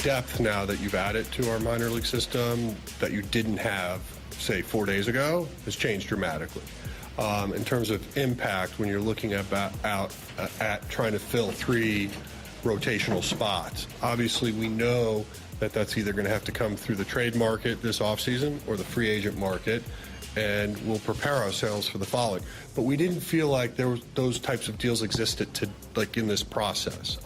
depth now that you've added to our minor league system that you didn't have, say, 4 days ago has changed dramatically. In terms of impact, when you're looking at trying to fill 3 rotational spots, obviously we know that that's either going to have to come through the trade market this offseason or the free agent market, and we'll prepare ourselves for the following. But we didn't feel like those types of deals existed in this process.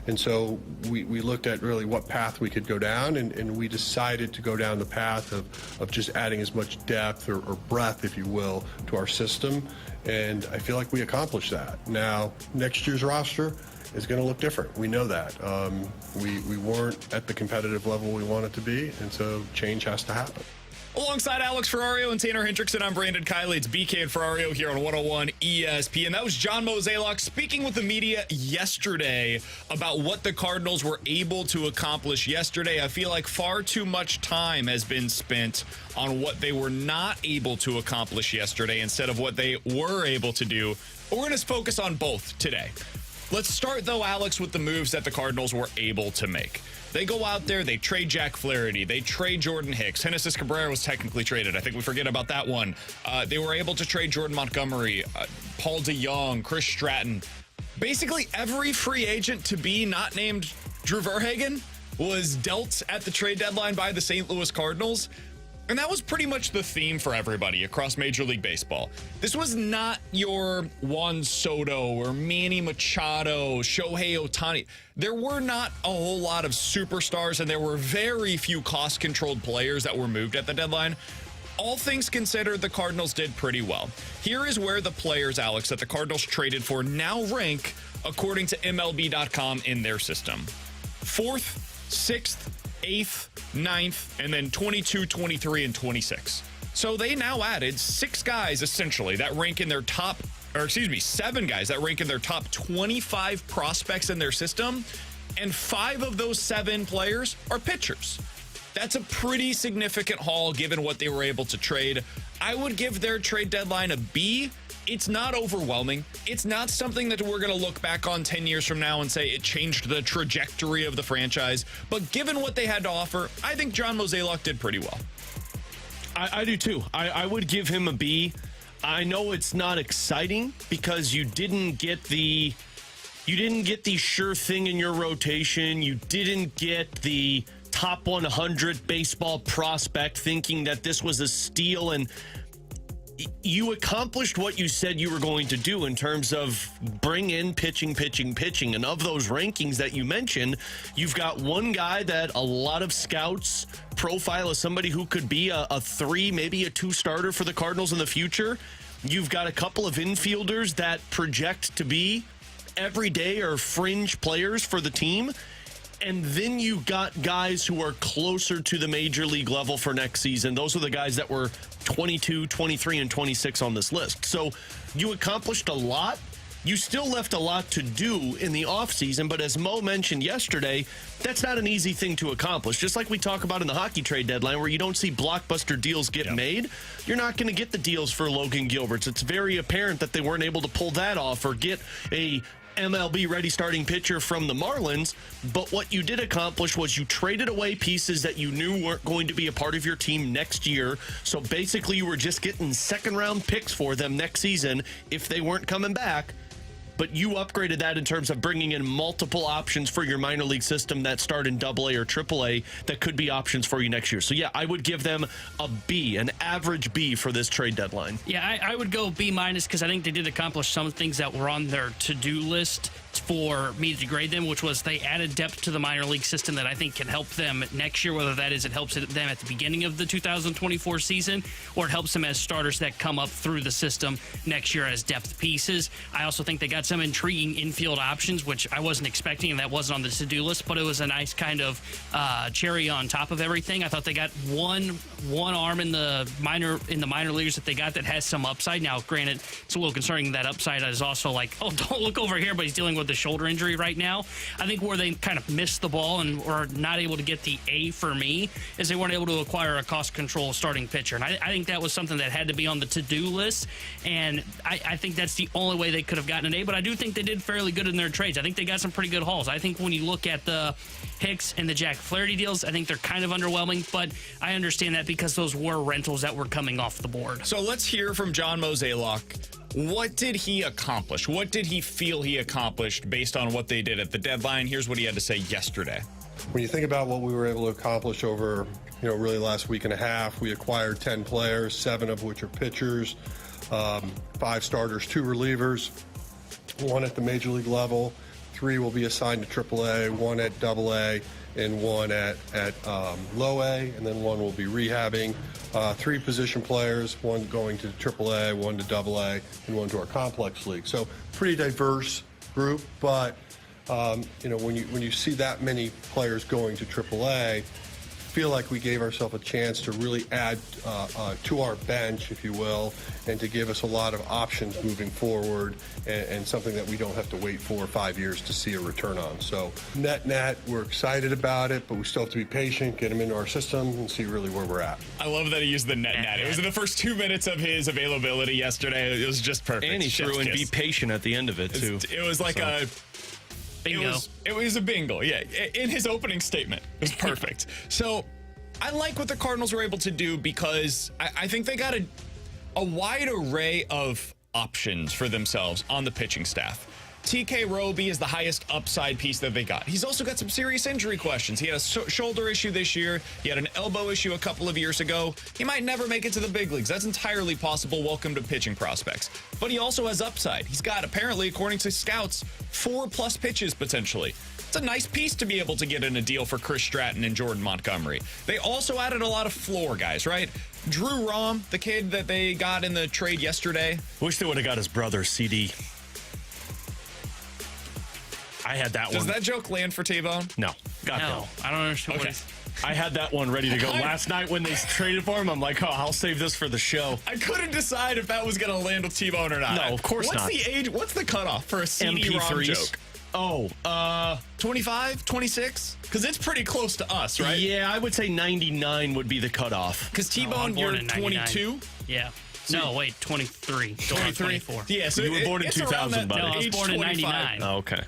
And so we looked at really what path we could go down, and we decided to go down the path of just adding as much depth or breadth, if you will, to our system. And I feel like we accomplished that. Now, next year's roster is going to look different. We know that. We weren't at the competitive level we wanted to be, and so change has to happen. Alongside Alex Ferrario and Tanner Hendrickson, I'm Brandon Kiley. It's BK and Ferrario here on 101 ESPN. That was John Mozeliak speaking with the media yesterday about what the Cardinals were able to accomplish yesterday. I feel like far too much time has been spent on what they were not able to accomplish yesterday instead of what they were able to do. But we're going to focus on both today. Let's start, though, Alex, with the moves that the Cardinals were able to make. They go out there, they trade Jack Flaherty, they trade Jordan Hicks. Genesis Cabrera was technically traded. I think we forget about that one. They were able to trade Jordan Montgomery, Paul DeJong, Chris Stratton. Basically, every free agent to be not named Drew Verhagen was dealt at the trade deadline by the St. Louis Cardinals. And that was pretty much the theme for everybody across Major League Baseball. This was not your Juan Soto or Manny Machado, Shohei Ohtani. There were not a whole lot of superstars, and there were very few cost-controlled players that were moved at the deadline. All things considered, the Cardinals did pretty well. Here is where the players, Alex, that the Cardinals traded for now rank according to MLB.com in their system. 4th, 6th, 8th, 9th, and then 22, 23, and 26. So they now added 6 guys, essentially, that rank in their top, 7 guys that rank in their top 25 prospects in their system, and 5 of those 7 players are pitchers. That's a pretty significant haul given what they were able to trade. I would give their trade deadline a B. It's not overwhelming. It's not something that we're going to look back on 10 years from now and say it changed the trajectory of the franchise. But given what they had to offer, I think John Mozeliak did pretty well. I do too. I would give him a B. I know it's not exciting because you didn't get the sure thing in your rotation. You didn't get the top 100 baseball prospect thinking that this was a steal, and you accomplished what you said you were going to do in terms of bring in pitching. And of those rankings that you mentioned, you've got one guy that a lot of scouts profile as somebody who could be a 3, maybe a 2 starter for the Cardinals in the future. You've got a couple of infielders that project to be everyday or fringe players for the team. And then you got guys who are closer to the major league level for next season. Those are the guys that were 22, 23, and 26 on this list. So you accomplished a lot. You still left a lot to do in the offseason, but as Mo mentioned yesterday, that's not an easy thing to accomplish. Just like we talk about in the hockey trade deadline where you don't see blockbuster deals get made, you're not going to get the deals for Logan Gilberts. It's very apparent that they weren't able to pull that off or get a MLB-ready starting pitcher from the Marlins, but what you did accomplish was you traded away pieces that you knew weren't going to be a part of your team next year, so basically you were just getting second-round picks for them next season if they weren't coming back, but you upgraded that in terms of bringing in multiple options for your minor league system that start in AA or AAA that could be options for you next year. So, yeah, I would give them a B, an average B for this trade deadline. Yeah, I would go B- because I think they did accomplish some things that were on their to-do list for me to grade them, which was they added depth to the minor league system that I think can help them next year, whether that is it helps them at the beginning of the 2024 season or it helps them as starters that come up through the system next year as depth pieces. I also think they got some intriguing infield options, which I wasn't expecting, and that wasn't on the to-do list, but it was a nice kind of cherry on top of everything. I thought they got one arm in the minor leaguers that they got that has some upside. Now, granted, it's a little concerning that upside is also like, oh, don't look over here, but he's dealing with with the shoulder injury right now. I think where they kind of missed the ball and were not able to get the A for me is they weren't able to acquire a cost control starting pitcher. And I think that was something that had to be on the to-do list. And I think that's the only way they could have gotten an A. But I do think they did fairly good in their trades. I think they got some pretty good hauls. I think when you look at the Hicks and the Jack Flaherty deals, I think they're kind of underwhelming. But I understand that because those were rentals that were coming off the board. So let's hear from John Mozeliak. What did he accomplish? What did he feel he accomplished based on what they did at the deadline? Here's what he had to say yesterday. When you think about what we were able to accomplish over, really last week and a half, we acquired 10 players, 7 of which are pitchers, 5 starters, 2 relievers, 1 at the major league level, 3 will be assigned to AAA, 1 at AA, and 1 at low A, and then 1 will be rehabbing. 3 position players, 1 going to AAA, 1 to AA, and 1 to our complex league. So pretty diverse group, but when you see that many players going to AAA, feel like we gave ourselves a chance to really add to our bench, if you will, and to give us a lot of options moving forward, and something that we don't have to wait 4 or 5 years to see a return on. So net, we're excited about it, but we still have to be patient, get them into our system, and see really where we're at. I love that he used the net. It was in the first 2 minutes of his availability yesterday. It was just perfect. And he threw in be patient at the end of it, too. It was like a... Bingo. It was a bingo, yeah. In his opening statement, it was perfect. So I like what the Cardinals were able to do because I think they got a wide array of options for themselves on the pitching staff. TK Roby is the highest upside piece that they got. He's also got some serious injury questions. He had a shoulder issue this year. He had an elbow issue a couple of years ago. He might never make it to the big leagues. That's entirely possible. Welcome to pitching prospects. But he also has upside. He's got, apparently, according to scouts, 4+ pitches potentially. It's a nice piece to be able to get in a deal for Chris Stratton and Jordan Montgomery. They also added a lot of floor guys, right? Drew Rom, the kid that they got in the trade yesterday. Wish they would have got his brother, CD. I had that one. Does that joke land for T-Bone? No. No, I don't understand Okay. I had that one ready to go. Last night when they traded for him, I'm like, I'll save this for the show. I couldn't decide if that was going to land with T-Bone or not. No, of course not. What's the age? What's the cutoff for a CD-ROM joke? 25, 26? Because it's pretty close to us, right? Yeah, I would say 99 would be the cutoff. Because T-Bone, you're 22? Yeah. No, wait, 23. 24. Yeah, so you were born in 2000, buddy. No, I was born in 99. Oh, okay.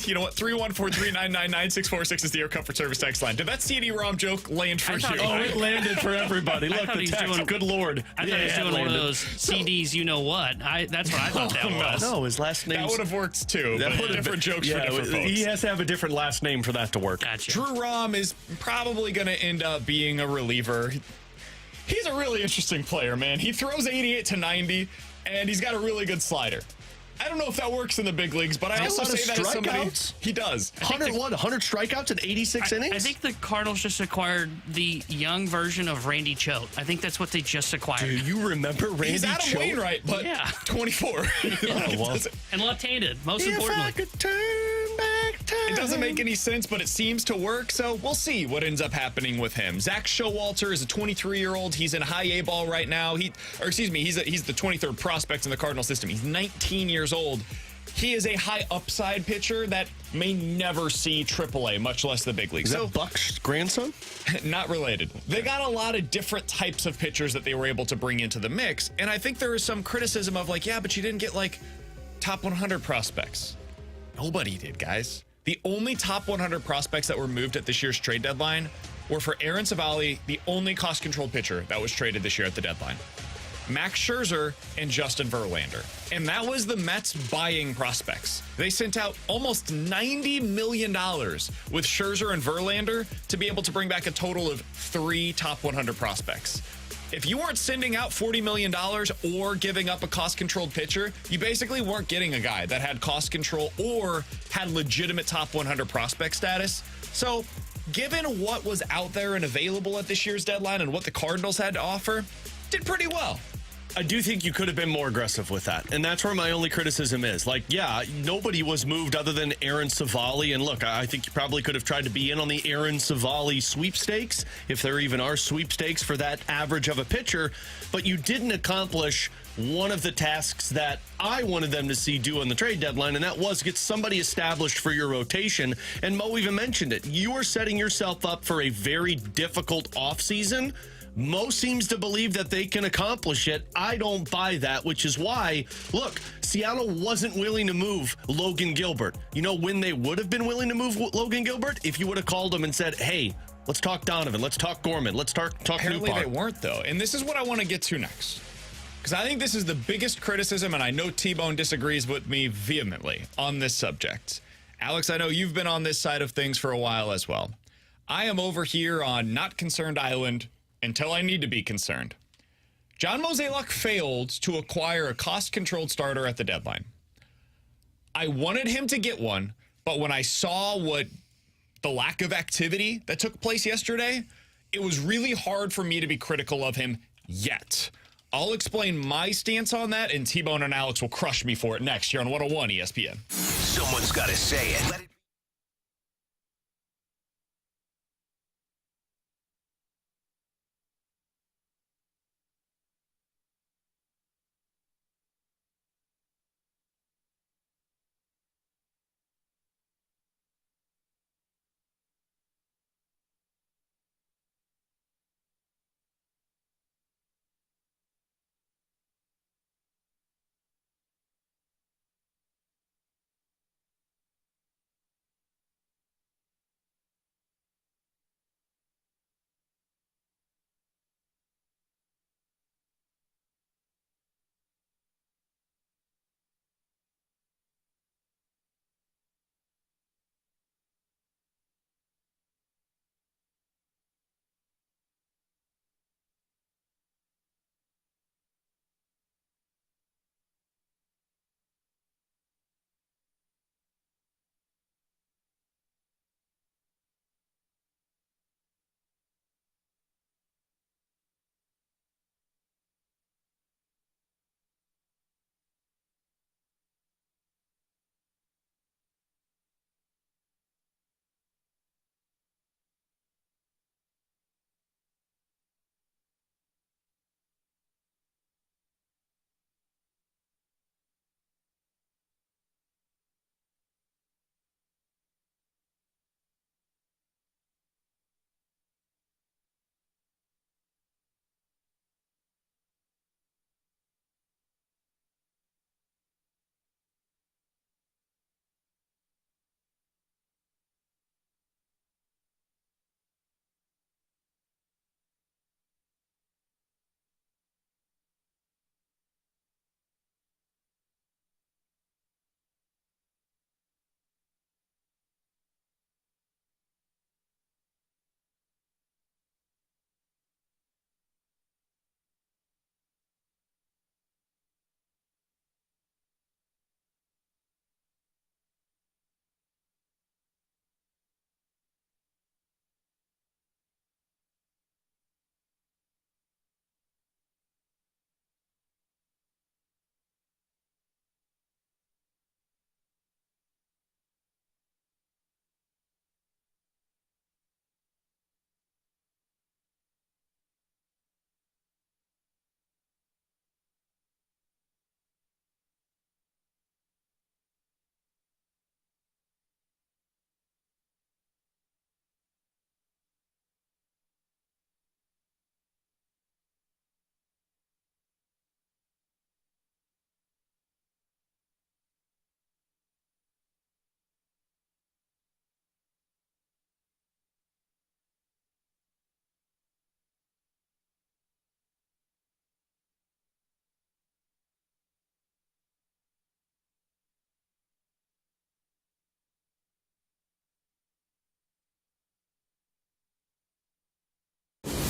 You know what? 314-399-9646 is the Air Comfort Service text line. Did that CD-ROM joke land for you? It landed for everybody. Look, the text. Good Lord. I thought he was doing one of those CDs, you know what? That's what I thought that was. No, his last name. That would have worked too. But different jokes for different folks. He has to have a different last name for that to work. Gotcha. Drew Rom is probably going to end up being a reliever. He's a really interesting player, man. He throws 88 to 90, and he's got a really good slider. I don't know if that works in the big leagues, but I also say that as somebody... He does. 100 strikeouts in 86 innings? I think the Cardinals just acquired the young version of Randy Choate. I think that's what they just acquired. Do you remember Randy He's Adam Choate? Wainwright, but 24. And left-handed, most importantly. If I could turn back time. It doesn't make any sense, but it seems to work, so we'll see what ends up happening with him. Zach Showalter is a 23-year-old. He's in high A ball right now. He's the 23rd prospect in the Cardinal system. He's 19 years old. He is a high upside pitcher that may never see AAA, much less the big leagues. Is that Buck's grandson? Not related. They got a lot of different types of pitchers that they were able to bring into the mix, and I think there is some criticism of but you didn't get top 100 prospects. Nobody did, guys. The only top 100 prospects that were moved at this year's trade deadline were for Aaron Savali, the only cost-controlled pitcher that was traded this year at the deadline. Max Scherzer and Justin Verlander. And that was the Mets buying prospects. They sent out almost $90 million with Scherzer and Verlander to be able to bring back a total of 3 top 100 prospects. If you weren't sending out $40 million or giving up a cost-controlled pitcher, you basically weren't getting a guy that had cost control or had legitimate top 100 prospect status. So, given what was out there and available at this year's deadline and what the Cardinals had to offer, did pretty well. I do think you could have been more aggressive with that. And that's where my only criticism is. Nobody was moved other than Aaron Savali. And look, I think you probably could have tried to be in on the Aaron Savali sweepstakes, if there even are sweepstakes for that average of a pitcher. But you didn't accomplish one of the tasks that I wanted them to see do on the trade deadline, and that was get somebody established for your rotation. And Mo even mentioned it. You are setting yourself up for a very difficult offseason. Mo seems to believe that they can accomplish it. I don't buy that, which is why, look, Seattle wasn't willing to move Logan Gilbert. You know when they would have been willing to move Logan Gilbert? If you would have called them and said, hey, let's talk Donovan, let's talk Gorman, let's talk Apparently Newpark. they weren't, though. And this is what I want to get to next. Because I think this is the biggest criticism, and I know T-Bone disagrees with me vehemently on this subject. Alex, I know you've been on this side of things for a while as well. I am over here on Not Concerned Island until I need to be concerned. John Mozeliak failed to acquire a cost-controlled starter at the deadline. I wanted him to get one, but when I saw the lack of activity that took place yesterday, it was really hard for me to be critical of him yet. I'll explain my stance on that, and T-Bone and Alex will crush me for it next here on 101 ESPN. Someone's got to say it. Let it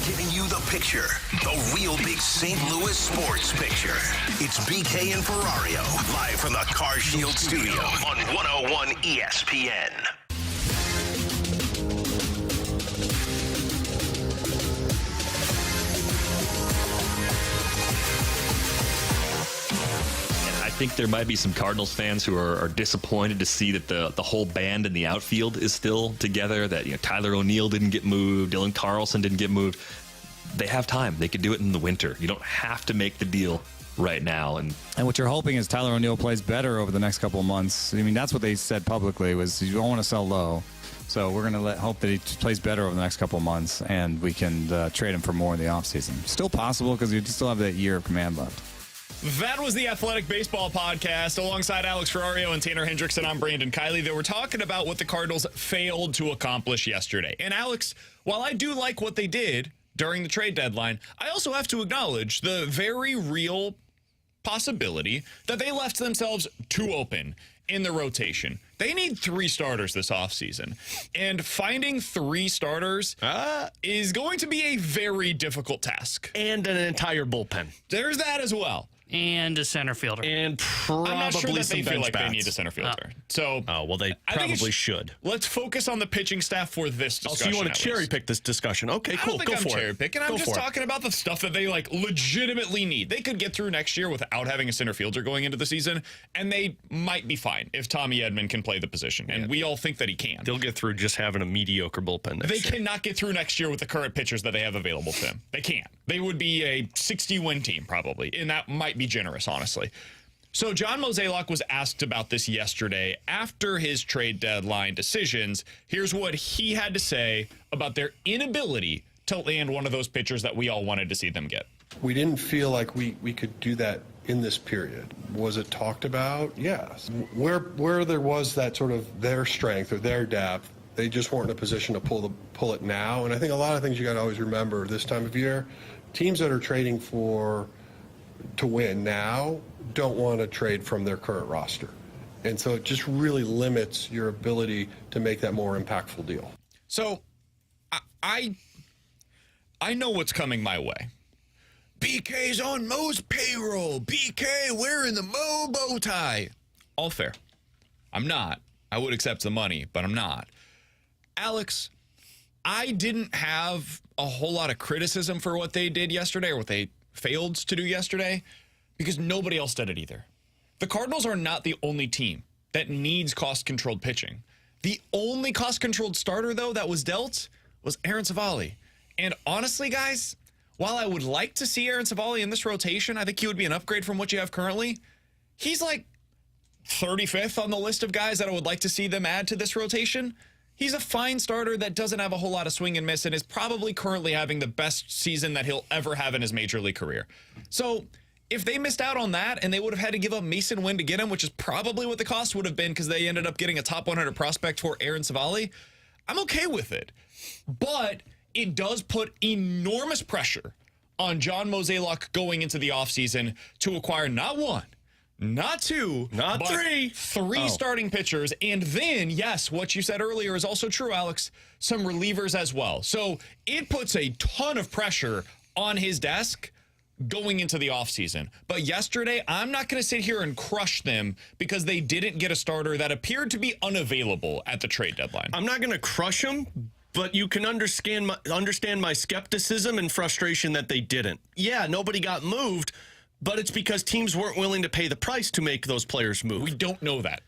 giving you the picture, the real big St. Louis sports picture. It's BK and Ferrario, live from the Car Shield studio on 101 ESPN. I think there might be some Cardinals fans who are disappointed to see that the whole band in the outfield is still together, that Tyler O'Neill didn't get moved, Dylan Carlson didn't get moved. They have time. They could do it in the winter. You don't have to make the deal right now. And what you're hoping is Tyler O'Neill plays better over the next couple of months. I mean, that's what they said publicly was you don't want to sell low. So we're going to hope that he plays better over the next couple of months, and we can trade him for more in the offseason. Still possible because you still have that year of command left. That was the Athletic Baseball Podcast. Alongside Alex Ferrario and Tanner Hendrickson, I'm Brandon Kiley. They were talking about what the Cardinals failed to accomplish yesterday. And Alex, while I do like what they did during the trade deadline, I also have to acknowledge the very real possibility that they left themselves too open in the rotation. They need 3 starters this offseason. And finding 3 starters is going to be a very difficult task. And an entire bullpen. There's that as well. And a center fielder. And probably I'm not sure that some they feel bench like bats. they need a center fielder. So, well, they probably should. Let's focus on the pitching staff for this discussion. So you want to cherry pick this discussion? Okay, cool. I don't think I'm cherry picking. I'm just for it. talking about the stuff that they legitimately need. They could get through next year without having a center fielder going into the season, and they might be fine if Tommy Edman can play the position. And we all think that he can. They'll get through just having a mediocre bullpen next year. Cannot get through next year with the current pitchers that they have available to them. They can't. They would be a 60-win team probably, and that might be generous, honestly. So John Mozeliak was asked about this yesterday after his trade deadline decisions. Here's what he had to say about their inability to land one of those pitchers that we all wanted to see them get. We didn't feel like we could do that in this period. Was it talked about? Yes. Where there was that sort of their strength or their depth, they just weren't in a position to pull it now. And I think a lot of things you got to always remember this time of year, teams that are trading to win now don't want to trade from their current roster. And so it just really limits your ability to make that more impactful deal. So I know what's coming my way. BK's on Mo's payroll. BK wearing the Mo bow tie. All fair. I'm not. I would accept the money, but I'm not. Alex, I didn't have a whole lot of criticism for what they did yesterday or what they failed to do yesterday because nobody else did it either. The Cardinals are not the only team that needs cost-controlled pitching. The only cost-controlled starter, though, that was dealt was Aaron Savali. And honestly, guys, while I would like to see Aaron Savali in this rotation, I think he would be an upgrade from what you have currently. He's like 35th on the list of guys that I would like to see them add to this rotation. He's a fine starter that doesn't have a whole lot of swing and miss and is probably currently having the best season that he'll ever have in his major league career. So if they missed out on that and they would have had to give up Mason Wynn to get him, which is probably what the cost would have been because they ended up getting a top 100 prospect for Aaron Savali, I'm okay with it. But it does put enormous pressure on John Mozeliak going into the offseason to acquire not 1, not 2, not but 3. 3 starting pitchers. And then, yes, what you said earlier is also true, Alex, some relievers as well. So it puts a ton of pressure on his desk going into the offseason. But yesterday, I'm not going to sit here and crush them because they didn't get a starter that appeared to be unavailable at the trade deadline. I'm not going to crush them, but you can understand my skepticism and frustration that they didn't. Yeah, nobody got moved, but it's because teams weren't willing to pay the price to make those players move. We don't know that.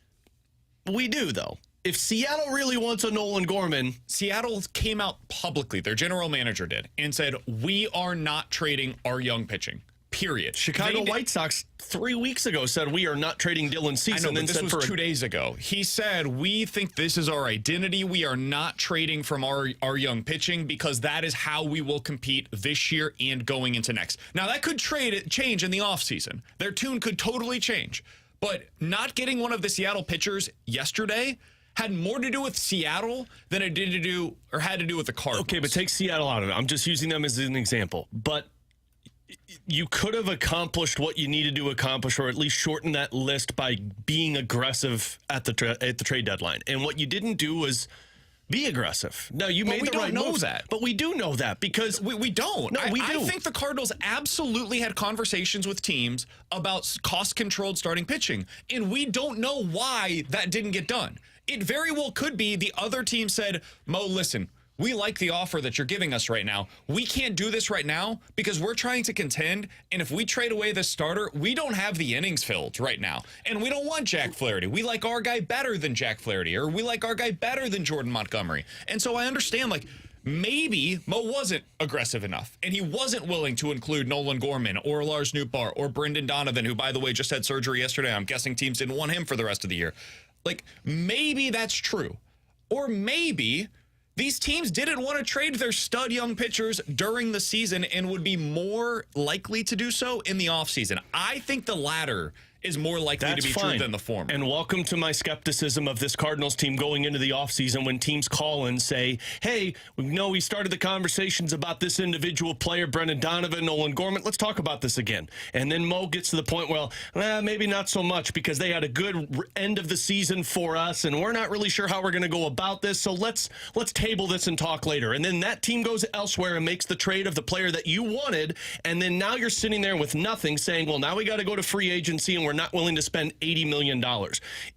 We do, though. If Seattle really wants a Nolan Gorman... Seattle came out publicly, their general manager did, and said, we are not trading our young pitching, period. Chicago White Sox 3 weeks ago said we are not trading Dylan Cease. I know, but this was 2 days ago. He said, we think this is our identity. We are not trading from our young pitching because that is how we will compete this year and going into next. Now, that could change in the offseason. Their tune could totally change. But not getting one of the Seattle pitchers yesterday had more to do with Seattle than it had to do with the Cardinals. Okay, but take Seattle out of it. I'm just using them as an example. But you could have accomplished what you needed to accomplish, or at least shorten that list by being aggressive at the trade deadline. And what you didn't do was be aggressive. No, you made the right move. We don't know that. But we do know that because we don't. No, we do. I think the Cardinals absolutely had conversations with teams about cost-controlled starting pitching, and we don't know why that didn't get done. It very well could be the other team said, Mo, listen, we like the offer that you're giving us right now. We can't do this right now because we're trying to contend, and if we trade away this starter, we don't have the innings filled right now, and we don't want Jack Flaherty. We like our guy better than Jack Flaherty, or we like our guy better than Jordan Montgomery. And so I understand, like, maybe Mo wasn't aggressive enough, and he wasn't willing to include Nolan Gorman or Lars Nootbaar or Brendan Donovan, who, by the way, just had surgery yesterday. I'm guessing teams didn't want him for the rest of the year. Like, maybe that's true. Or maybe these teams didn't want to trade their stud young pitchers during the season and would be more likely to do so in the offseason. I think the latter is more likely to be true than the former. And welcome to my skepticism of this Cardinals team going into the offseason when teams call and say, hey, we know we started the conversations about this individual player, Brendan Donovan, Nolan Gorman. Let's talk about this again. And then Mo gets to the point, well, maybe not so much because they had a good end of the season for us, and we're not really sure how we're going to go about this, so let's table this and talk later. And then that team goes elsewhere and makes the trade of the player that you wanted, and then now you're sitting there with nothing saying, well, now we got to go to free agency and we're not willing to spend $80 million.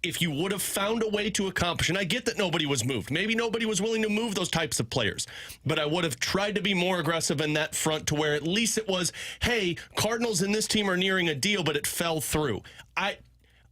If you would have found a way to accomplish, and I get that nobody was moved. Maybe nobody was willing to move those types of players. But I would have tried to be more aggressive in that front to where at least it was, hey, Cardinals and this team are nearing a deal, but it fell through.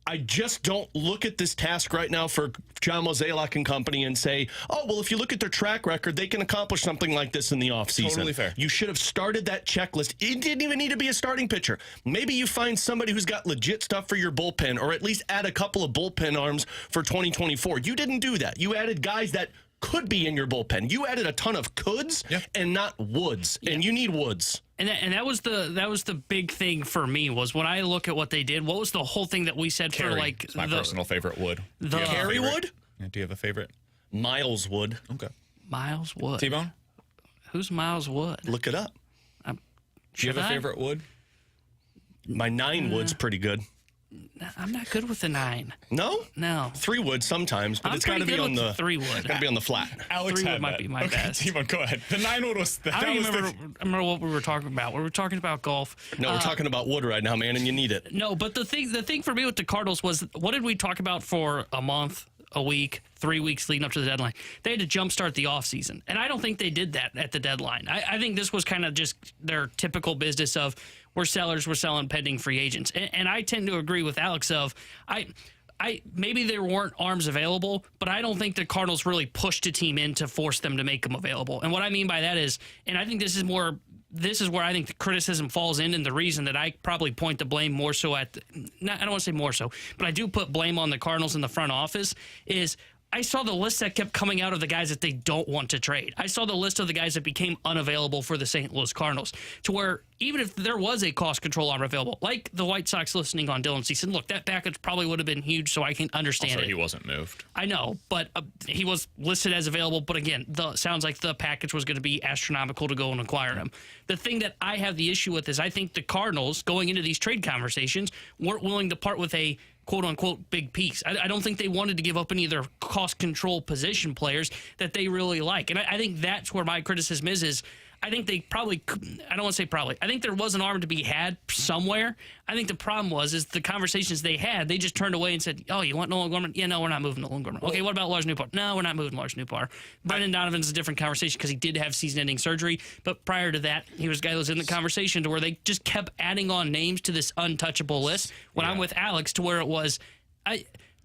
I just don't look at this task right now for John Mozeliak and company and say, oh, well, if you look at their track record, they can accomplish something like this in the offseason. Totally fair. You should have started that checklist. It didn't even need to be a starting pitcher. Maybe you find somebody who's got legit stuff for your bullpen, or at least add a couple of bullpen arms for 2024. You didn't do that. You added guys that could be in your bullpen. You added a ton of coulds and not woulds, and you need woods. And that was the big thing for me was when I look at what they did. What was the whole thing that we said Carey, for like it's my personal favorite Wood? Carey Wood? Do you have a favorite? Miles Wood. Okay. Miles Wood. T-Bone? Who's Miles Wood? Look it up. Do you have a favorite Wood? My 9 Wood's pretty good. I'm not good with the 9. No? 3 wood sometimes, but it's got to be on the 3 wood. Got to be on the flat. Alex 3 wood might be my best. T-Bone, go ahead. The 9 wood was. I don't remember what we were talking about. We were talking about golf. No, we're talking about wood right now, man, and you need it. No, but the thing for me with the Cardinals was, what did we talk about for a month, a week, 3 weeks leading up to the deadline? They had to jumpstart the offseason, and I don't think they did that at the deadline. I think this was kind of just their typical business of, we're sellers, we're selling pending free agents. And I tend to agree with Alex of, maybe there weren't arms available, but I don't think the Cardinals really pushed a team in to force them to make them available. And what I mean by that is, and I think this is where I think the criticism falls in, and the reason that I probably point the blame more so I don't want to say more so, but I do put blame on the Cardinals in the front office, is I saw the list that kept coming out of the guys that they don't want to trade. I saw the list of the guys that became unavailable for the St. Louis Cardinals, to where even if there was a cost control arm available, like the White Sox listening on Dylan Cease, look, that package probably would have been huge, so I can understand also, it. He wasn't moved. I know, but he was listed as available. But again, sounds like the package was going to be astronomical to go and acquire him. The thing that I have the issue with is I think the Cardinals, going into these trade conversations, weren't willing to part with a quote-unquote big piece. I don't think they wanted to give up any of their cost control position players that they really like. And I think that's where my criticism is I think they probably, I don't want to say probably, I think there was an arm to be had somewhere. I think the problem is the conversations they had, they just turned away and said, oh, you want Nolan Gorman? Yeah, no, we're not moving Nolan Gorman. Okay, what about Lars Nootbaar? No, we're not moving Lars Nootbaar. Brendan Donovan's a different conversation because he did have season-ending surgery, but prior to that, he was a guy that was in the conversation to where they just kept adding on names to this untouchable list. When I'm with Alex, to where it was,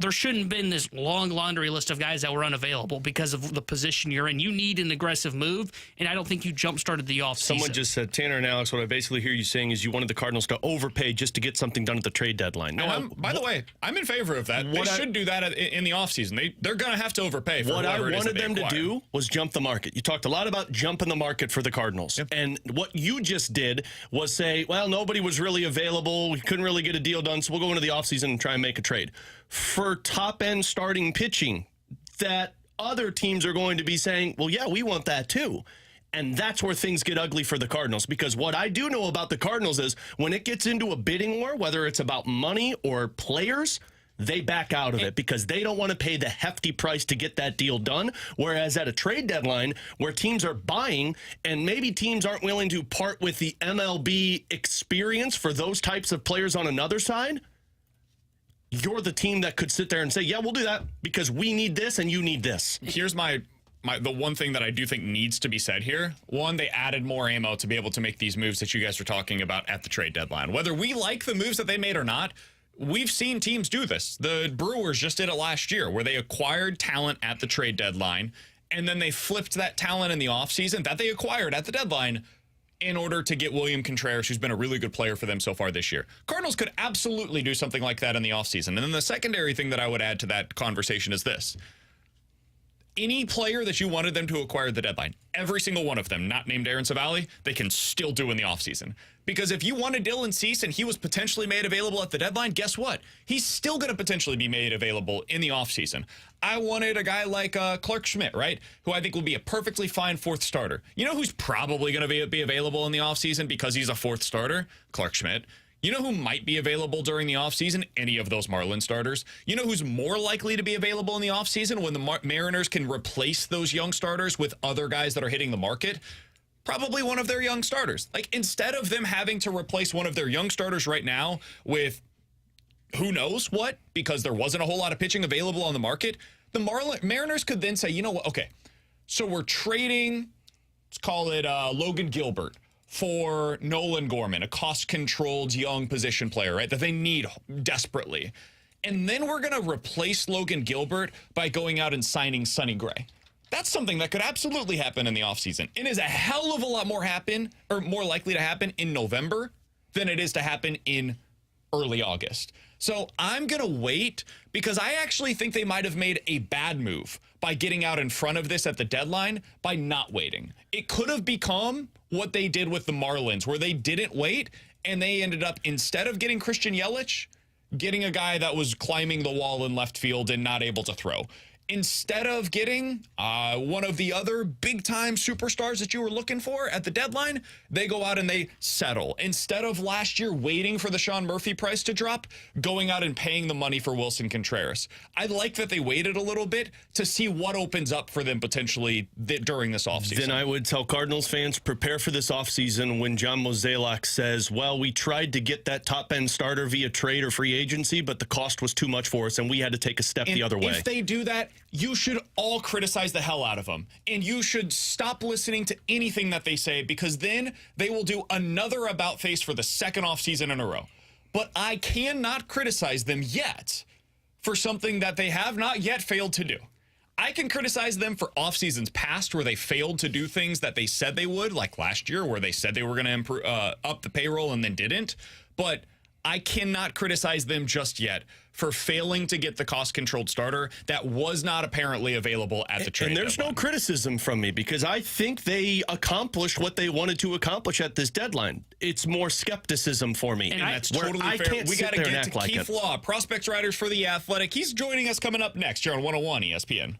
there shouldn't have been this long laundry list of guys that were unavailable because of the position you're in. You need an aggressive move, and I don't think you jump-started the offseason. Someone just said, Tanner and Alex, what I basically hear you saying is you wanted the Cardinals to overpay just to get something done at the trade deadline. No, by the way, I'm in favor of that. They should do that in the offseason. They're going to have to overpay for whatever it is that they acquire. What I wanted them to do was jump the market. You talked a lot about jumping the market for the Cardinals. Yep. And what you just did was say, well, nobody was really available. We couldn't really get a deal done, so we'll go into the offseason and try and make a trade. For top-end starting pitching, that other teams are going to be saying, well, yeah, we want that too. And that's where things get ugly for the Cardinals, because what I do know about the Cardinals is when it gets into a bidding war, whether it's about money or players, they back out of it because they don't want to pay the hefty price to get that deal done. Whereas at a trade deadline where teams are buying and maybe teams aren't willing to part with the MLB experience for those types of players on another side, you're the team that could sit there and say, yeah, we'll do that because we need this and you need this. Here's the one thing that I do think needs to be said here. One, they added more ammo to be able to make these moves that you guys are talking about at the trade deadline. Whether we like the moves that they made or not, we've seen teams do this. The Brewers just did it last year where they acquired talent at the trade deadline and then they flipped that talent in the offseason that they acquired at the deadline in order to get William Contreras, who's been a really good player for them so far this year. Cardinals could absolutely do something like that in the offseason. And then the secondary thing that I would add to that conversation is this. Any player that you wanted them to acquire at the deadline, every single one of them, not named Aaron Savali, they can still do in the offseason. Because if you wanted Dylan Cease and he was potentially made available at the deadline, guess what? He's still going to potentially be made available in the offseason. I wanted a guy like Clark Schmidt, right? Who I think will be a perfectly fine fourth starter. You know who's probably going to be available in the offseason because he's a fourth starter? Clark Schmidt. You know who might be available during the offseason? Any of those Marlins starters. You know who's more likely to be available in the offseason when the Mariners can replace those young starters with other guys that are hitting the market? Probably one of their young starters. Like, instead of them having to replace one of their young starters right now with who knows what, because there wasn't a whole lot of pitching available on the market, the Mariners could then say, you know what, okay, so we're trading, let's call it Logan Gilbert, for Nolan Gorman, a cost-controlled young position player, right, that they need desperately. And then we're going to replace Logan Gilbert by going out and signing Sonny Gray. That's something that could absolutely happen in the offseason. It is a hell of a lot more likely to happen in November than it is to happen in early August. So I'm going to wait because I actually think they might have made a bad move by getting out in front of this at the deadline by not waiting. It could have become what they did with the Marlins, where they didn't wait and they ended up, instead of getting Christian Yelich, getting a guy that was climbing the wall in left field and not able to throw. Instead of getting one of the other big-time superstars that you were looking for at the deadline, they go out and they settle. Instead of last year waiting for the Sean Murphy price to drop, going out and paying the money for Wilson Contreras. I like that they waited a little bit to see what opens up for them potentially during this offseason. Then I would tell Cardinals fans, prepare for this offseason when John Mozeliak says, well, we tried to get that top-end starter via trade or free agency, but the cost was too much for us, and we had to take a step the other way. If they do that, you should all criticize the hell out of them. And you should stop listening to anything that they say, because then they will do another about face for the second offseason in a row. But I cannot criticize them yet for something that they have not yet failed to do. I can criticize them for off seasons past where they failed to do things that they said they would, like last year where they said they were going to up the payroll and then didn't. But I cannot criticize them just yet for failing to get the cost-controlled starter that was not apparently available at the trade deadline. And there's no criticism from me because I think they accomplished what they wanted to accomplish at this deadline. It's more skepticism for me. And that's totally fair. We got to get to Keith Law, Prospects Writers for The Athletic. He's joining us coming up next here on 101 ESPN.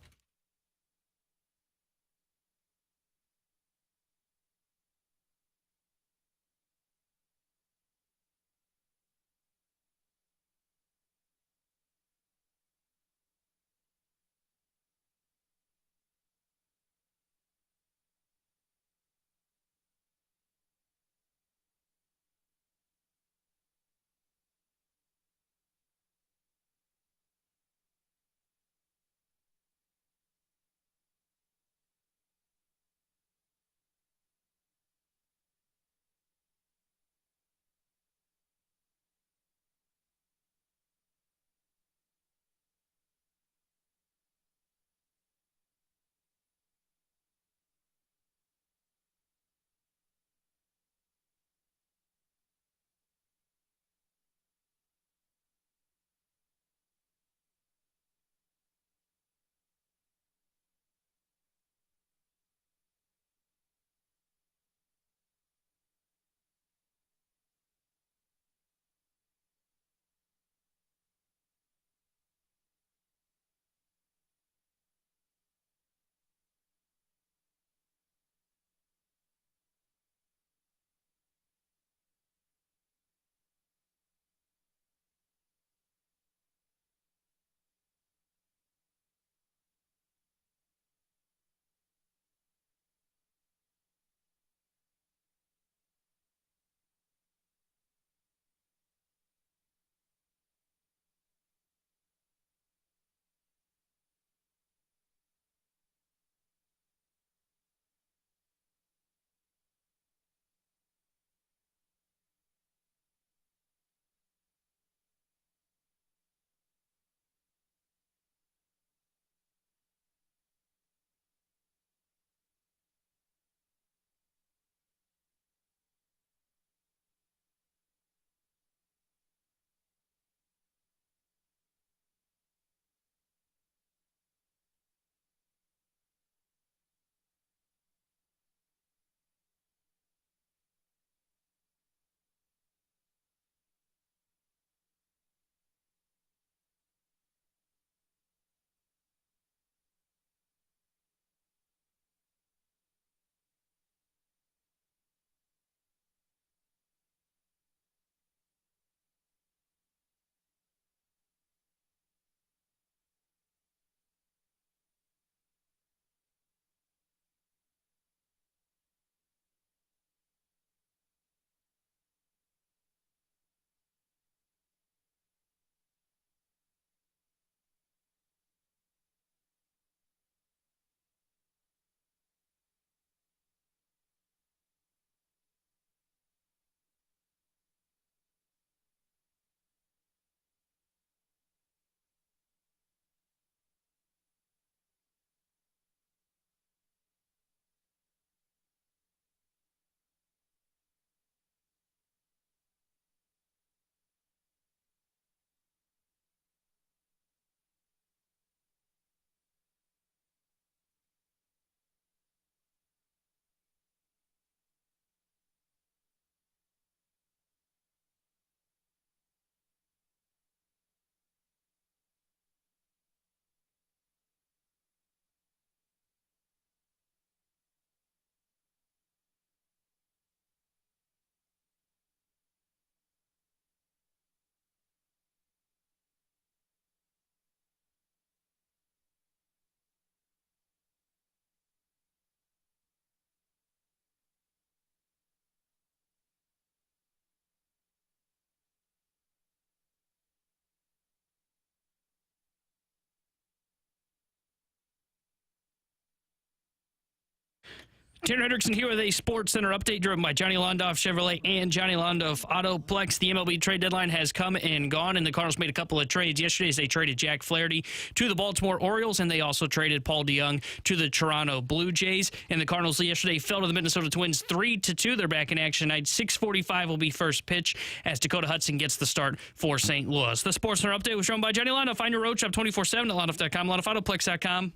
Tanner Hendrickson here with a Sports Center update driven by Johnny Londoff Chevrolet and Johnny Londoff Autoplex. The MLB trade deadline has come and gone, and the Cardinals made a couple of trades yesterday as they traded Jack Flaherty to the Baltimore Orioles, and they also traded Paul DeJong to the Toronto Blue Jays. And the Cardinals yesterday fell to the Minnesota Twins 3-2. They're back in action tonight. 6:45 will be first pitch as Dakota Hudson gets the start for St. Louis. The Sports Center update was run by Johnny Londoff. Find your road shop 24/7 at londoff.com, londonfautoplex.com.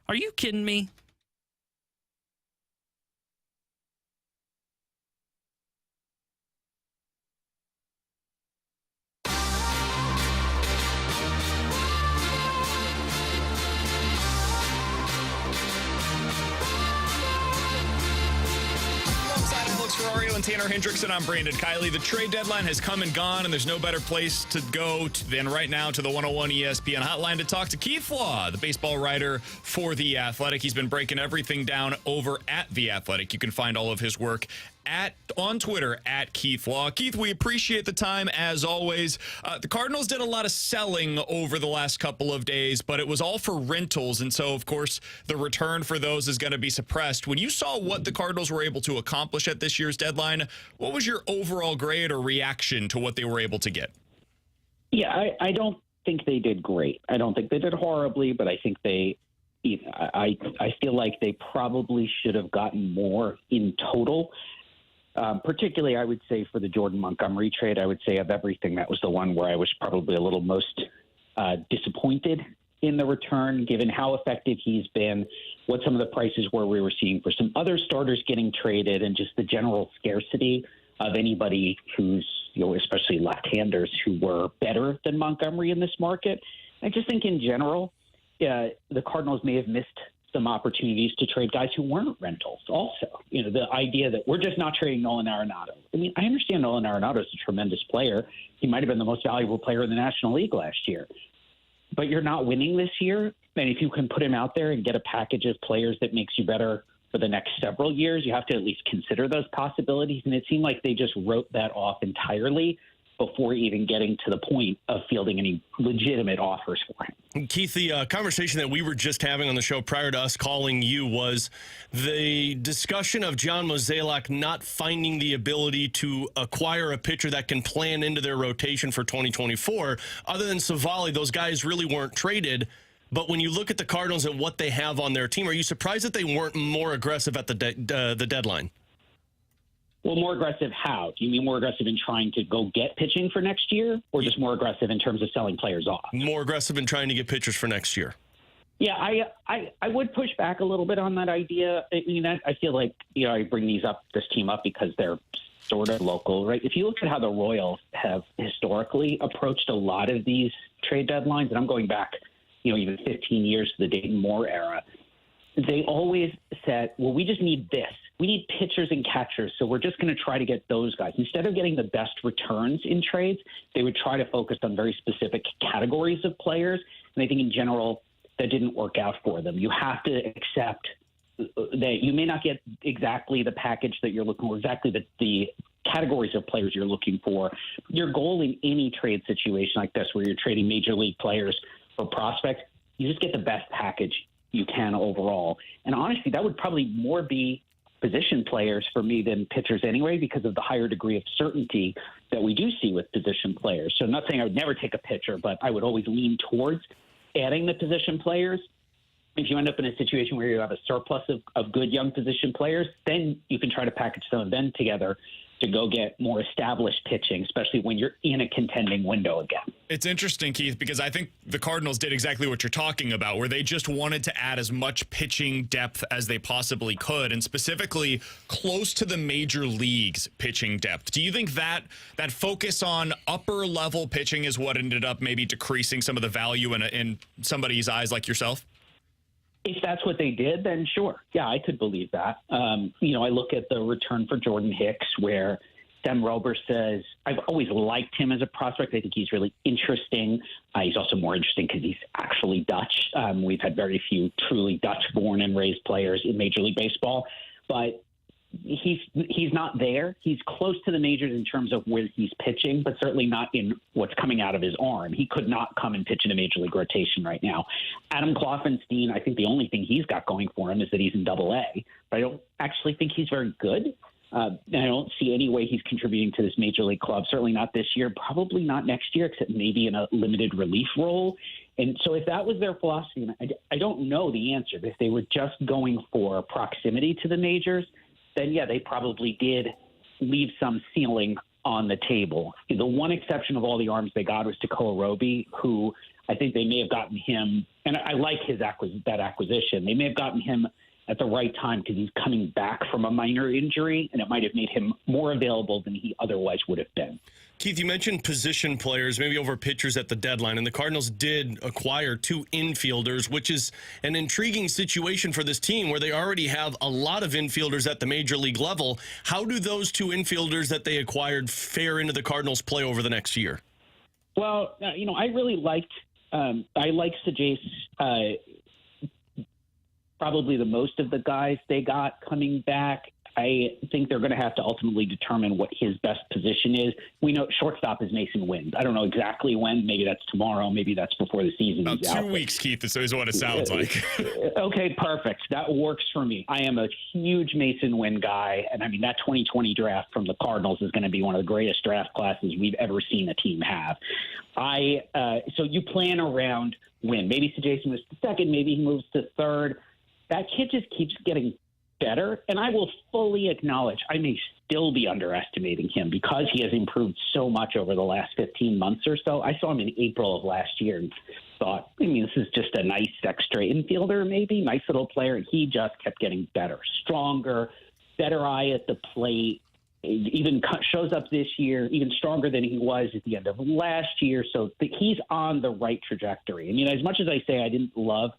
Are you kidding me? Ferrario and Tanner Hendrickson. I'm Brandon Kiley. The trade deadline has come and gone, and there's no better place to go than right now to the 101 ESPN hotline to talk to Keith Flaw, the baseball writer for The Athletic. He's been breaking everything down over at The Athletic. You can find all of his work on Twitter at Keith Law. Keith, we appreciate the time as always. The Cardinals did a lot of selling over the last couple of days, but it was all for rentals, and so of course the return for those is going to be suppressed. When you saw what the Cardinals were able to accomplish at this year's deadline, what was your overall grade or reaction to what they were able to get? Yeah, I don't think they did great. I don't think they did horribly, but I think I feel like they probably should have gotten more in total. Particularly, I would say for the Jordan Montgomery trade, I would say of everything, that was the one where I was probably a little most disappointed in the return, given how effective he's been, what some of the prices were we were seeing for some other starters getting traded, and just the general scarcity of anybody who's, especially left-handers who were better than Montgomery in this market. I just think in general, the Cardinals may have missed some opportunities to trade guys who weren't rentals also. The idea that we're just not trading Nolan Arenado. I mean, I understand Nolan Arenado is a tremendous player. He might have been the most valuable player in the National League last year. But you're not winning this year. And if you can put him out there and get a package of players that makes you better for the next several years, you have to at least consider those possibilities. And it seemed like they just wrote that off entirely before even getting to the point of fielding any legitimate offers for him. Keith, the conversation that we were just having on the show prior to us calling you was the discussion of John Mozeliak not finding the ability to acquire a pitcher that can plan into their rotation for 2024. Other than Savali, those guys really weren't traded. But when you look at the Cardinals and what they have on their team, are you surprised that they weren't more aggressive at the deadline? Well, more aggressive how? Do you mean more aggressive in trying to go get pitching for next year, or just more aggressive in terms of selling players off? More aggressive in trying to get pitchers for next year. Yeah, I would push back a little bit on that idea. I mean, I feel like, I bring this team up because they're sort of local, right? If you look at how the Royals have historically approached a lot of these trade deadlines, and I'm going back, even 15 years to the Dayton Moore era, they always said, well, we just need this. We need pitchers and catchers, so we're just going to try to get those guys. Instead of getting the best returns in trades, they would try to focus on very specific categories of players. And I think in general, that didn't work out for them. You have to accept that you may not get exactly the package that you're looking for, exactly the categories of players you're looking for. Your goal in any trade situation like this, where you're trading major league players for prospects, you just get the best package you can overall. And honestly, that would probably more be position players for me than pitchers anyway, because of the higher degree of certainty that we do see with position players. So I'm not saying I would never take a pitcher, but I would always lean towards adding the position players. If you end up in a situation where you have a surplus of good young position players, then you can try to package some of them together to go get more established pitching, especially when you're in a contending window again. It's interesting, Keith, because I think the Cardinals did exactly what you're talking about, where they just wanted to add as much pitching depth as they possibly could, and specifically close to the major leagues pitching depth. Do you think that focus on upper level pitching is what ended up maybe decreasing some of the value in somebody's eyes like yourself? If that's what they did, then sure. Yeah, I could believe that. I look at the return for Jordan Hicks, where Sam Rober says, I've always liked him as a prospect. I think he's really interesting. He's also more interesting because he's actually Dutch. We've had very few truly Dutch-born and raised players in Major League Baseball. But he's not there. He's close to the majors in terms of where he's pitching, but certainly not in what's coming out of his arm. He could not come and pitch in a major league rotation right now. Adam Kloffenstein, I think the only thing he's got going for him is that he's in Double-A, but I don't actually think he's very good. And I don't see any way he's contributing to this major league club. Certainly not this year, probably not next year, except maybe in a limited relief role. And so if that was their philosophy, I don't know the answer. If they were just going for proximity to the majors, then, yeah, they probably did leave some ceiling on the table. The one exception of all the arms they got was Dakota Hudson, who I think they may have gotten him, and I like that acquisition. They may have gotten him at the right time because he's coming back from a minor injury, and it might have made him more available than he otherwise would have been. Keith, you mentioned position players, maybe over pitchers at the deadline, and the Cardinals did acquire 2 infielders, which is an intriguing situation for this team where they already have a lot of infielders at the major league level. How do those 2 infielders that they acquired fare into the Cardinals' play over the next year? Well, I really liked Sajais probably the most of the guys they got coming back. I think they're going to have to ultimately determine what his best position is. We know shortstop is Mason Wynn. I don't know exactly when. Maybe that's tomorrow. Maybe that's before the season About is out. 2 weeks, Keith, is what it sounds like. Okay, perfect. That works for me. I am a huge Mason Wynn guy, and I mean that 2020 draft from the Cardinals is going to be one of the greatest draft classes we've ever seen a team have. So you plan around Wynn. Maybe Jason moves to second. Maybe he moves to third. That kid just keeps getting better, and I will fully acknowledge I may still be underestimating him because he has improved so much over the last 15 months or so. I saw him in April of last year and thought, this is just a nice extra infielder, maybe, nice little player, and he just kept getting better, stronger, better eye at the plate, even shows up this year even stronger than he was at the end of last year, so he's on the right trajectory. As much as I say I didn't love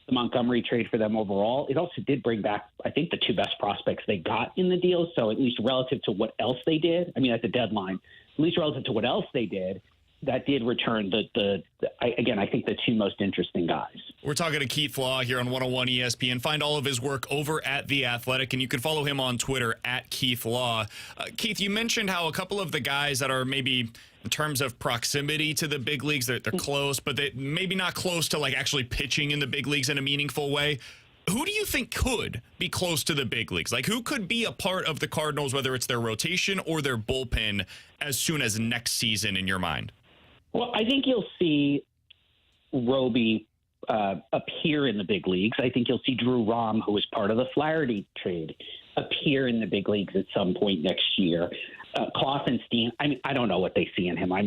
the Montgomery trade for them overall, it also did bring back, I think, the 2 best prospects they got in the deal. So at least relative to what else they did, at the deadline, at least relative to what else they did, that did return I think the 2 most interesting guys. We're talking to Keith Law here on 101 ESPN. Find all of his work over at The Athletic, and you can follow him on Twitter at Keith Law. Keith, you mentioned how a couple of the guys that are maybe in terms of proximity to the big leagues, they're close, but they maybe not close to actually pitching in the big leagues in a meaningful way. Who do you think could be close to the big leagues? Who could be a part of the Cardinals, whether it's their rotation or their bullpen, as soon as next season in your mind? Well, I think you'll see Roby appear in the big leagues. I think you'll see Drew Rom, who was part of the Flaherty trade, appear in the big leagues at some point next year. Kloffenstein, I don't know what they see in him. I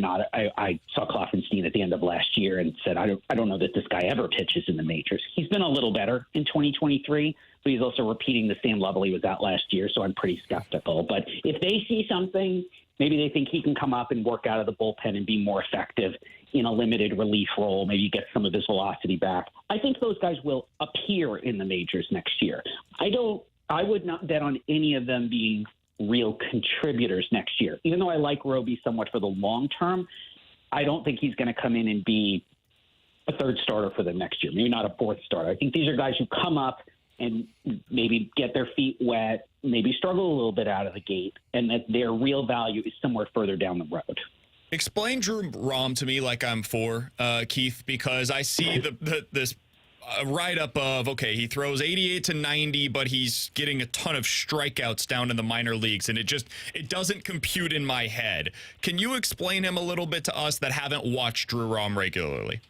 saw Kloffenstein at the end of last year and said, I don't know that this guy ever pitches in the majors. He's been a little better in 2023, but he's also repeating the same level he was at last year, so I'm pretty skeptical. But if they see something, maybe they think he can come up and work out of the bullpen and be more effective in a limited relief role, maybe get some of his velocity back. I think those guys will appear in the majors next year. I would not bet on any of them being real contributors next year. Even though I like Roby somewhat for the long term, I don't think he's going to come in and be a 3rd starter for them next year, maybe not a 4th starter. I think these are guys who come up and maybe get their feet wet, maybe struggle a little bit out of the gate, and that their real value is somewhere further down the road. Explain Drew Rom to me like I'm for, Keith, because I see this write-up of, okay, he throws 88 to 90, but he's getting a ton of strikeouts down in the minor leagues, and it doesn't compute in my head. Can you explain him a little bit to us that haven't watched Drew Rom regularly?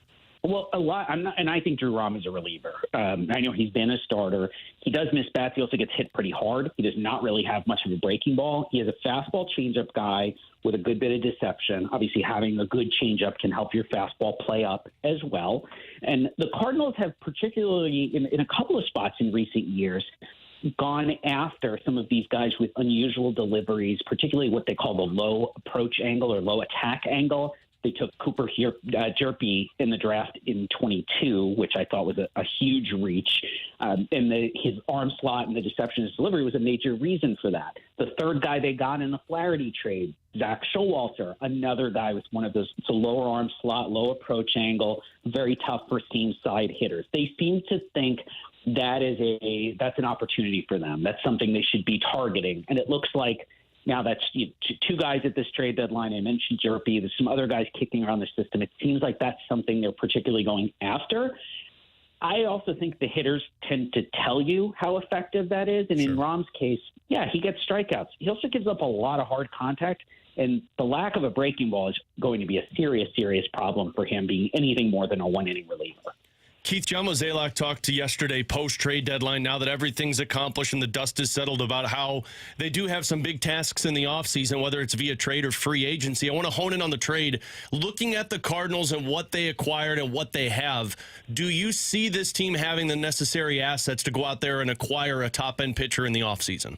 Well, a lot. And I think Drew Rom is a reliever. I know he's been a starter. He does miss bats. He also gets hit pretty hard. He does not really have much of a breaking ball. He is a fastball changeup guy with a good bit of deception. Obviously, having a good changeup can help your fastball play up as well. And the Cardinals have particularly in a couple of spots in recent years gone after some of these guys with unusual deliveries, particularly what they call the low approach angle or low attack angle. They took Cooper Jerpy in the draft in 22, which I thought was a huge reach. And his arm slot and the deception of his delivery was a major reason for that. The 3rd guy they got in the Flaherty trade, Zach Showalter, another guy with one of those, it's a lower arm slot, low approach angle, very tough for seam side hitters. They seem to think that's an opportunity for them. That's something they should be targeting. And it looks like now that's two guys at this trade deadline. I mentioned Jerpy. There's some other guys kicking around the system. It seems like that's something they're particularly going after. I also think the hitters tend to tell you how effective that is. And in Rahm's case, yeah, he gets strikeouts. He also gives up a lot of hard contact. And the lack of a breaking ball is going to be a serious, serious problem for him being anything more than a one-inning reliever. Keith, John Mozeliak talked to yesterday post-trade deadline, now that everything's accomplished and the dust is settled, about how they do have some big tasks in the offseason, whether it's via trade or free agency. I want to hone in on the trade. Looking at the Cardinals and what they acquired and what they have, do you see this team having the necessary assets to go out there and acquire a top-end pitcher in the offseason?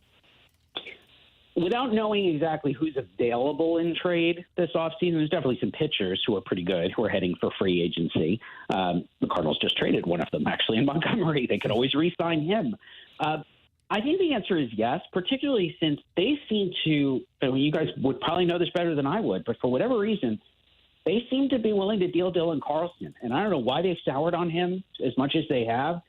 Without knowing exactly who's available in trade this offseason, there's definitely some pitchers who are pretty good who are heading for free agency. The Cardinals just traded one of them, actually, in Montgomery. They could always re-sign him. I think the answer is yes, particularly since they seem to – you guys would probably know this better than I would, but for whatever reason, they seem to be willing to deal Dylan Carlson. And I don't know why they've soured on him as much as they have.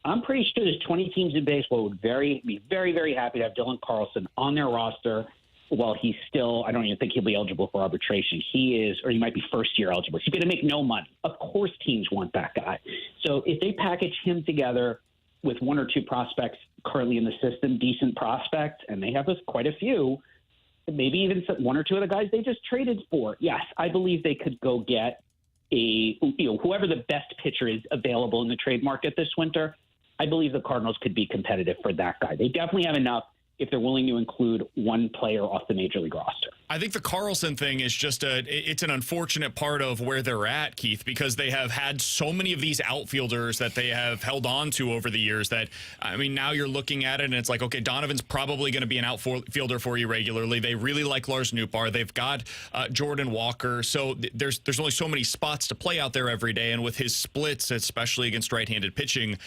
I'm pretty sure there's 20 teams in baseball would be very, very happy to have Dylan Carlson on their roster while he's still – I don't even think he'll be eligible for arbitration. He is – or he might be first-year eligible. He's going to make no money. Of course teams want that guy. So if they package him together with one or two prospects currently in the system, decent prospects, and they have quite a few, maybe even one or two of the guys they just traded for, yes, I believe they could go get whoever the best pitcher is available in the trade market this winter. I believe the Cardinals could be competitive for that guy. They definitely have enough if they're willing to include one player off the Major League roster. I think the Carlson thing is just it's an unfortunate part of where they're at, Keith, because they have had so many of these outfielders that they have held on to over the years that, I mean, now you're looking at it and it's like, okay, Donovan's probably going to be an outfielder for you regularly. They really like Lars Nootbaar. They've got Jordan Walker. So there's only so many spots to play out there every day. And with his splits, especially against right-handed pitching,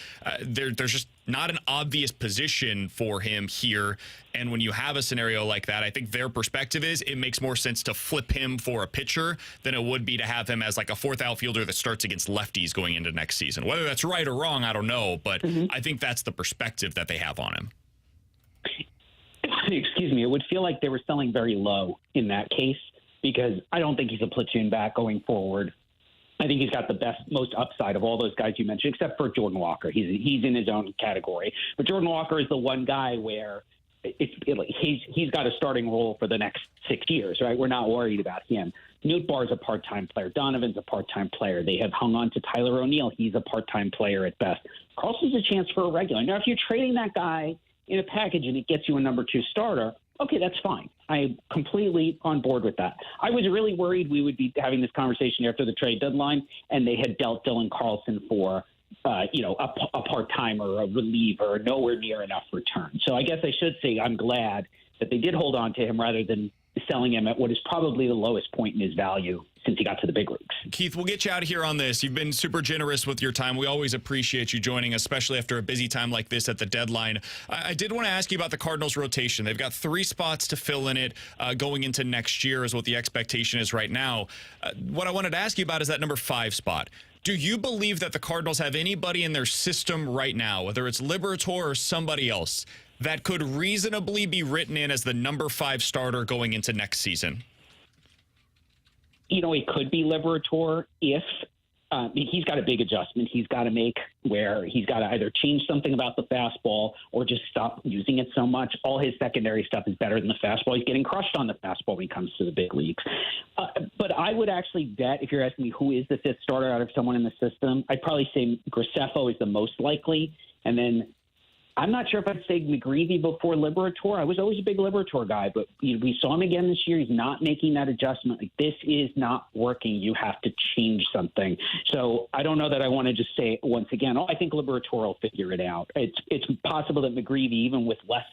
there's just not an obvious position for him here. And when you have a scenario like that, I think their perspective is it makes more sense to flip him for a pitcher than it would be to have him as like a fourth outfielder that starts against lefties going into next season. Whether that's right or wrong, I don't know, but I think that's the perspective that they have on him. Excuse me. It would feel like they were selling very low in that case because I don't think he's a platoon bat going forward. I think he's got the most upside of all those guys you mentioned, except for Jordan Walker. He's in his own category. But Jordan Walker is the one guy where he's got a starting role for the next 6 years, right? We're not worried about him. Nootbaar's a part-time player. Donovan's a part-time player. They have hung on to Tyler O'Neill. He's a part-time player at best. Carlson's a chance for a regular. Now, if you're trading that guy in a package and it gets you a number 2 starter, okay, that's fine. I'm completely on board with that. I was really worried we would be having this conversation after the trade deadline and they had dealt Dylan Carlson for a part-time or a reliever, nowhere near enough return. So I guess I should say I'm glad that they did hold on to him rather than selling him at what is probably the lowest point in his value since he got to the big leagues. Keith, we'll get you out of here on this. You've been super generous with your time. We always appreciate you joining, especially after a busy time like this at the deadline. I did want to ask you about the Cardinals rotation. They've got 3 spots to fill in it going into next year is what the expectation is right now. What I wanted to ask you about is that number 5 spot. Do you believe that the Cardinals have anybody in their system right now, whether it's Liberatore or somebody else, that could reasonably be written in as the number 5 starter going into next season? It could be Liberatore if he's got a big adjustment he's got to make where he's got to either change something about the fastball or just stop using it so much. All his secondary stuff is better than the fastball. He's getting crushed on the fastball when he comes to the big leagues. But I would actually bet, if you're asking me who is the 5th starter out of someone in the system, I'd probably say Graceffo is the most likely. And then I'm not sure if I'd say McGreevy before Liberatore. I was always a big Liberatore guy, but we saw him again this year. He's not making that adjustment. Like, this is not working. You have to change something. So I don't know that I want to just say once again, I think Liberatore will figure it out. It's possible that McGreevy, even with less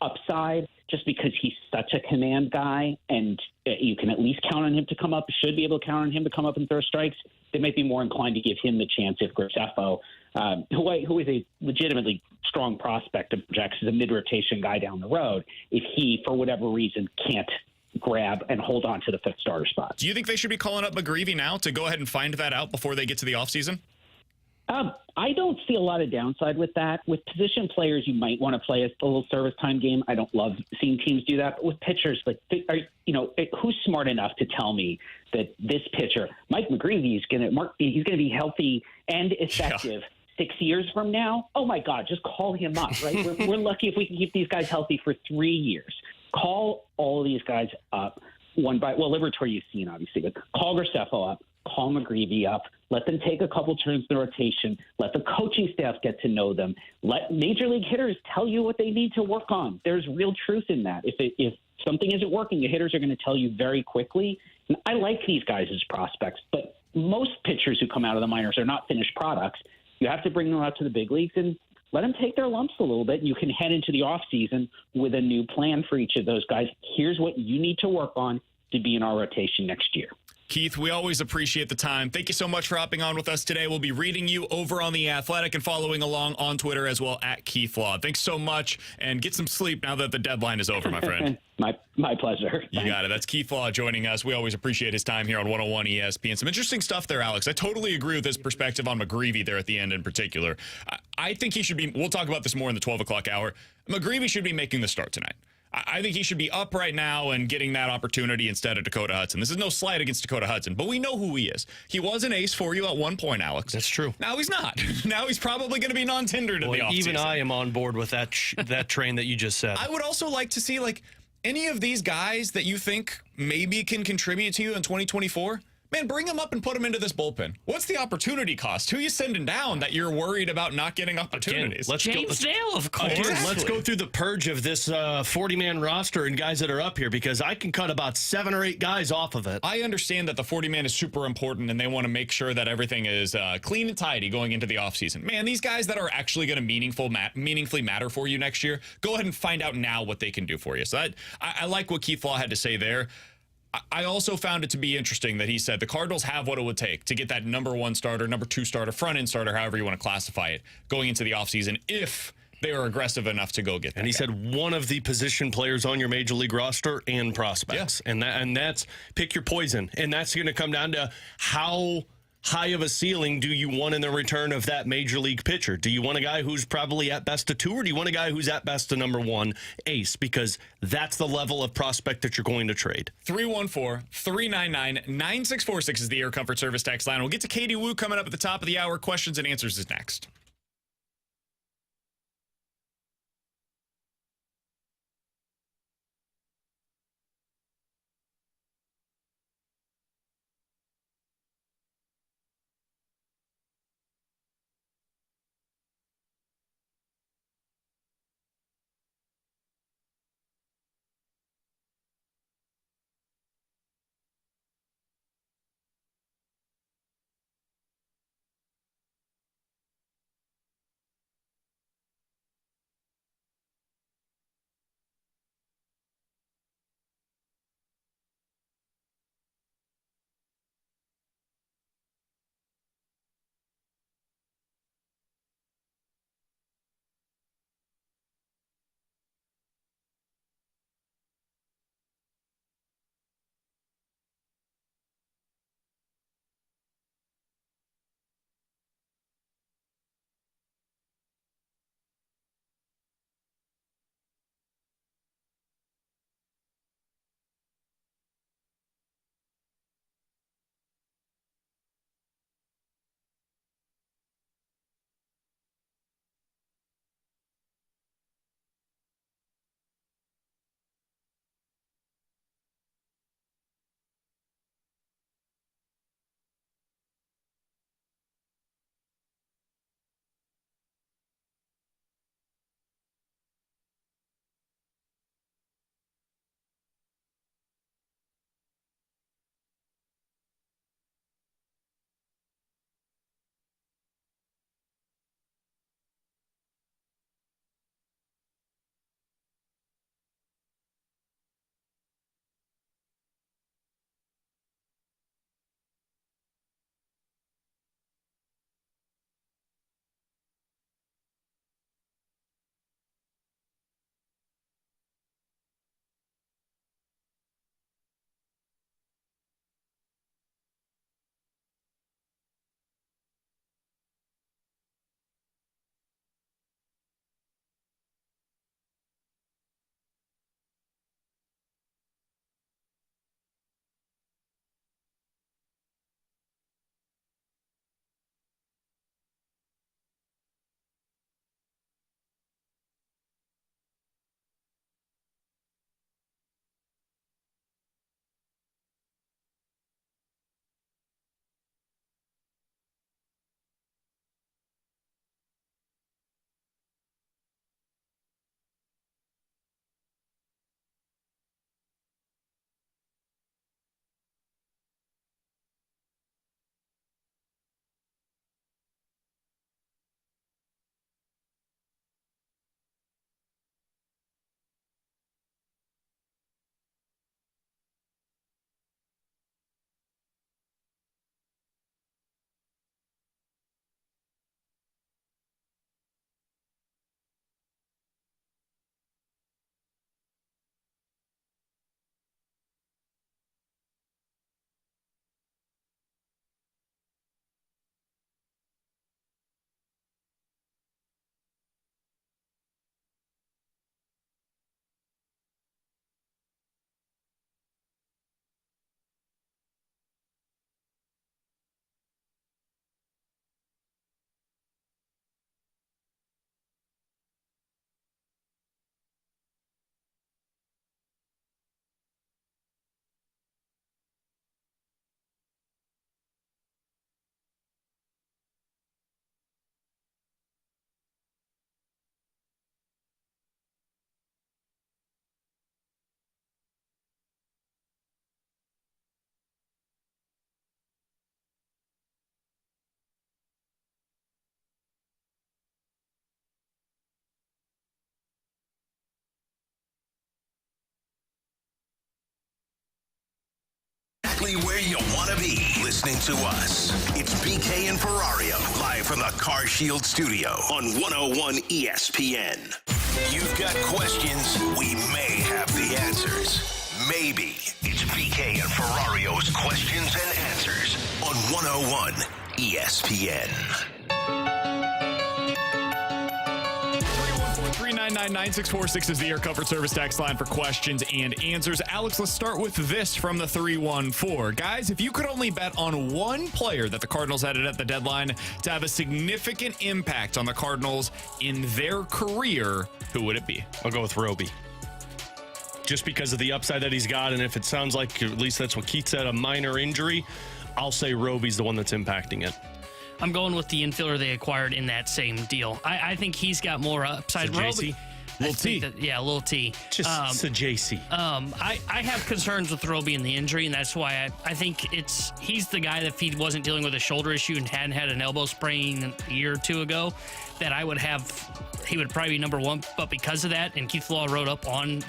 upside, just because he's such a command guy and you can at least count on him to come up, should be able to count on him to come up and throw strikes, they might be more inclined to give him the chance if Graceffo, who is a legitimately strong prospect and projects as a mid-rotation guy down the road, if he, for whatever reason, can't grab and hold on to the 5th starter spot. Do you think they should be calling up McGreevy now to go ahead and find that out before they get to the offseason? I don't see a lot of downside with that. With position players, you might want to play a little service time game. I don't love seeing teams do that. But with pitchers, who's smart enough to tell me that this pitcher, Mike McGreevy, he's going to be healthy and effective 6 years from now? Oh my God, just call him up, right? we're lucky if we can keep these guys healthy for 3 years. Call all of these guys up Liberatore you've seen, obviously, but call Graceffo up, call McGreevy up, let them take a couple turns in the rotation, let the coaching staff get to know them, let major league hitters tell you what they need to work on. There's real truth in that. If something isn't working, the hitters are going to tell you very quickly. And I like these guys as prospects, but most pitchers who come out of the minors are not finished products. You have to bring them out to the big leagues and let them take their lumps a little bit. You can head into the offseason with a new plan for each of those guys. Here's what you need to work on to be in our rotation next year. Keith, we always appreciate the time. Thank you so much for hopping on with us today. We'll be reading you over on The Athletic and following along on Twitter as well at Keith Law. Thanks so much, and get some sleep now that the deadline is over, my friend. My pleasure. You got it. That's Keith Law joining us. We always appreciate his time here on 101 ESPN. Some interesting stuff there, Alex. I totally agree with his perspective on McGreevy there at the end in particular. I think he should be, we'll talk about this more in the 12 o'clock hour. McGreevy should be making the start tonight. I think he should be up right now and getting that opportunity instead of Dakota Hudson. This is no slight against Dakota Hudson, but we know who he is. He was an ace for you at one point, Alex. That's true. Now he's not. Now he's probably going to be non-tendered in the offseason. Even I am on board with that that train that you just said. I would also like to see, any of these guys that you think maybe can contribute to you in 2024. Man, bring them up and put them into this bullpen. What's the opportunity cost? Who are you sending down that you're worried about not getting opportunities? James Dale, of course. Let's go through the purge of this 40-man roster and guys that are up here, because I can cut about 7 or 8 guys off of it. I understand that the 40-man is super important, and they want to make sure that everything is clean and tidy going into the offseason. Man, these guys that are actually going to meaningfully matter for you next year, go ahead and find out now what they can do for you. So I like what Keith Law had to say there. I also found it to be interesting that he said the Cardinals have what it would take to get that number 1 starter, number 2 starter, front-end starter, however you want to classify it, going into the offseason if they are aggressive enough to go get that. And he said one of the position players on your major league roster and prospects. Yeah. And that's pick your poison. And that's going to come down to how high of a ceiling do you want in the return of that major league pitcher? Do you want a guy who's probably at best a 2, or do you want a guy who's at best a number 1 ace? Because that's the level of prospect that you're going to trade. 314-399-9646 is the Air Comfort Service text line. We'll get to Katie Wu coming up at the top of the hour. Questions and answers is next. exactly where you want to be listening to us. It's BK and Ferrario, live from the Car Shield studio on 101 ESPN. You've got questions, we may have the answers. Maybe. It's BK and Ferrario's questions and answers on 101 ESPN. 319-9646 is the Air Comfort Service text line for questions and answers. Alex, let's start with this from the 314. Guys, if you could only bet on one player that the Cardinals added at the deadline to have a significant impact on the Cardinals in their career, who would it be? I'll go with Roby. Just because of the upside that he's got, and if it sounds like, at least that's what Keith said, a minor injury, I'll say Roby's the one that's impacting it. I'm going with the infielder they acquired in that same deal. I think he's got more upside. JC? Little T. Little T. Just JC. I have concerns with Roby and the injury, and that's why I think he's the guy that if he wasn't dealing with a shoulder issue and hadn't had an elbow sprain a year or two ago, that he would probably be number one. But because of that, and Keith Law wrote up on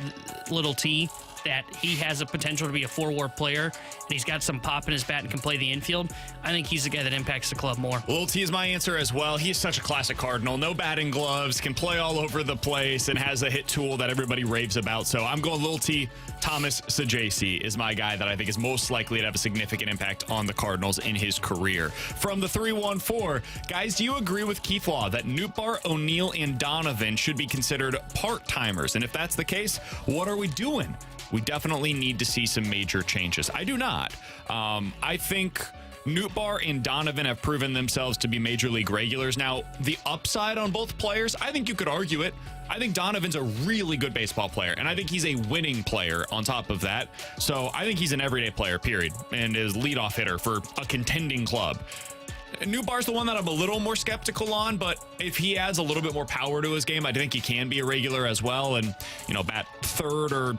Little T that he has a potential to be a four-war player, and he's got some pop in his bat and can play the infield, I think he's the guy that impacts the club more. Lil T is my answer as well. He's such a classic Cardinal. No batting gloves, can play all over the place, and has a hit tool that everybody raves about. So I'm going Lil T. Thomas Sajasi is my guy that I think is most likely to have a significant impact on the Cardinals in his career. From the 314, guys, do you agree with Keith Law that Nootbaar, O'Neill, and Donovan should be considered part-timers? And if that's the case, what are we doing? We definitely need to see some major changes. I do not. I think Nootbaar and Donovan have proven themselves to be major league regulars. Now, the upside on both players, I think you could argue it. I think Donovan's a really good baseball player, and I think he's a winning player on top of that. So I think he's an everyday player, period, and is leadoff hitter for a contending club. Nootbaar's the one that I'm a little more skeptical on, but if he adds a little bit more power to his game, I think he can be a regular as well, and bat third or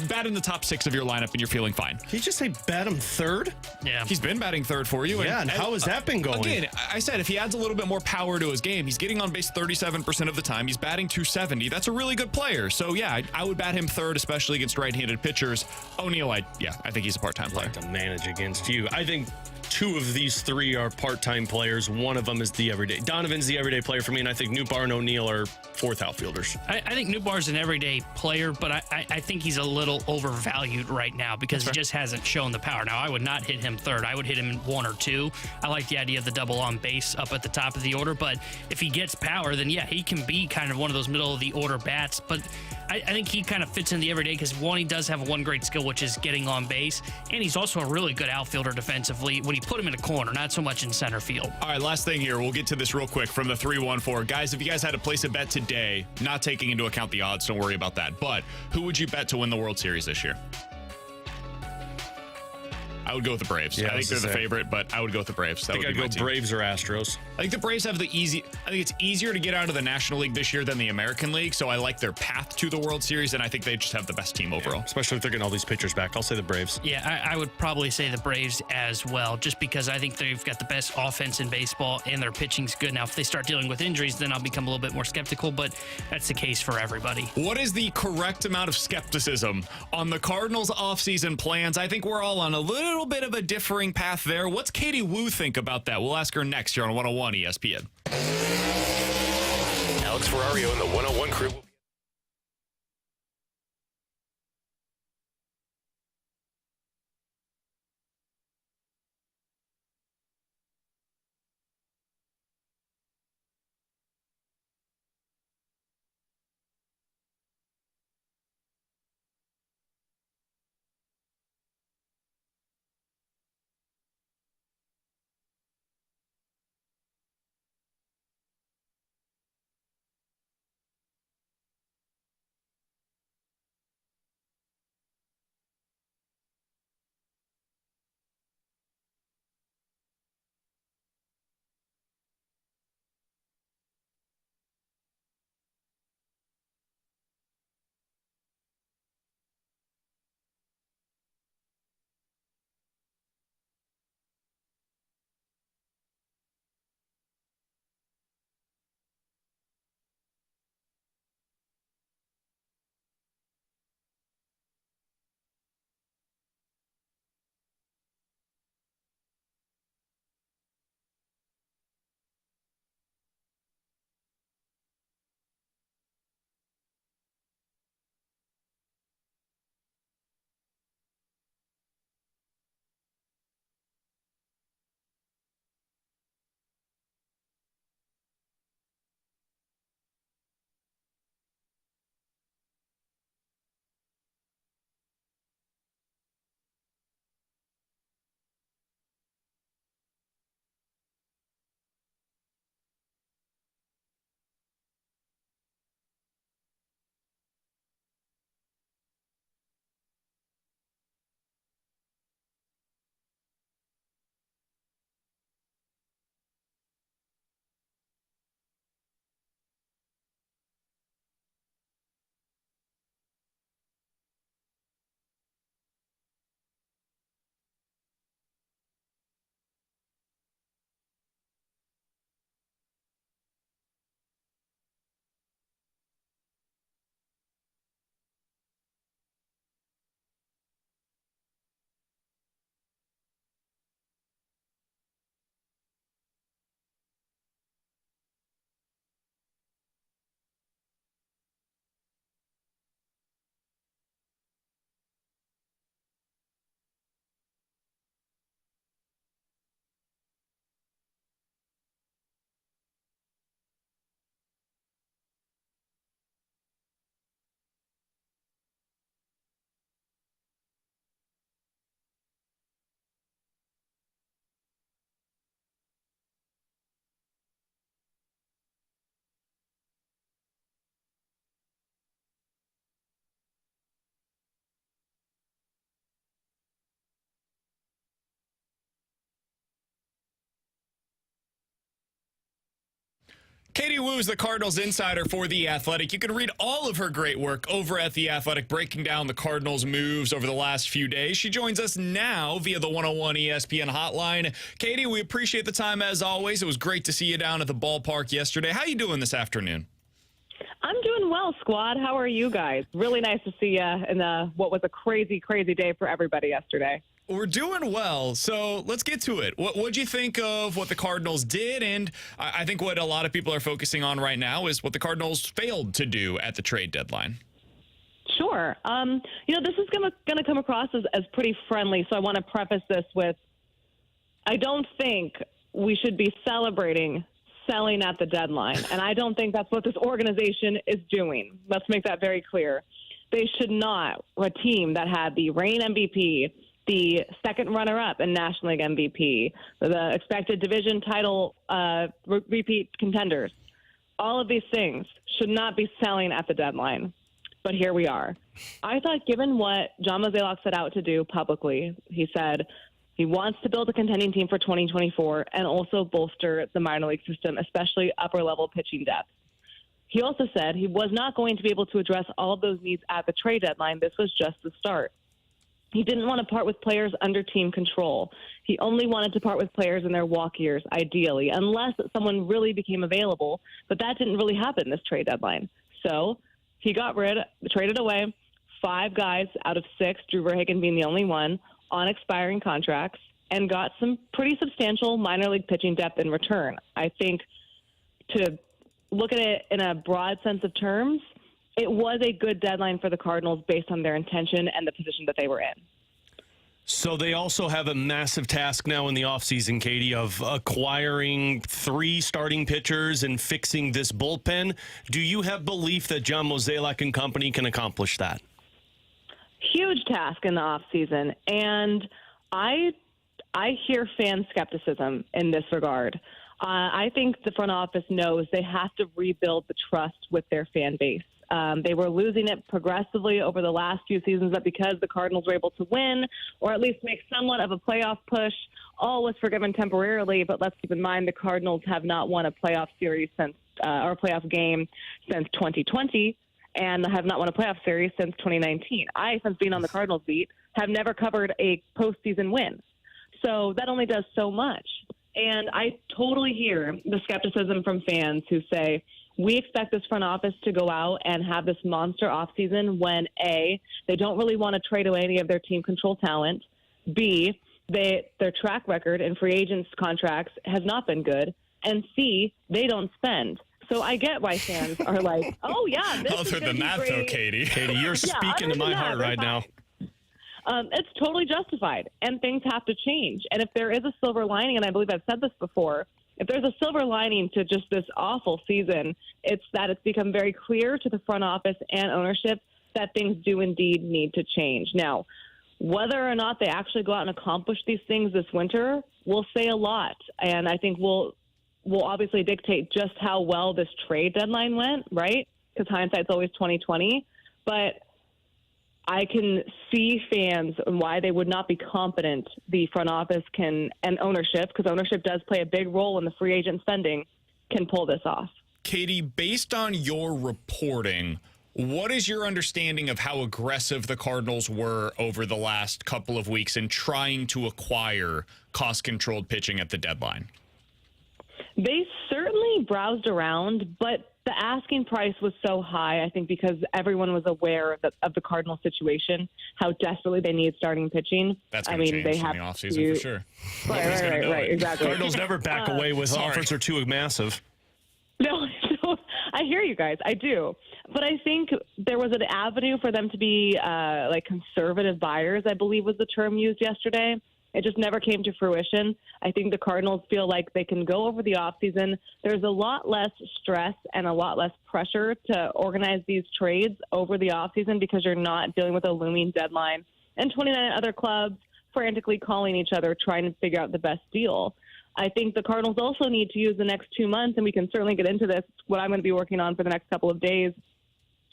bat in the top six of your lineup and you're feeling fine. Can you just say bat him third? Yeah. He's been batting third for you. Yeah, and how has that been going? Again, I said if he adds a little bit more power to his game, he's getting on base 37% of the time. He's batting .270. That's a really good player. So, yeah, I would bat him third, especially against right-handed pitchers. O'Neill, I think he's a part-time player. I'd like to manage against you. I think two of these three are part-time players. One of them is the everyday. Donovan's the everyday player for me, and I think Nootbaar and O'Neill are fourth outfielders. I think Nootbaar's an everyday player, but I think he's a little overvalued right now because he just hasn't shown the power. Now, I would not hit him third. I would hit him in one or two. I like the idea of the double on base up at the top of the order, but if he gets power, then yeah, he can be kind of one of those middle of the order bats, but I think he kind of fits in the everyday because one, he does have one great skill, which is getting on base, and he's also a really good outfielder defensively when you put him in a corner, not so much in center field. All right, last thing here. We'll get to this real quick from the 314. Guys, if you guys had to place a bet today, not taking into account the odds, don't worry about that, but who would you bet to win the World Series this year? I would go with the Braves. Yeah, I think they're the favorite, but I would go with the Braves. I think I'd go Braves or Astros. I think the Braves have I think it's easier to get out of the National League this year than the American League, so I like their path to the World Series, and I think they just have the best team overall. Yeah, especially if they're getting all these pitchers back. I'll say the Braves. Yeah, I would probably say the Braves as well, just because I think they've got the best offense in baseball, and their pitching's good. Now, if they start dealing with injuries, then I'll become a little bit more skeptical, but that's the case for everybody. What is the correct amount of skepticism on the Cardinals' offseason plans? I think we're all on a little bit of a differing path there. What's Katie Wu think about that? We'll ask her next here on 101 ESPN. Alex Ferrario and the 101 crew. Katie Wu is the Cardinals insider for The Athletic. You can read all of her great work over at The Athletic, breaking down the Cardinals' moves over the last few days. She joins us now via the 101 ESPN hotline. Katie, we appreciate the time as always. It was great to see you down at the ballpark yesterday. How you doing this afternoon? I'm doing well, squad. How are you guys? Really nice to see you in what was a crazy, crazy day for everybody yesterday. We're doing well, so let's get to it. What'd you think of what the Cardinals did? And I think what a lot of people are focusing on right now is what the Cardinals failed to do at the trade deadline. Sure. This is going to come across as pretty friendly, so I want to preface this with I don't think we should be celebrating selling at the deadline, and I don't think that's what this organization is doing. Let's make that very clear. They should not, a team that had the reign MVP, the second runner-up and National League MVP, the expected division title repeat contenders. All of these things should not be selling at the deadline. But here we are. I thought given what John Mozeliak set out to do publicly, he said he wants to build a contending team for 2024 and also bolster the minor league system, especially upper-level pitching depth. He also said he was not going to be able to address all of those needs at the trade deadline. This was just the start. He didn't want to part with players under team control. He only wanted to part with players in their walk years, ideally, unless someone really became available. But that didn't really happen this trade deadline. So he traded away 5 guys out of 6, Drew Verhagen being the only one, on expiring contracts, and got some pretty substantial minor league pitching depth in return. I think to look at it in a broad sense of terms, it was a good deadline for the Cardinals based on their intention and the position that they were in. So they also have a massive task now in the offseason, Katie, of acquiring 3 starting pitchers and fixing this bullpen. Do you have belief that John Mozeliak and company can accomplish that? Huge task in the offseason, and I hear fan skepticism in this regard. I think the front office knows they have to rebuild the trust with their fan base. They were losing it progressively over the last few seasons, but because the Cardinals were able to win or at least make somewhat of a playoff push, all was forgiven temporarily. But let's keep in mind the Cardinals have not won a playoff series since or a playoff game since 2020 and have not won a playoff series since 2019. I, since being on the Cardinals beat, have never covered a postseason win. So that only does so much. And I totally hear the skepticism from fans who say, we expect this front office to go out and have this monster offseason when, A, they don't really want to trade away any of their team control talent, B, their track record in free agents contracts has not been good, and C, they don't spend. So I get why fans are like, oh, yeah, this Other is than that, though, Katie. Katie, you're speaking to my heart right now. It's totally justified, and things have to change. And if there is a silver lining, and I believe I've said this before, if there's a silver lining to just this awful season, it's that it's become very clear to the front office and ownership that things do indeed need to change. Now, whether or not they actually go out and accomplish these things this winter will say a lot, and I think will obviously dictate just how well this trade deadline went, right? Because hindsight's always 20/20, but I can see fans and why they would not be confident the front office can, and ownership, because ownership does play a big role in the free agent spending, can pull this off. Katie, based on your reporting, what is your understanding of how aggressive the Cardinals were over the last couple of weeks in trying to acquire cost-controlled pitching at the deadline? They certainly browsed around, but the asking price was so high, I think, because everyone was aware of the Cardinals situation, how desperately they need starting pitching. That's going to change in the offseason for sure. Right, exactly. Cardinals never back away with offers are too massive. No, I hear you guys. I do. But I think there was an avenue for them to be like conservative buyers, I believe was the term used yesterday. It just never came to fruition. I think the Cardinals feel like they can go over the offseason. There's a lot less stress and a lot less pressure to organize these trades over the offseason because you're not dealing with a looming deadline and 29 other clubs frantically calling each other trying to figure out the best deal. I think the Cardinals also need to use the next 2 months, and we can certainly get into this, what I'm going to be working on for the next couple of days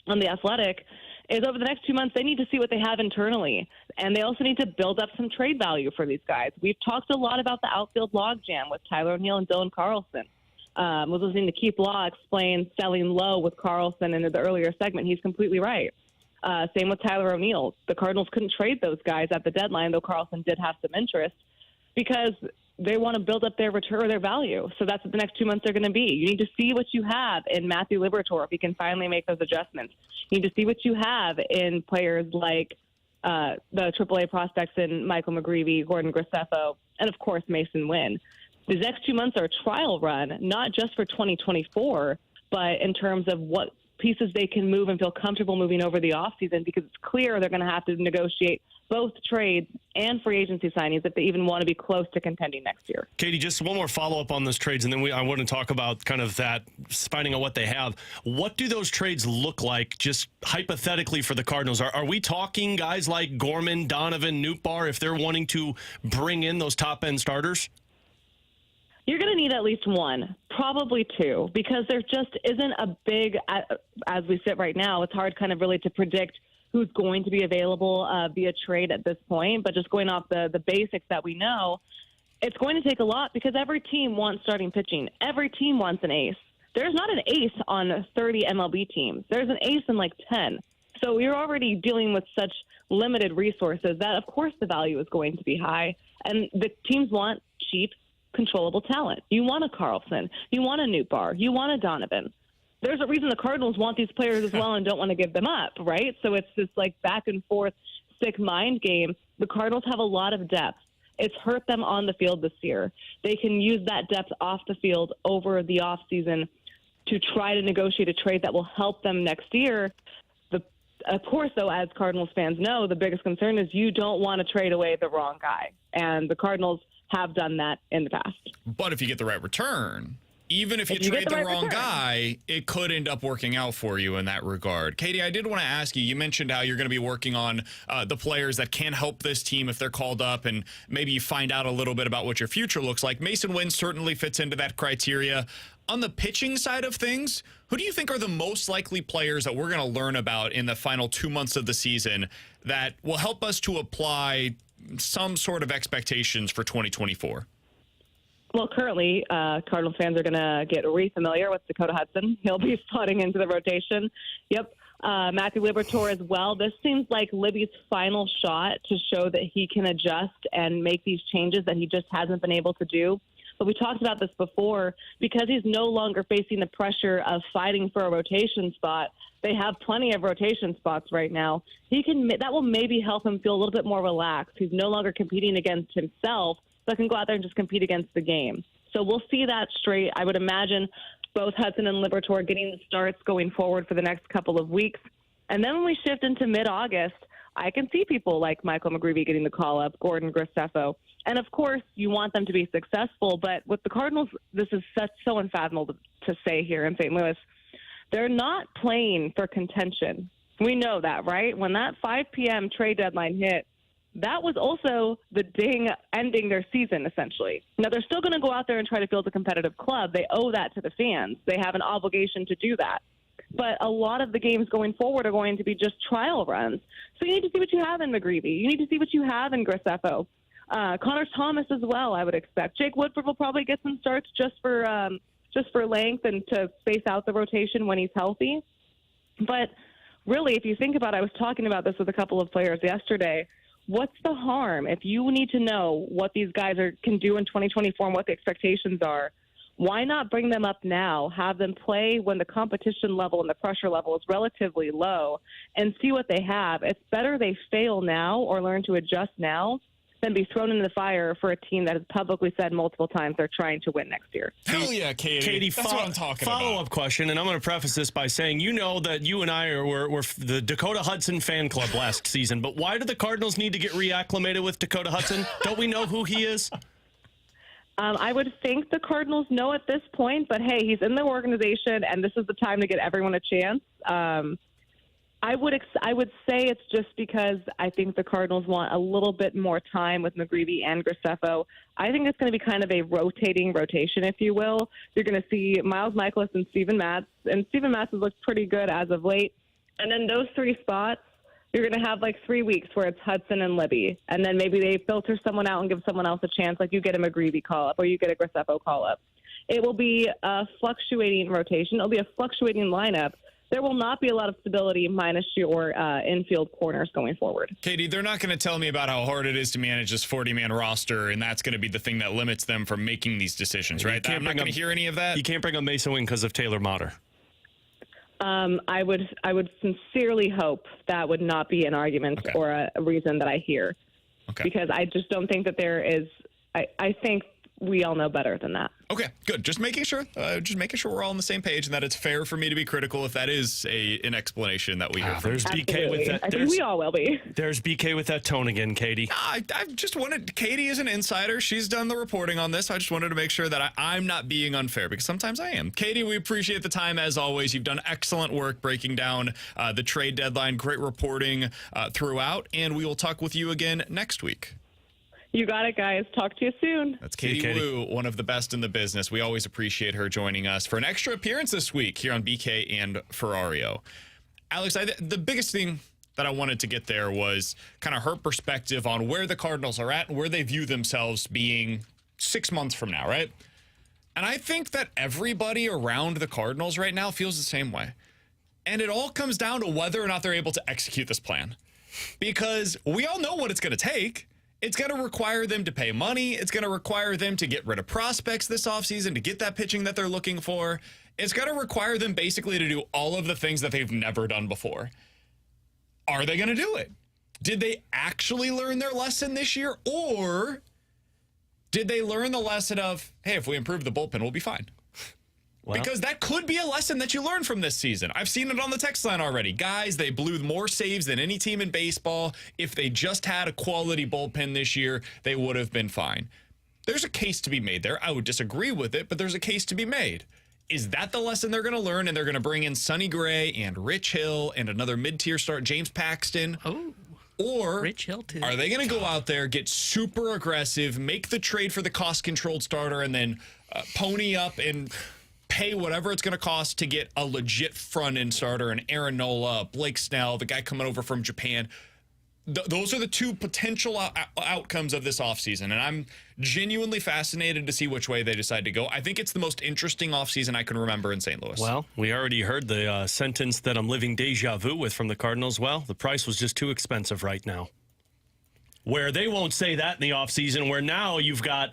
on The Athletic, is over the next 2 months, they need to see what they have internally. And they also need to build up some trade value for these guys. We've talked a lot about the outfield logjam with Tyler O'Neill and Dylan Carlson. was listening to Keith Law explain selling low with Carlson in the earlier segment. He's completely right. Same with Tyler O'Neill. The Cardinals couldn't trade those guys at the deadline, though Carlson did have some interest, because they want to build up their return or their value. So that's what the next 2 months are going to be. You need to see what you have in Matthew Liberatore if he can finally make those adjustments. You need to see what you have in players like the AAA prospects in Michael McGreevy, Gordon Graceffo, and, of course, Mason Wynn. These next 2 months are a trial run, not just for 2024, but in terms of what pieces they can move and feel comfortable moving over the offseason, because it's clear they're going to have to negotiate both trades and free agency signings if they even want to be close to contending next year. Katie, just one more follow-up on those trades, and then I want to talk about kind of that, finding out what they have. What do those trades look like, just hypothetically, for the Cardinals? Are we talking guys like Gorman, Donovan, Nootbaar, if they're wanting to bring in those top-end starters? You're going to need at least one, probably two, because there just isn't a big, as we sit right now, it's hard kind of really to predict who's going to be available via trade at this point. But just going off the basics that we know, it's going to take a lot, because every team wants starting pitching. Every team wants an ace. There's not an ace on 30 MLB teams. There's an ace in like 10. So you're already dealing with such limited resources that, of course, the value is going to be high. And the teams want cheap, controllable talent. You want a Carlson. You want a Nootbaar. You want a Donovan. There's a reason the Cardinals want these players as well and don't want to give them up, right? So it's this like back and forth sick mind game. The Cardinals have a lot of depth. It's hurt them on the field this year. They can use that depth off the field over the offseason to try to negotiate a trade that will help them next year. Of course, though, as Cardinals fans know, the biggest concern is you don't want to trade away the wrong guy. And the Cardinals have done that in the past. But if you get the right return, even if you trade the wrong guy, it could end up working out for you in that regard. Katie, I did want to ask you, you mentioned how you're going to be working on the players that can help this team if they're called up, and maybe you find out a little bit about what your future looks like. Mason Wynn certainly fits into that criteria. On the pitching side of things, who do you think are the most likely players that we're going to learn about in the final 2 months of the season that will help us to apply some sort of expectations for 2024? Well, currently, Cardinals fans are going to get re-familiar with Dakota Hudson. He'll be slotting into the rotation. Yep. Matthew Liberatore as well. This seems like Libby's final shot to show that he can adjust and make these changes that he just hasn't been able to do. But we talked about this before, because he's no longer facing the pressure of fighting for a rotation spot. They have plenty of rotation spots right now. That will maybe help him feel a little bit more relaxed. He's no longer competing against himself, but can go out there and just compete against the game. So we'll see that straight. I would imagine both Hudson and Liberatore getting the starts going forward for the next couple of weeks. And then when we shift into mid-August, I can see people like Michael McGreevy getting the call-up, Gordon Graceffo. And, of course, you want them to be successful. But with the Cardinals, this is so unfathomable to say here in St. Louis. They're not playing for contention. We know that, right? When that 5 p.m. trade deadline hit, that was also the ding ending their season, essentially. Now, they're still going to go out there and try to build a competitive club. They owe that to the fans. They have an obligation to do that. But a lot of the games going forward are going to be just trial runs. So you need to see what you have in McGreevy. You need to see what you have in Graceffo. Connor Thomas as well, I would expect. Jake Woodford will probably get some starts just for length and to space out the rotation when he's healthy. But really, if you think about it, I was talking about this with a couple of players yesterday. What's the harm if you need to know what these guys can do in 2024 and what the expectations are? Why not bring them up now, have them play when the competition level and the pressure level is relatively low, and see what they have? It's better they fail now or learn to adjust now than be thrown into the fire for a team that has publicly said multiple times they're trying to win next year. Hell yeah, Katie. Katie, that's what I'm talking about. Follow-up question, and I'm going to preface this by saying, you know that you and I were the Dakota Hudson fan club last season, but why do the Cardinals need to get reacclimated with Dakota Hudson? Don't we know who he is? I would think the Cardinals know at this point, but hey, he's in the organization, and this is the time to get everyone a chance. I would say it's just because I think the Cardinals want a little bit more time with McGreevy and Graceffo. I think it's going to be kind of a rotation, if you will. You're going to see Miles Michaelis and Steven Matz, and Steven Matz has looked pretty good as of late. And then those 3 spots, you're going to have like 3 weeks where it's Hudson and Libby, and then maybe they filter someone out and give someone else a chance, like you get a McGreevy call-up or you get a Graceffo call-up. it will be a fluctuating rotation. It'll be a fluctuating lineup. There will not be a lot of stability minus your infield corners going forward. Katie, they're not going to tell me about how hard it is to manage this 40-man roster, and that's going to be the thing that limits them from making these decisions, right? I'm not going to hear any of that. You can't bring up Mason Wing because of Taylor Motter. I would sincerely hope that would not be an argument or a reason that I hear. Okay. Because I just don't think that there is – I think we all know better than that. Okay, good. Just making sure we're all on the same page and that it's fair for me to be critical if that is an explanation that we hear from There's you. BK with that. I think we all will be. There's BK with that tone again, Katie. I just wanted, Katie is an insider. She's done the reporting on this. I just wanted to make sure that I'm not being unfair because sometimes I am. Katie, we appreciate the time as always. You've done excellent work breaking down the trade deadline. Great reporting throughout, and we will talk with you again next week. You got it, guys. Talk to you soon. That's Katie Wu, one of the best in the business. We always appreciate her joining us for an extra appearance this week here on BK and Ferrario. Alex, the biggest thing that I wanted to get there was kind of her perspective on where the Cardinals are at and where they view themselves being 6 months from now, right? And I think that everybody around the Cardinals right now feels the same way. And it all comes down to whether or not they're able to execute this plan. Because we all know what it's going to take. It's going to require them to pay money. It's going to require them to get rid of prospects this offseason to get that pitching that they're looking for. It's going to require them basically to do all of the things that they've never done before. Are they going to do it? Did they actually learn their lesson this year? Or did they learn the lesson of, hey, if we improve the bullpen, we'll be fine? Well, because that could be a lesson that you learn from this season. I've seen it on the text line already. Guys, they blew more saves than any team in baseball. If they just had a quality bullpen this year, they would have been fine. There's a case to be made there. I would disagree with it, but there's a case to be made. Is that the lesson they're going to learn? And they're going to bring in Sonny Gray and Rich Hill and another mid-tier start, James Paxton? Oh. Or Rich Hill too. Are they going to go out there, get super aggressive, make the trade for the cost-controlled starter, and then pony up and pay whatever it's going to cost to get a legit front-end starter, an Aaron Nola, Blake Snell, the guy coming over from Japan? Those are the two potential outcomes of this offseason, and I'm genuinely fascinated to see which way they decide to go. I think it's the most interesting offseason I can remember in St. Louis. Well, we already heard the sentence that I'm living deja vu with from the Cardinals. Well, the price was just too expensive right now. Where they won't say that in the offseason, where now you've got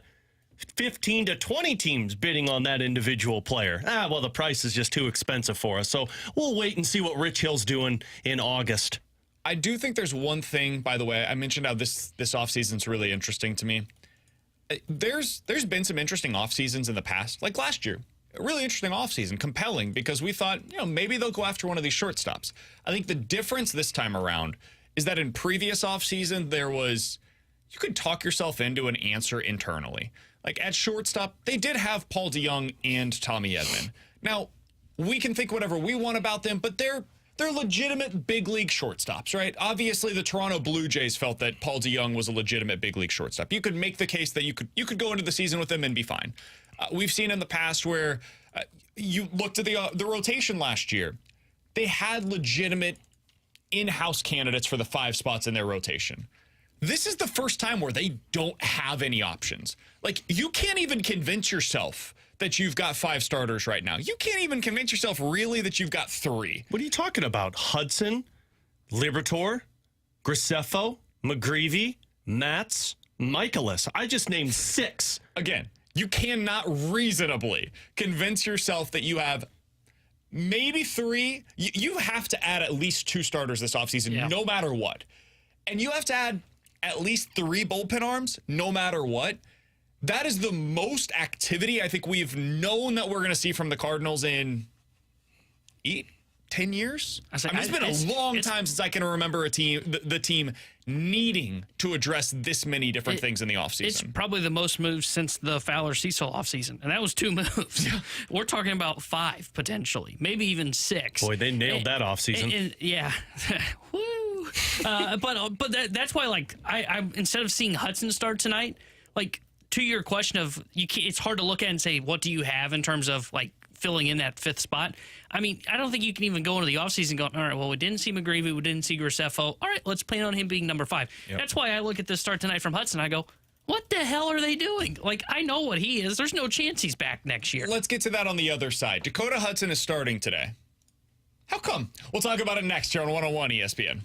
15 to 20 teams bidding on that individual player. Well, the price is just too expensive for us. So we'll wait and see what Rich Hill's doing in August. I do think there's one thing, by the way, I mentioned how this offseason's really interesting to me. There's been some interesting off seasons in the past, like last year. A really interesting offseason, compelling, because we thought, maybe they'll go after one of these shortstops. I think the difference this time around is that in previous offseason, you could talk yourself into an answer internally. Like at shortstop, they did have Paul DeJong and Tommy Edman. Now, we can think whatever we want about them, but they're legitimate big league shortstops, right? Obviously, the Toronto Blue Jays felt that Paul DeJong was a legitimate big league shortstop. You could make the case that you could go into the season with him and be fine. We've seen in the past where you looked at the rotation last year. They had legitimate in-house candidates for the 5 spots in their rotation. This is the first time where they don't have any options. Like, you can't even convince yourself that you've got 5 starters right now. You can't even convince yourself really that you've got 3. What are you talking about? Hudson, Liberatore, Graceffo, McGreevy, Matz, Michaelis. I just named 6. Again, you cannot reasonably convince yourself that you have maybe 3. You have to add at least 2 starters this offseason, no matter what. And you have to add at least 3 bullpen arms, no matter what. That is the most activity I think we've known that we're going to see from the Cardinals in 10 years. It's been a long time since I can remember the team needing to address this many different things in the offseason. It's probably the most moves since the Fowler-Cecil offseason, and that was 2 moves. Yeah. We're talking about 5, potentially, maybe even 6. Boy, they nailed that offseason. Yeah. Woo. But that's why, like, I instead of seeing Hudson start tonight, like, to your question of it's hard to look at and say, what do you have in terms of, like, filling in that 5th spot? I mean, I don't think you can even go into the offseason going, all right, well, we didn't see McGreevy, we didn't see Graceffo. All right, let's plan on him being number 5. Yep. That's why I look at this start tonight from Hudson. I go, What the hell are they doing? Like, I know what he is. There's no chance he's back next year. Let's get to that on the other side. Dakota Hudson is starting today. How come? We'll talk about it next here on 101 ESPN.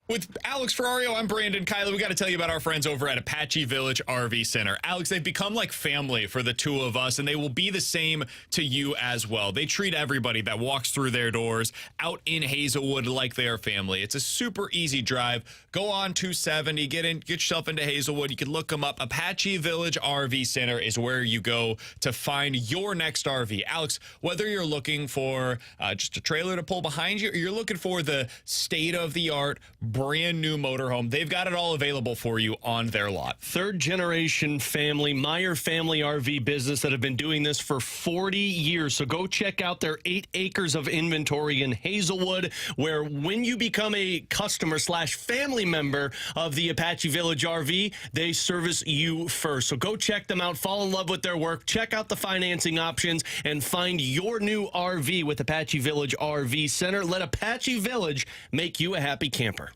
With Alex Ferrario, I'm Brandon Kylie. We got to tell you about our friends over at Apache Village RV Center. Alex, they've become like family for the two of us, and they will be the same to you as well. They treat everybody that walks through their doors out in Hazelwood like they are family. It's a super easy drive. Go on 270, get yourself into Hazelwood. You can look them up. Apache Village RV Center is where you go to find your next RV. Alex, whether you're looking for just a trailer to pull behind you, or you're looking for the state-of-the-art brand new motorhome, they've got it all available for you on their lot. Third generation family, Meyer Family RV business that have been doing this for 40 years. So go check out their 8 acres of inventory in Hazelwood, where when you become a customer / family member of the Apache Village RV, they service you first. So go check them out, fall in love with their work, check out the financing options, and find your new RV with Apache Village RV Center. Let Apache Village make you a happy camper.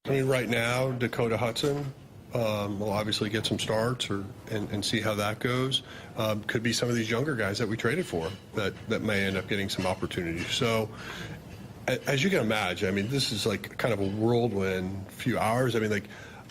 I mean, right now, Dakota Hudson, will obviously get some starts and see how that goes. Could be some of these younger guys that we traded for that may end up getting some opportunities. So as you can imagine, I mean, this is like kind of a whirlwind few hours. I mean, like,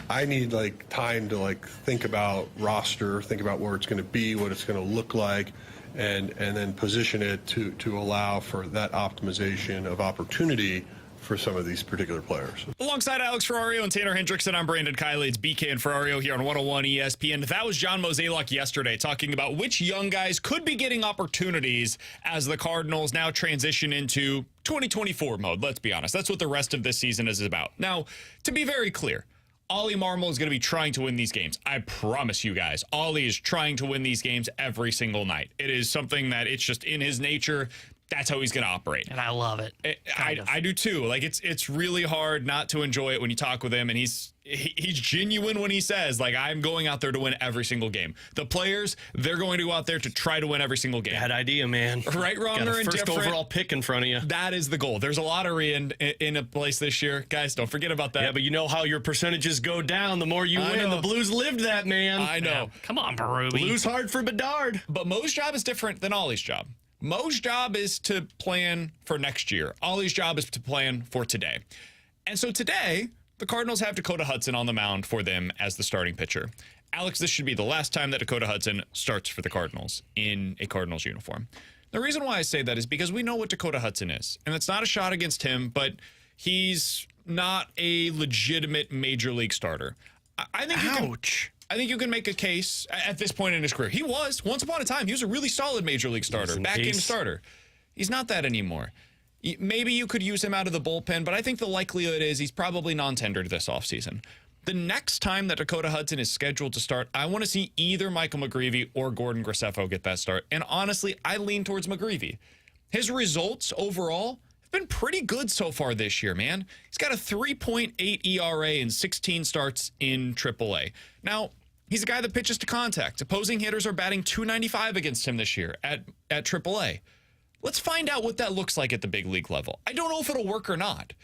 I need like time to like think about roster, think about where it's going to be, what it's going to look like, and then position it to allow for that optimization of opportunity for some of these particular players. Alongside Alex Ferrario and Tanner Hendrickson, I'm Brandon Kiley. It's BK and Ferrario here on 101 ESPN. That was John Mozeliak yesterday talking about which young guys could be getting opportunities as the Cardinals now transition into 2024 mode. Let's be honest. That's what the rest of this season is about. Now, to be very clear, Ollie Marmol is going to be trying to win these games. I promise you guys, Ollie is trying to win these games every single night. It is something that it's just in his nature. That's how he's going to operate. And I love it. I do too. Like, it's really hard not to enjoy it when you talk with him, and he's genuine when he says, like, I'm going out there to win every single game. The players, they're going to go out there to try to win every single game. Bad idea, man. Right, wrong, Got or a indifferent. first overall pick in front of you. That is the goal. There's a lottery in a place this year. Guys, don't forget about that. Yeah, but you know how your percentages go down the more you win. know. The Blues lived that, man. I know. Yeah. Come on, Berube. Blues hard for Bedard. But Mo's job is different than Ollie's job. Mo's job is to plan for next year. Ollie's job is to plan for today. And so today, the Cardinals have Dakota Hudson on the mound for them as the starting pitcher. Alex, this should be the last time that Dakota Hudson starts for the Cardinals in a Cardinals uniform. The reason why I say that is because we know what Dakota Hudson is. And it's not a shot against him, but he's not a legitimate major league starter. I think I think you can make a case at this point in his career. He was, once upon a time, he was a really solid major league starter, back-game starter. He's not that anymore. Maybe you could use him out of the bullpen, but I think the likelihood is he's probably non-tendered this offseason. The next time that Dakota Hudson is scheduled to start, I want to see either Michael McGreevy or Gordon Graceffo get that start. And honestly, I lean towards McGreevy. His results overall have been pretty good so far this year, man. He's got a 3.8 ERA in 16 starts in AAA. Now, he's a guy that pitches to contact. Opposing hitters are batting .295 against him this year at AAA. Let's find out what that looks like at the big league level. I don't know if it'll work or not.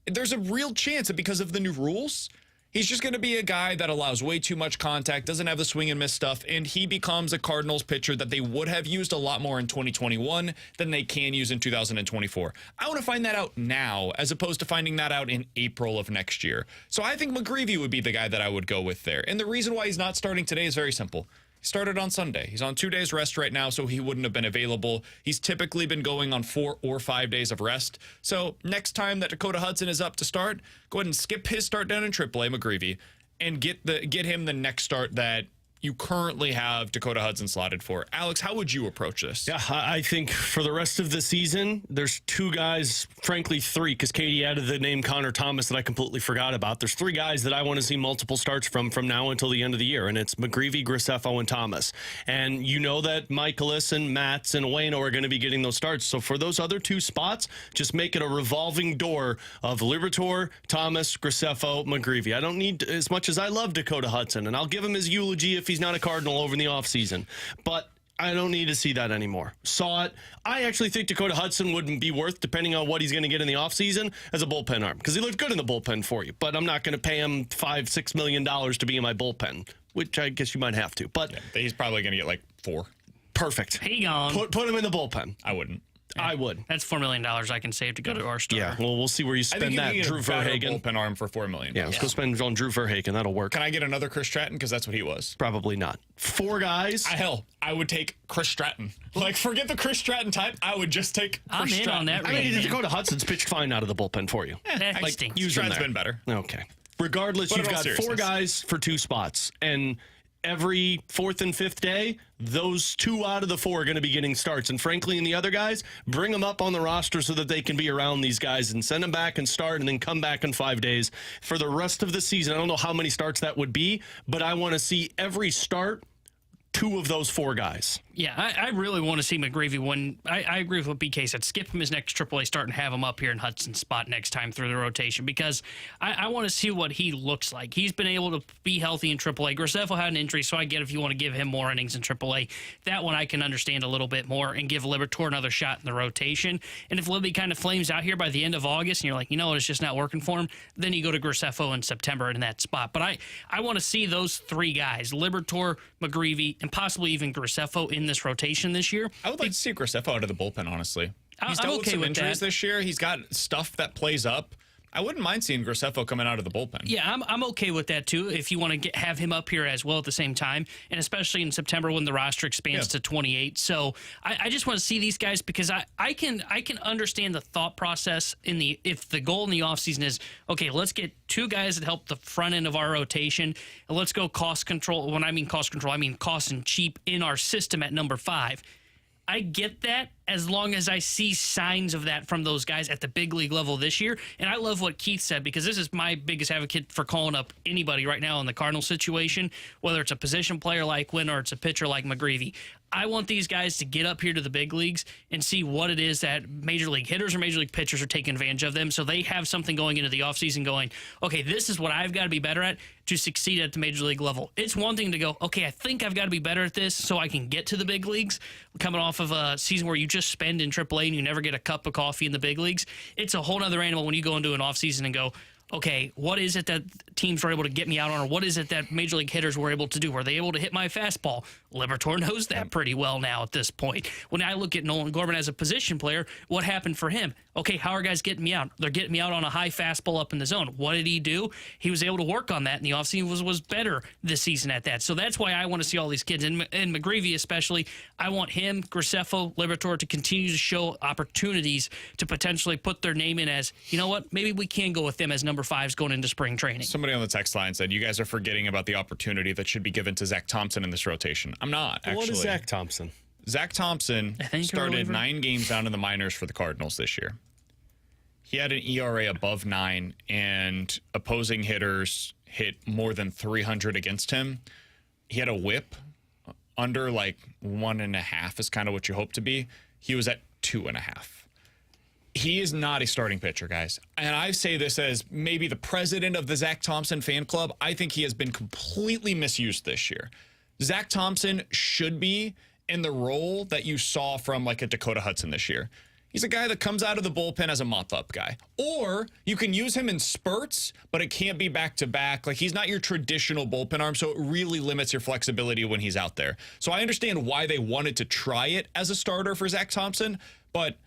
There's a real chance that because of the new rules, he's just going to be a guy that allows way too much contact, doesn't have the swing and miss stuff, and he becomes a Cardinals pitcher that they would have used a lot more in 2021 than they can use in 2024. I want to find that out now as opposed to finding that out in April of next year. So I think McGreevy would be the guy that I would go with there. And the reason why he's not starting today is very simple. He started on Sunday. He's on 2 days rest right now, so he wouldn't have been available. He's typically been going on 4 or 5 days of rest. So next time that Dakota Hudson is up to start, go ahead and skip his start down in AAA, McGreevy, and get him the next start that you currently have Dakota Hudson slotted for. Alex, how would you approach this? Yeah, I think for the rest of the season, there's 2 guys, frankly 3, because Katie added the name Connor Thomas that I completely forgot about. There's 3 guys that I want to see multiple starts from now until the end of the year, and it's McGreevy, Graceffo, and Thomas. And you know that Michaelis and Matz and Ueno are going to be getting those starts. So for those other 2 spots, just make it a revolving door of Liberatore, Thomas, Graceffo, McGreevy. I don't need, as much as I love Dakota Hudson, and I'll give him his eulogy if he's not a Cardinal over in the offseason. But I don't need to see that anymore. Saw it. I actually think Dakota Hudson wouldn't be worth, depending on what he's going to get in the offseason, as a bullpen arm. Because he looked good in the bullpen for you. But I'm not going to pay him $5-6 million to be in my bullpen, which I guess you might have to. But yeah, he's probably going to get like 4. Perfect. Hang on. Put him in the bullpen. I wouldn't. I would. That's $4 million I can save to go to our store. Yeah, well, we'll see where you spend that. Drew Verhagen. bullpen arm for $4 million. Yeah, let's go spend on Drew Verhagen. That'll work. Can I get another Chris Stratton? Because that's what he was. Probably not. 4 guys. I would take Chris Stratton. Like, forget the Chris Stratton type. I would just take I'm Chris in Stratton. on that. I mean, Dakota Hudson's pitched fine out of the bullpen for you. That Like, stinks. use him Stratton's there. been better. Okay. Regardless, But you've in all got 4 seriousness. guys for 2 spots. And every 4th and 5th day, those 2 out of the 4 are going to be getting starts. And frankly, and the other guys, bring them up on the roster so that they can be around these guys and send them back and start and then come back in 5 days. For the rest of the season, I don't know how many starts that would be, but I want to see every start 2 of those 4 guys. Yeah, I really want to see McGreevy win. I agree with what BK said. Skip him his next AAA start and have him up here in Hudson's spot next time through the rotation because I want to see what he looks like. He's been able to be healthy in AAA. Graceffo had an injury, so I get if you want to give him more innings in AAA. That one I can understand a little bit more and give Liberatore another shot in the rotation. And if Libby kind of flames out here by the end of August and you're like, you know what, it's just not working for him, then you go to Graceffo in September in that spot. But I want to see those 3 guys, Liberatore, McGreevy, and possibly even Graceffo in this rotation this year. I would like to see Graceffo out of the bullpen, honestly. He's I'm dealt okay with some with injuries that. this year. He's got stuff that plays up. I wouldn't mind seeing Graceffo coming out of the bullpen. Yeah, I'm okay with that too. If you want to have him up here as well at the same time, and especially in September when the roster expands to 28. So I just want to see these guys because I can understand the thought process if the goal in the offseason is okay, let's get 2 guys that help the front end of our rotation, and let's go cost control. When I mean cost control, I mean cost and cheap in our system at number 5. I get that as long as I see signs of that from those guys at the big league level this year. And I love what Keith said because this is my biggest advocate for calling up anybody right now in the Cardinals situation, whether it's a position player like Wynn or it's a pitcher like McGreevy. I want these guys to get up here to the big leagues and see what it is that major league hitters or major league pitchers are taking advantage of them so they have something going into the offseason going, okay, this is what I've got to be better at to succeed at the major league level. It's one thing to go, okay, I think I've got to be better at this so I can get to the big leagues. Coming off of a season where you just spend in AAA and you never get a cup of coffee in the big leagues, it's a whole other animal when you go into an offseason and go, okay, what is it that teams were able to get me out on, or what is it that major league hitters were able to do? Were they able to hit my fastball? Liberatore knows that pretty well now at this point. When I look at Nolan Gorman as a position player, what happened for him? Okay, how are guys getting me out? They're getting me out on a high fastball up in the zone. What did he do? He was able to work on that, and the offseason was better this season at that. So that's why I want to see all these kids, and McGreevy especially. I want him, Graceffo, Liberatore to continue to show opportunities to potentially put their name in as, you know what, maybe we can go with them as number 5s going into spring training. Somebody on the text line said, you guys are forgetting about the opportunity that should be given to Zach Thompson in this rotation. I'm not, actually. What is Zach Thompson? Zach Thompson started 9 games down in the minors for the Cardinals this year. He had an ERA above 9, and opposing hitters hit more than 300 against him. He had a whip under like 1.5 is kind of what you hope to be. He was at 2.5. He is not a starting pitcher, guys. And I say this as maybe the president of the Zach Thompson fan club. I think he has been completely misused this year. Zach Thompson should be in the role that you saw from like a Dakota Hudson this year. He's a guy that comes out of the bullpen as a mop-up guy. Or you can use him in spurts, but it can't be back-to-back. Like, he's not your traditional bullpen arm, so it really limits your flexibility when he's out there. So I understand why they wanted to try it as a starter for Zach Thompson, but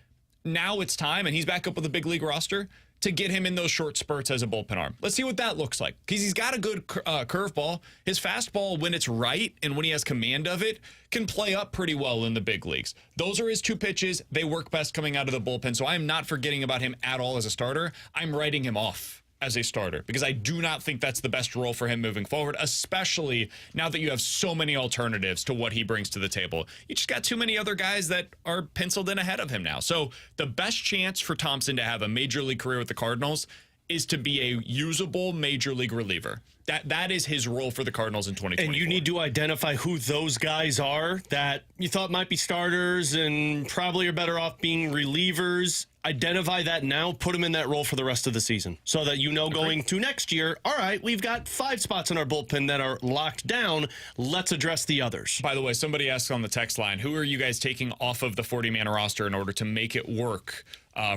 now it's time, and he's back up with a big league roster, to get him in those short spurts as a bullpen arm. Let's see what that looks like, because he's got a good curveball. His fastball, when it's right and when he has command of it, can play up pretty well in the big leagues. Those are his 2 pitches. They work best coming out of the bullpen, so I'm not forgetting about him at all as a starter. I'm writing him off as a starter because I do not think that's the best role for him moving forward, especially now that you have so many alternatives to what he brings to the table. You just got too many other guys that are penciled in ahead of him now. So the best chance for Thompson to have a major league career with the Cardinals is to be a usable major league reliever. That is his role for the Cardinals in 2024. And you need to identify who those guys are that you thought might be starters and probably are better off being relievers. Identify that now, put them in that role for the rest of the season so that you know going to next year, all right, we've got 5 spots in our bullpen that are locked down. Let's address the others. By the way, somebody asked on the text line, who are you guys taking off of the 40-man roster in order to make it work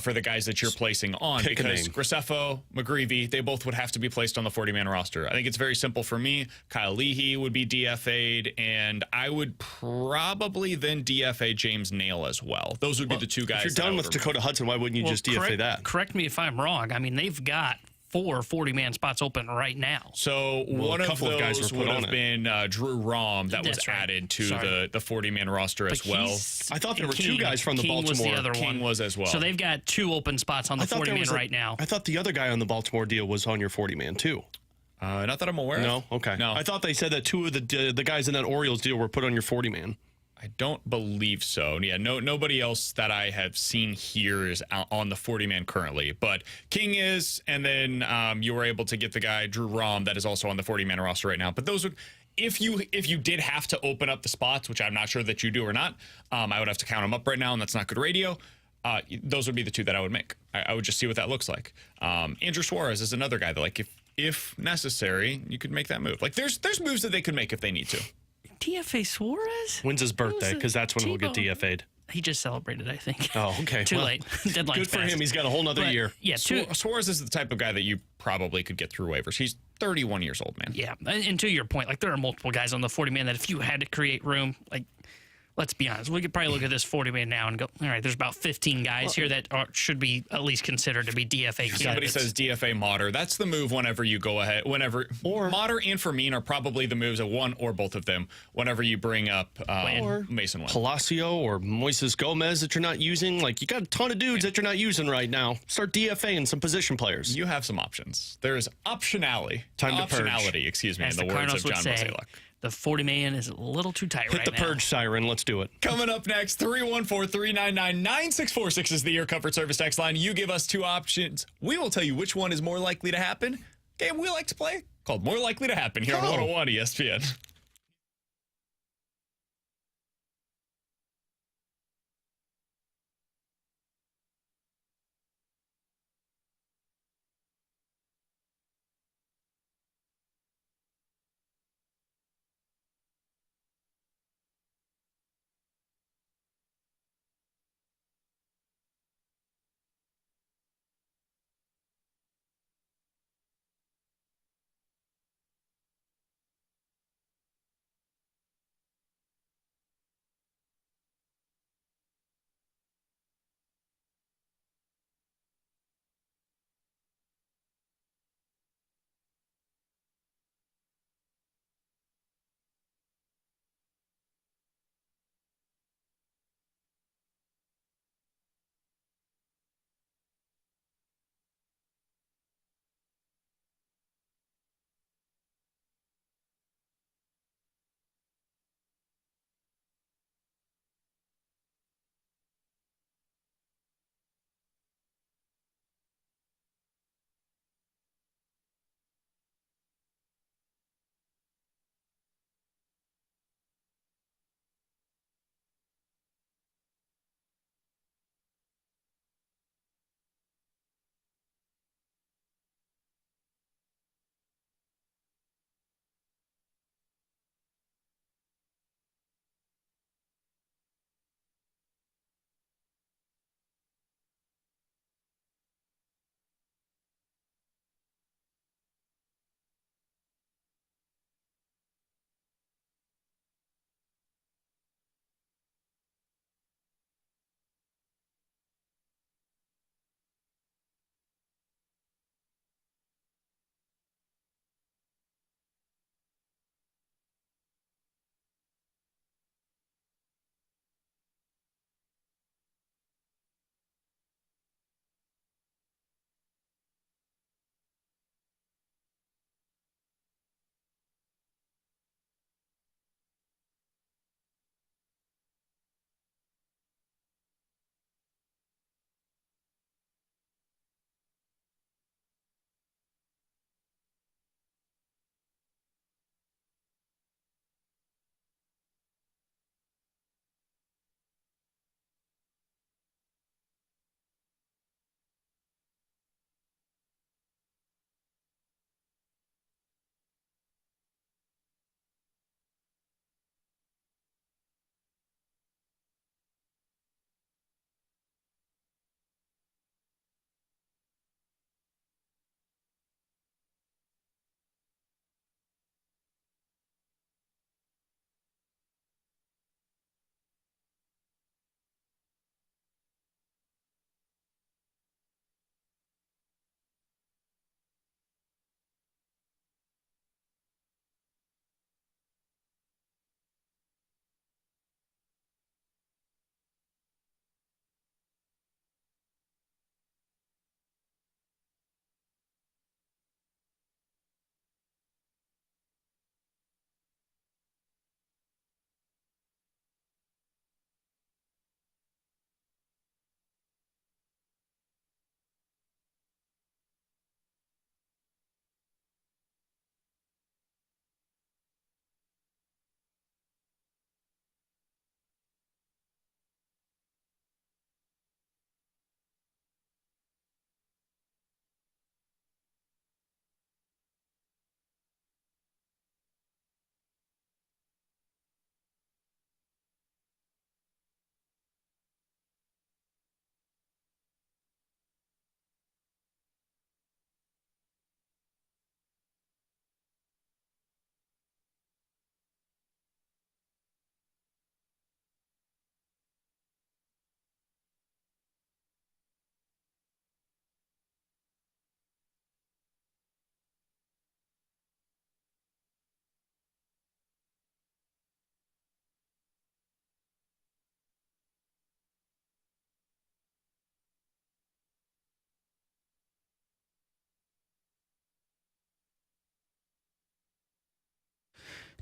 for the guys that you're placing on? Pick because Graceffo, McGreevy, they both would have to be placed on the 40-man roster. I think it's very simple for me. Kyle Leahy would be DFA'd, and I would probably then DFA James Nail as well. Those would be the 2 guys. If you're done with Dakota Hudson, why wouldn't you just DFA that? Correct me if I'm wrong. I mean, they've got 4 40-man spots open right now. So one of those guys would have been Drew Rahm that was added to the 40-man roster as well. I thought there were 2 guys from the Baltimore. Was the other King one. was as well. So they've got 2 open spots on the 40-man right now. I thought the other guy on the Baltimore deal was on your 40-man too. Not that I'm aware of. No? Okay. No. I thought they said that 2 of the guys in that Orioles deal were put on your 40-man. I don't believe so. Yeah, nobody else that I have seen here is on the 40-man currently. But King is, and then you were able to get the guy Drew Rom that is also on the 40-man roster right now. But those would, if you did have to open up the spots, which I'm not sure that you do or not, I would have to count them up right now, and that's not good radio. Those would be the two that I would make. I would just see what that looks like. Andrew Suarez is another guy that, like, if necessary, you could make that move. Like, there's moves that they could make if they need to. DFA Suarez? When's his birthday? Because that's when he'll get DFA'd. He just celebrated, I think. Oh, okay. Too late. Deadline's Good for fast. him. He's got a whole nother year. Yeah, Suarez is the type of guy that you probably could get through waivers. He's 31 years old, man. Yeah, and to your point, like, there are multiple guys on the 40-man that if you had to create room, like, let's be honest, we could probably look at this 40-man now and go, all right, there's about 15 guys here that should be at least considered to be DFA candidates. Somebody says DFA Motter. That's the move whenever you go ahead. Or Motter and Fermin are probably the moves of one or both of them whenever you bring up Mason Wynn. Palacio or Moises Gomez that you're not using. Like, you got a ton of dudes that you're not using right now. Start DFAing some position players. You have some options. There is optionality. Time to purge. Optionality, excuse me, As in the words Cardinals of John would say, Mozeliak. the 40-man is a little too tight Hit right the now. purge siren. Let's do it. Coming up next, 314-399-9646 is the Your Comfort Service text line. You give us two options. We will tell you which one is more likely to happen. Game we like to play called More Likely to Happen here on 101 ESPN.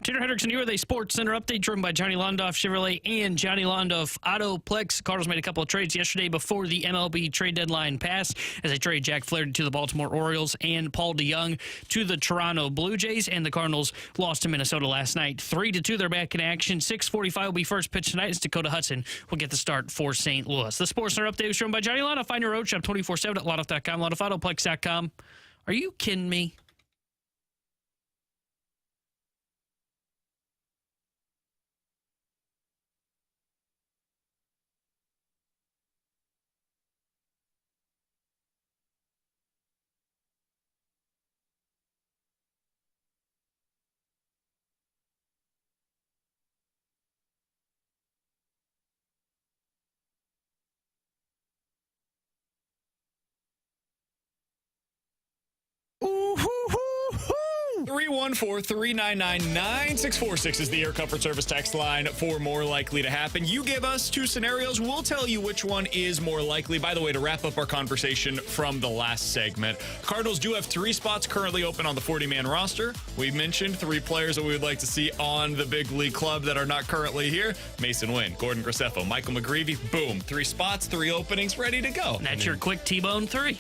Tanner Hendrickson here with a Sports Center update driven by Johnny Londoff Chevrolet and Johnny Londoff Autoplex. Cardinals made a couple of trades yesterday before the MLB trade deadline passed as they traded Jack Flaherty to the Baltimore Orioles and Paul DeJong to the Toronto Blue Jays, and the Cardinals lost to Minnesota last night. 3-2, they're back in action. 6:45 will be first pitch tonight as Dakota Hudson will get the start for St. Louis. The Sports Center update was driven by Johnny Londoff. Find your road shop 24/7 at londoff.com, londoffautoplex.com. Are you kidding me? Ooh, hoo, hoo, hoo. 314-399-9646 is the Air Comfort Service text line for more likely to happen. You give us two scenarios. We'll tell you which one is more likely. By the way, to wrap up our conversation from the last segment, Cardinals do have 3 spots currently open on the 40-man roster. We mentioned 3 players that we would like to see on the big league club that are not currently here. Mason Wynn, Gordon Graceffo, Michael McGreevy. Boom. 3 spots, 3 openings, ready to go. And that's your quick T-bone 3.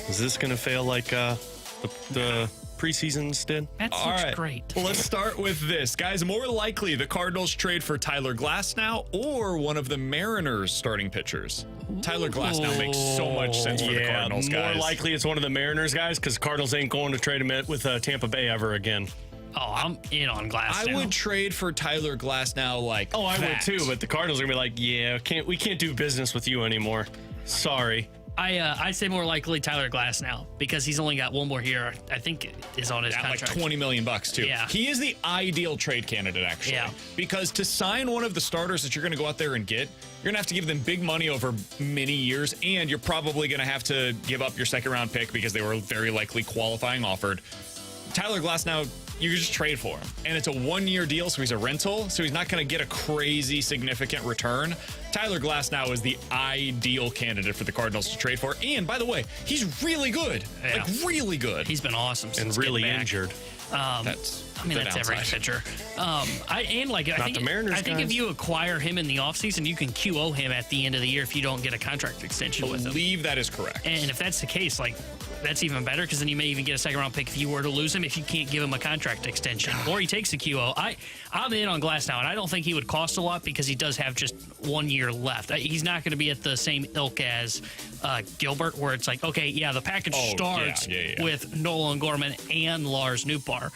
Is this going to fail like the preseasons did? That All looks right. great. Well, let's start with this. Guys, more likely the Cardinals trade for Tyler Glasnow or one of the Mariners starting pitchers. Tyler Glasnow makes so much sense for the Cardinals, guys. More likely it's one of the Mariners guys because Cardinals ain't going to trade him with Tampa Bay ever again. Oh, I'm in on Glass. I would trade for Tyler Glasnow like I would that. too, but the Cardinals are going to be like, yeah, we can't do business with you anymore. Sorry. I say more likely Tyler Glass now because he's only got one more year. I think is on his At like contract. $20 million too. Yeah. He is the ideal trade candidate, actually. Yeah. Because to sign one of the starters that you're going to go out there and get, you're going to have to give them big money over many years, and you're probably going to have to give up your second-round pick because they were very likely qualifying offered. Tyler Glasnow, you can just trade for him. And it's a 1-year deal, so he's a rental, so he's not going to get a crazy significant return. Tyler Glasnow is the ideal candidate for the Cardinals to trade for. And by the way, he's really good. Yeah. Like really good. He's been awesome And since really getting back. injured. That's every pitcher. I think the Mariners, I think guys. if you acquire him in the offseason, you can QO him at the end of the year if you don't get a contract extension with him. I believe that is correct. And if that's the case, like that's even better because then you may even get a second-round pick if you were to lose him if you can't give him a contract extension or he takes a QO. I'm in on Glass now, and I don't think he would cost a lot because he does have just 1 year left. He's not going to be at the same ilk as Gilbert, where it's like, okay, yeah, the package starts with Nolan Gorman and Lars Nootbaar.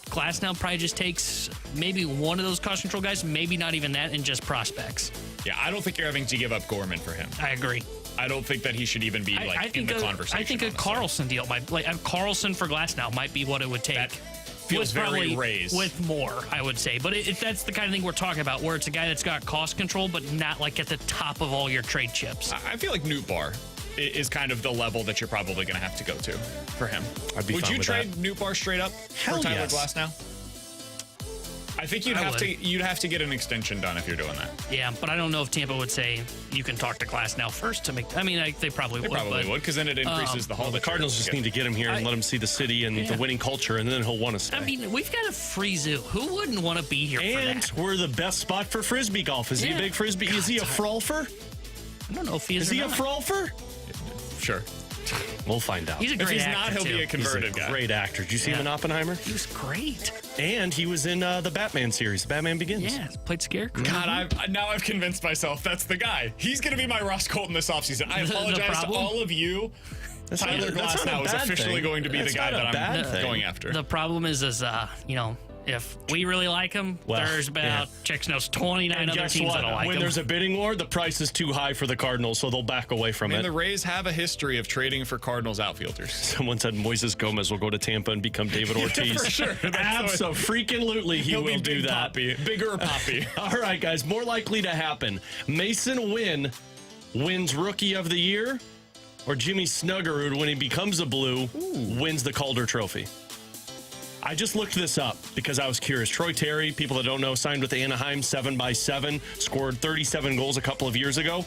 Glass now probably just takes maybe one of those cost control guys, maybe not even that, and just prospects. Yeah, I don't think you're having to give up Gorman for him. I agree. I don't think that he should even be in the conversation. I think a Carlson deal might Carlson for Glasnow might be what it would take. That feels very raised. With more, I would say. But that's the kind of thing we're talking about, where it's a guy that's got cost control, but not like at the top of all your trade chips. I feel like Nootbaar is kind of the level that you're probably going to have to go to for him. I'd be Would fine you with trade Nootbaar straight up Hell for Tyler yes. Glasnow? I think you'd have to get an extension done if you're doing that. Yeah, but I don't know if Tampa would say you can talk to Glasnow first to make. I mean, they probably would. They probably would, because then it increases the whole. The Cardinals just need to get him here and let him see the city and the winning culture, and then he'll want to stay. I mean, we've got a free zoo. Who wouldn't want to be here for and that? we're the best spot for Frisbee golf. Is he a big Frisbee? Is he a frolfer? I don't know if he is. Is he a frolfer? Sure. We'll find out. He's a If great he's actor, not, he'll too. be a converted He's a guy. great actor. Did you see him in Oppenheimer? He was great. And he was in the Batman series, Batman Begins. Yeah, played Scarecrow. God, I've convinced myself that's the guy. He's going to be my Ross Colton this offseason. I The apologize to problem? all of you. Tyler that's not Glasnow a is bad officially thing. going to be That's the guy not a that bad I'm thing. going after. The problem is if we really like him, Well, there's about Chex knows 29 And other guess teams what? that don't like When him. there's a bidding war, the price is too high for the Cardinals, so they'll back away from And it. the Rays have a history of trading for Cardinals outfielders. Someone said Moises Gomez will go to Tampa and become David Ortiz. For sure. Absolutely, he He'll will be do Big that. Poppy. Bigger Poppy. All right, guys, more likely to happen. Mason Wynn wins Rookie of the Year, or Jimmy Snuggerud, when he becomes a Blue, wins the Calder Trophy. I just looked this up because I was curious. Troy Terry, people that don't know, signed with Anaheim 7x7, scored 37 goals a couple of years ago.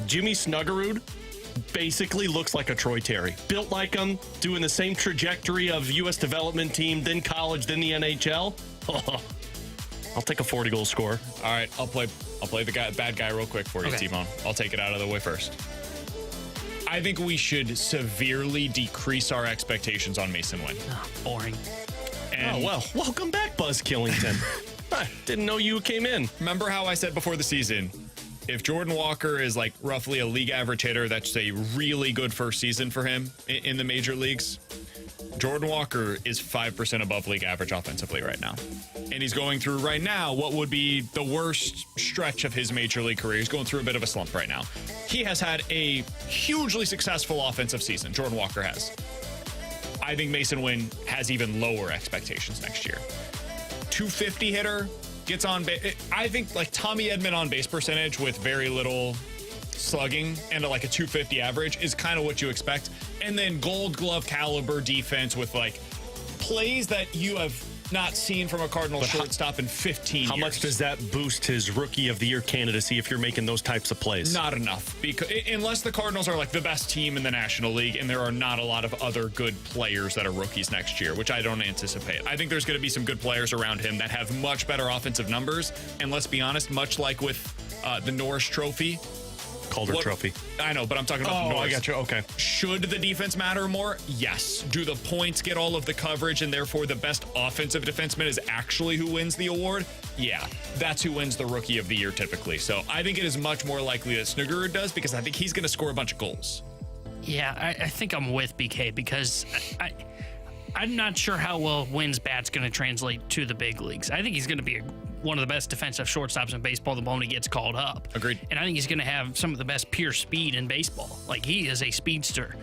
Jimmy Snuggerud basically looks like a Troy Terry. Built like him, doing the same trajectory of U.S. development team, then college, then the NHL. I'll take a 40-goal score. All right, I'll play the bad guy real quick for you, Okay. T-Bone. I'll take it out of the way first. I think we should severely decrease our expectations on Mason Wynn. Oh, boring. And Oh, well, welcome back, Buzz Killington. I didn't know you came in. remember how I said before the season, if Jordan Walker is like roughly a league average hitter, that's a really good first season for him in the major leagues. Jordan Walker is 5% above league average offensively right now. And he's going through right now what would be the worst stretch of his major league career. He's going through a bit of a slump right now. He has had a hugely successful offensive season, Jordan Walker has. I think Mason Wynn has even lower expectations next year. 250 hitter, gets on base. I think like Tommy Edman on base percentage with very little slugging and like a 250 average is kind of what you expect. And then gold glove caliber defense with like plays that you have not seen from a Cardinals shortstop in 15 years. How much does that boost his Rookie of the Year candidacy if you're making those types of plays? Not enough, because unless the Cardinals are like the best team in the National League and there are not a lot of other good players that are rookies next year, which I don't anticipate. I think there's going to be some good players around him that have much better offensive numbers. And let's be honest, much like with the Norris Trophy. Calder Trophy. I know, but I'm talking about the Oh, Norris. I got you. Okay. Should the defense matter more? Yes. Do the points get all of the coverage and therefore the best offensive defenseman is actually who wins the award? Yeah. That's who wins the Rookie of the Year typically. So I think it is much more likely that Snuggerud does because I think he's going to score a bunch of goals. Yeah, I think I'm with BK because I'm not sure how well Wynn's bat's going to translate to the big leagues. I think he's going to be one of the best defensive shortstops in baseball the moment he gets called up. Agreed. And I think he's going to have some of the best pure speed in baseball. Like, he is a speedster.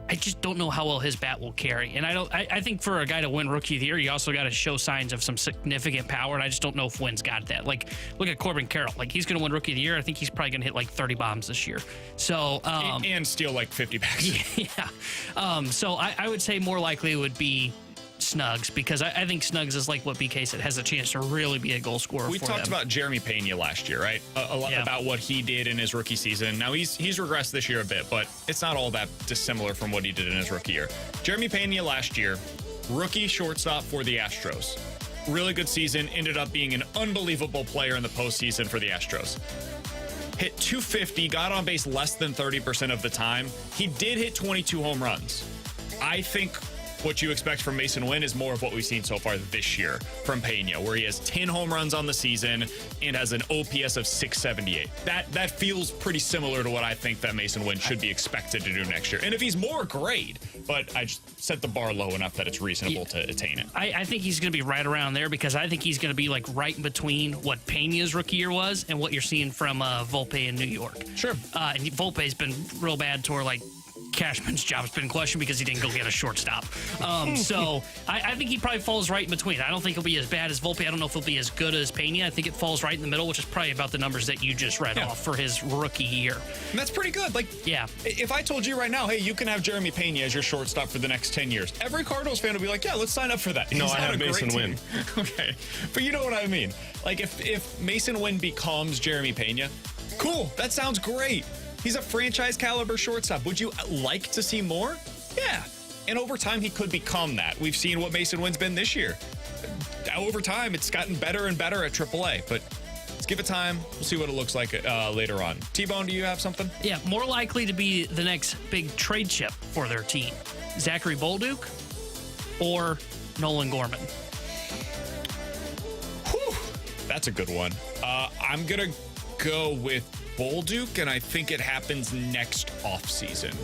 I just don't know how well his bat will carry. And I think for a guy to win Rookie of the Year, you also got to show signs of some significant power, and I just don't know if Wynn's got that. Like, look at Corbin Carroll. Like, he's going to win Rookie of the Year. I think he's probably going to hit like 30 bombs this year. So and steal like 50 bags. yeah. So I would say more likely it would be Snugs, because I think Snugs is like what BK said, has a chance to really be a goal scorer. We talked about Jeremy Pena last year, right? A lot about what he did in his rookie season. Now he's regressed this year a bit, but it's not all that dissimilar from what he did in his rookie year. Jeremy Pena last year, rookie shortstop for the Astros. Really good season, ended up being an unbelievable player in the postseason for the Astros. Hit 250, got on base less than 30% of the time. He did hit 22 home runs. I think what you expect from Mason Wynn is more of what we've seen so far this year from Pena, where he has 10 home runs on the season and has an OPS of 678. That feels pretty similar to what I think that Mason Wynn should be expected to do next year. And if he's more, great. But I just set the bar low enough that it's reasonable to attain it. I think he's going to be right around there, because I think he's going to be like right in between what Pena's rookie year was and what you're seeing from Volpe in New York. Sure. And Volpe's been real bad to where like Cashman's job's been questioned because he didn't go get a shortstop. So I think he probably falls right in between. I don't think he'll be as bad as Volpe. I don't know if he'll be as good as Pena. I think it falls right in the middle, which is probably about the numbers that you just read off for his rookie year. And that's pretty good. Like, yeah. If I told you right now, hey, you can have Jeremy Pena as your shortstop for the next 10 years, every Cardinals fan would be like, yeah, let's sign up for that. No, He's I had have a great Mason team. Wynn. Okay. But you know what I mean. Like, if Mason Wynn becomes Jeremy Pena, cool. That sounds great. He's a franchise caliber shortstop. Would you like to see more? Yeah. And over time, he could become that. We've seen what Mason Wynn's been this year. Over time, it's gotten better and better at AAA. But let's give it time. We'll see what it looks like later on. T-Bone, do you have something? Yeah, more likely to be the next big trade chip for their team. Zachary Bolduc or Nolan Gorman? Whew. That's a good one. I'm going to go with Bolduc, and I think it happens next offseason.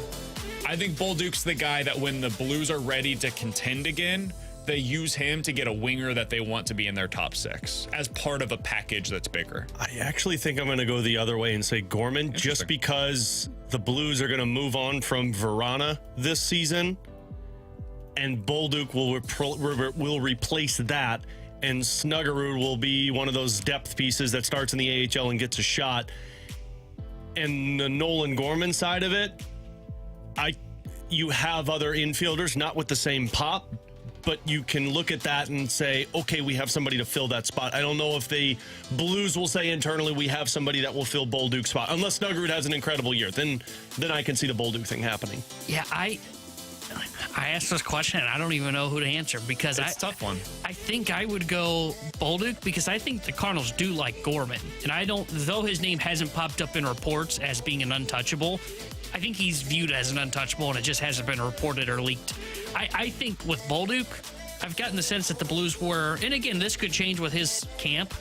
I think Bolduc's the guy that when the Blues are ready to contend again, they use him to get a winger that they want to be in their top six as part of a package that's bigger. I actually think I'm going to go the other way and say Gorman, just because the Blues are going to move on from Verana this season, and Bolduc will replace that, and Snuggerud will be one of those depth pieces that starts in the AHL and gets a shot. And the Nolan Gorman side of it, you have other infielders, not with the same pop, but you can look at that and say, okay, we have somebody to fill that spot. I don't know if the Blues will say internally we have somebody that will fill Bolduc's spot. Unless Snuggerud has an incredible year. Then I can see the Bolduc thing happening. Yeah, I asked this question and I don't even know who to answer because It's a tough one. I think I would go Bolduc because I think the Cardinals do like Gorman. And I don't, though his name hasn't popped up in reports as being an untouchable, I think he's viewed as an untouchable and it just hasn't been reported or leaked. I think with Bolduc, I've gotten the sense that the Blues were, and again, this could change with his camp,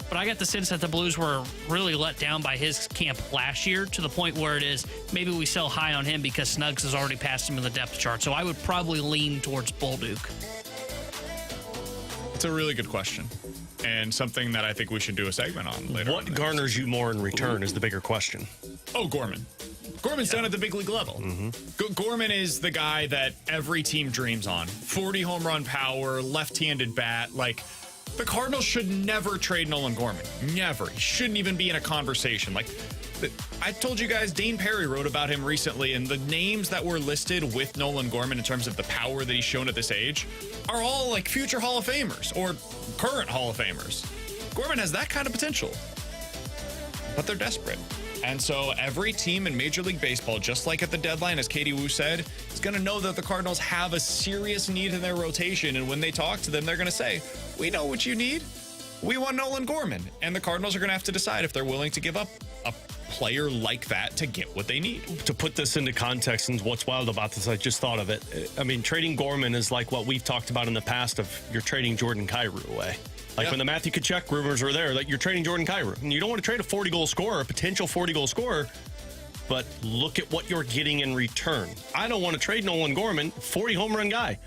but I got the sense that the Blues were really let down by his camp last year to the point where it is maybe we sell high on him because Snugs has already passed him in the depth chart. So I would probably lean towards Bolduc. It's a really good question and something that I think we should do a segment on later. What garners you more in return is the bigger question. Oh, Gorman. Gorman's done at the big league level. Gorman is the guy that every team dreams on. 40 home run power, left-handed bat. Like, the Cardinals should never trade Nolan Gorman. Never. He shouldn't even be in a conversation. Like, I told you guys, Dane Perry wrote about him recently, and the names that were listed with Nolan Gorman in terms of the power that he's shown at this age are all like future Hall of Famers or current Hall of Famers. Gorman has that kind of potential, but they're desperate. And so every team in Major League Baseball, just like at the deadline, as Katie Wu said, is going to know that the Cardinals have a serious need in their rotation. And when they talk to them, they're going to say, we know what you need. We want Nolan Gorman. And the Cardinals are going to have to decide if they're willing to give up a player like that to get what they need. To put this into context and what's wild about this, I just thought of it. I mean, trading Gorman is like what we've talked about in the past of you're trading Jordan Kyrou away. Like when the Matthew Tkachuk rumors were there, like you're trading Jordan Kyrou. And you don't want to trade a 40-goal scorer, a potential 40-goal scorer, but look at what you're getting in return. I don't want to trade Nolan Gorman, 40 home run guy.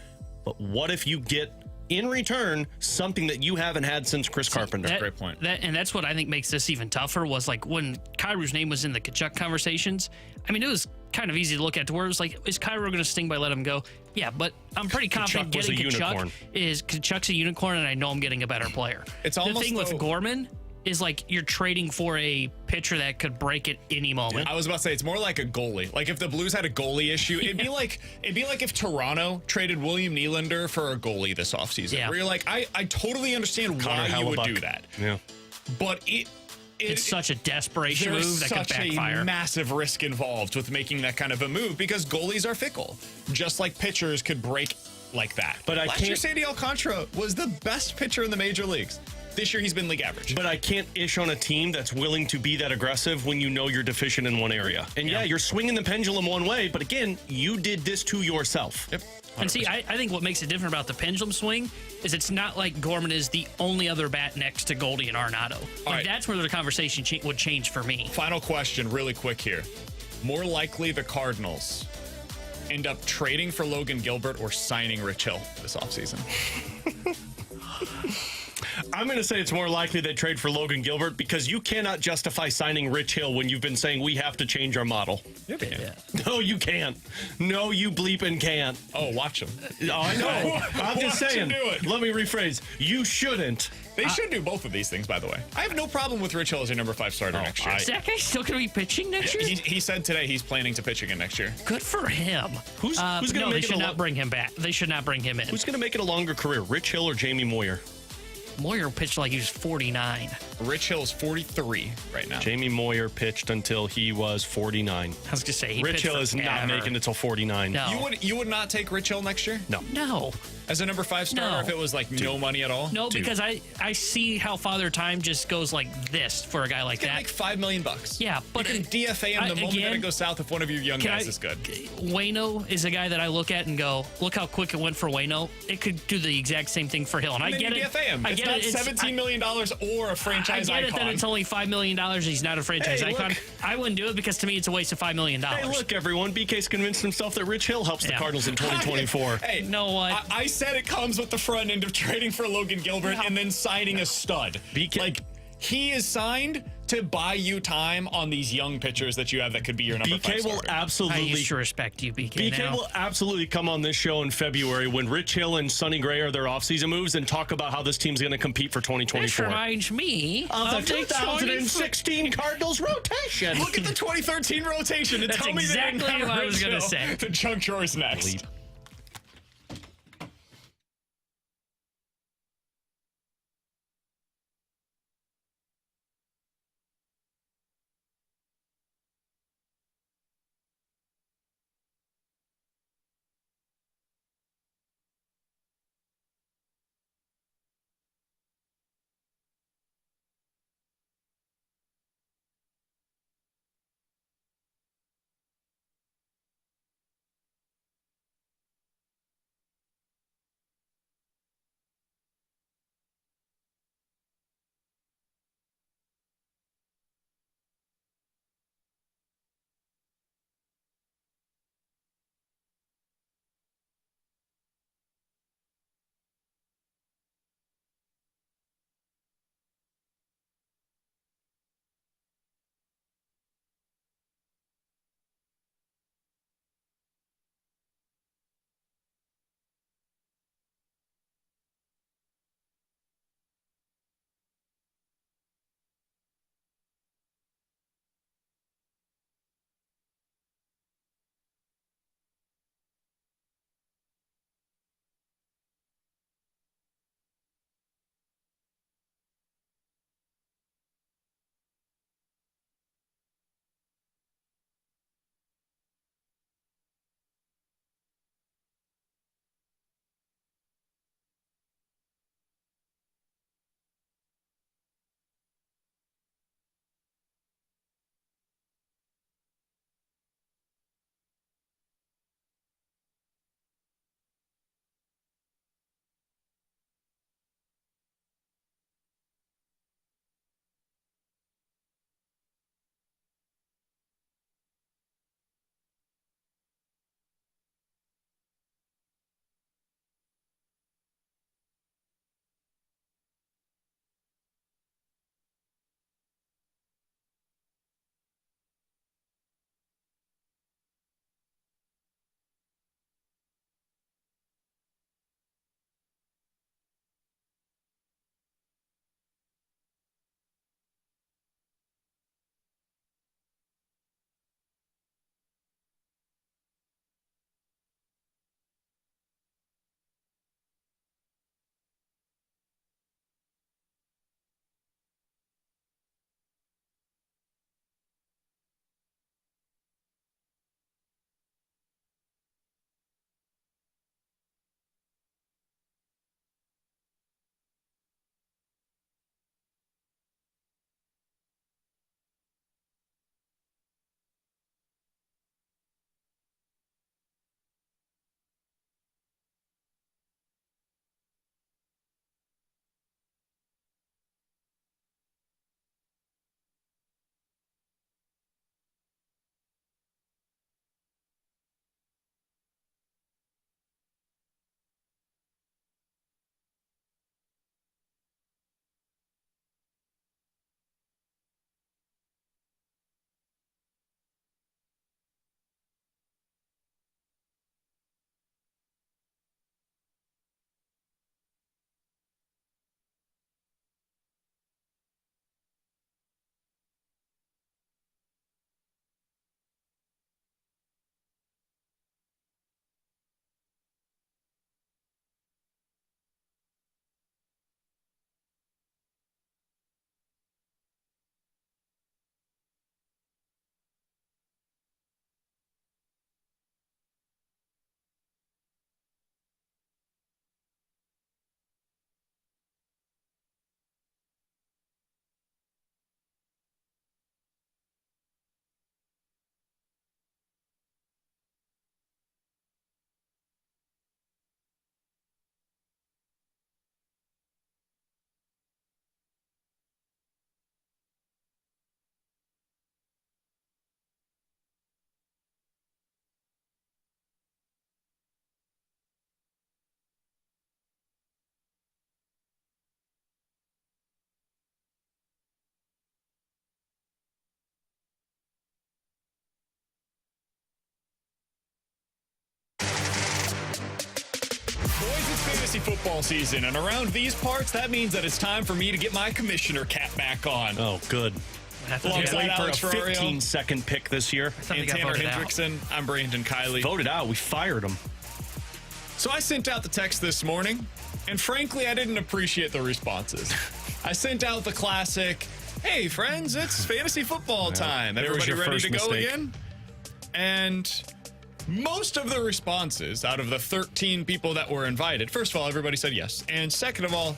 But what if you get in return something that you haven't had since Chris Carpenter? Great point. And that's what I think makes this even tougher was like when Kyrou's name was in the Tkachuk conversations. I mean, it was kind of easy to look at to where it was like, is Kyrou going to sting by letting him go? Yeah, but I'm pretty confident Tkachuk was getting a unicorn. Tkachuk's a unicorn, and I know I'm getting a better player. It's the almost thing with Gorman is like you're trading for a pitcher that could break at any moment. I was about to say it's more like a goalie. Like if the Blues had a goalie issue, it'd be like if Toronto traded William Nylander for a goalie this offseason. Yeah. Where you're like, I totally understand why you would do that. Yeah. But it's such a desperation there's move that could such backfire. a massive risk involved with making that kind of a move because goalies are fickle, just like pitchers could break like that. But last year, Sandy Alcantara was the best pitcher in the major leagues. This year, he's been league average. But I can't ish on a team that's willing to be that aggressive when you know you're deficient in one area. And yeah, you're swinging the pendulum one way, but again, you did this to yourself. Yep. 100%. And see, I think what makes it different about the pendulum swing is it's not like Gorman is the only other bat next to Goldie and Arenado. Like, that's where the conversation would change for me. Final question, really quick here. More likely the Cardinals end up trading for Logan Gilbert or signing Rich Hill this offseason? I'm going to say it's more likely they trade for Logan Gilbert because you cannot justify signing Rich Hill when you've been saying we have to change our model. Yeah. No, you can't. No, you bleeping can't. Oh, watch him. Oh, I know. I'm just Watch saying. him do it. Let me rephrase. You shouldn't. They should do both of these things, by the way. I have no problem with Rich Hill as your number 5 starter next year. Is that guy still going to be pitching next year? He said today he's planning to pitch again next year. Good for him. Who's going to no, make they it should not bring him back. They should not bring him in. Who's going to make it a longer career, Rich Hill or Jamie Moyer? Moyer pitched like he was 49. Rich Hill is 43 right now. Jamie Moyer pitched until he was 49. I was going to say, Rich Hill is not making it till 49. No. You would not take Rich Hill next year? No. As a number 5 starter, if it was like no money at all? No, because I see how Father Time just goes like this for a guy like that. Like $5 million. Yeah, but you can DFA him the moment that it goes south if one of your young guys is good. Wayno is a guy that I look at and go, look how quick it went for Wayno. It could do the exact same thing for Hill. And I then get you it. DFA him. It's not $17 million or a franchise icon. I get it that it's only $5 million. He's not a franchise icon. Look. I wouldn't do it because to me it's a waste of $5 million. Hey, look, everyone. BK's convinced himself that Rich Hill helps the Cardinals in 2024. Hey, you know what? I said it comes with the front end of trading for Logan Gilbert and then signing a stud. BK. Like, he is signed to buy you time on these young pitchers that you have that could be your number 5 BK will starter. absolutely. I used to respect you, BK. BK now. will absolutely come on this show in February when Rich Hill and Sonny Gray are their offseason moves and talk about how this team's going to compete for 2024. This reminds me of the 2016 Cardinals rotation. Look at the 2013 rotation and That's tell me exactly they didn't have what I was Rich gonna Hill say. to junk yours next. Boys, it's fantasy football season, and around these parts, that means that it's time for me to get my commissioner cap back on. Oh, good. Alongside Wait for a Alex Ferrario 15-second pick this year. and Tanner Hendrickson, I'm Brandon Kiley. Voted out. We fired him. So I sent out the text this morning, and frankly, I didn't appreciate the responses. I sent out the classic, hey, friends, it's fantasy football time. There was Everybody your ready first to go mistake. again? And most of the responses out of the 13 people that were invited, first of all, everybody said yes. And second of all,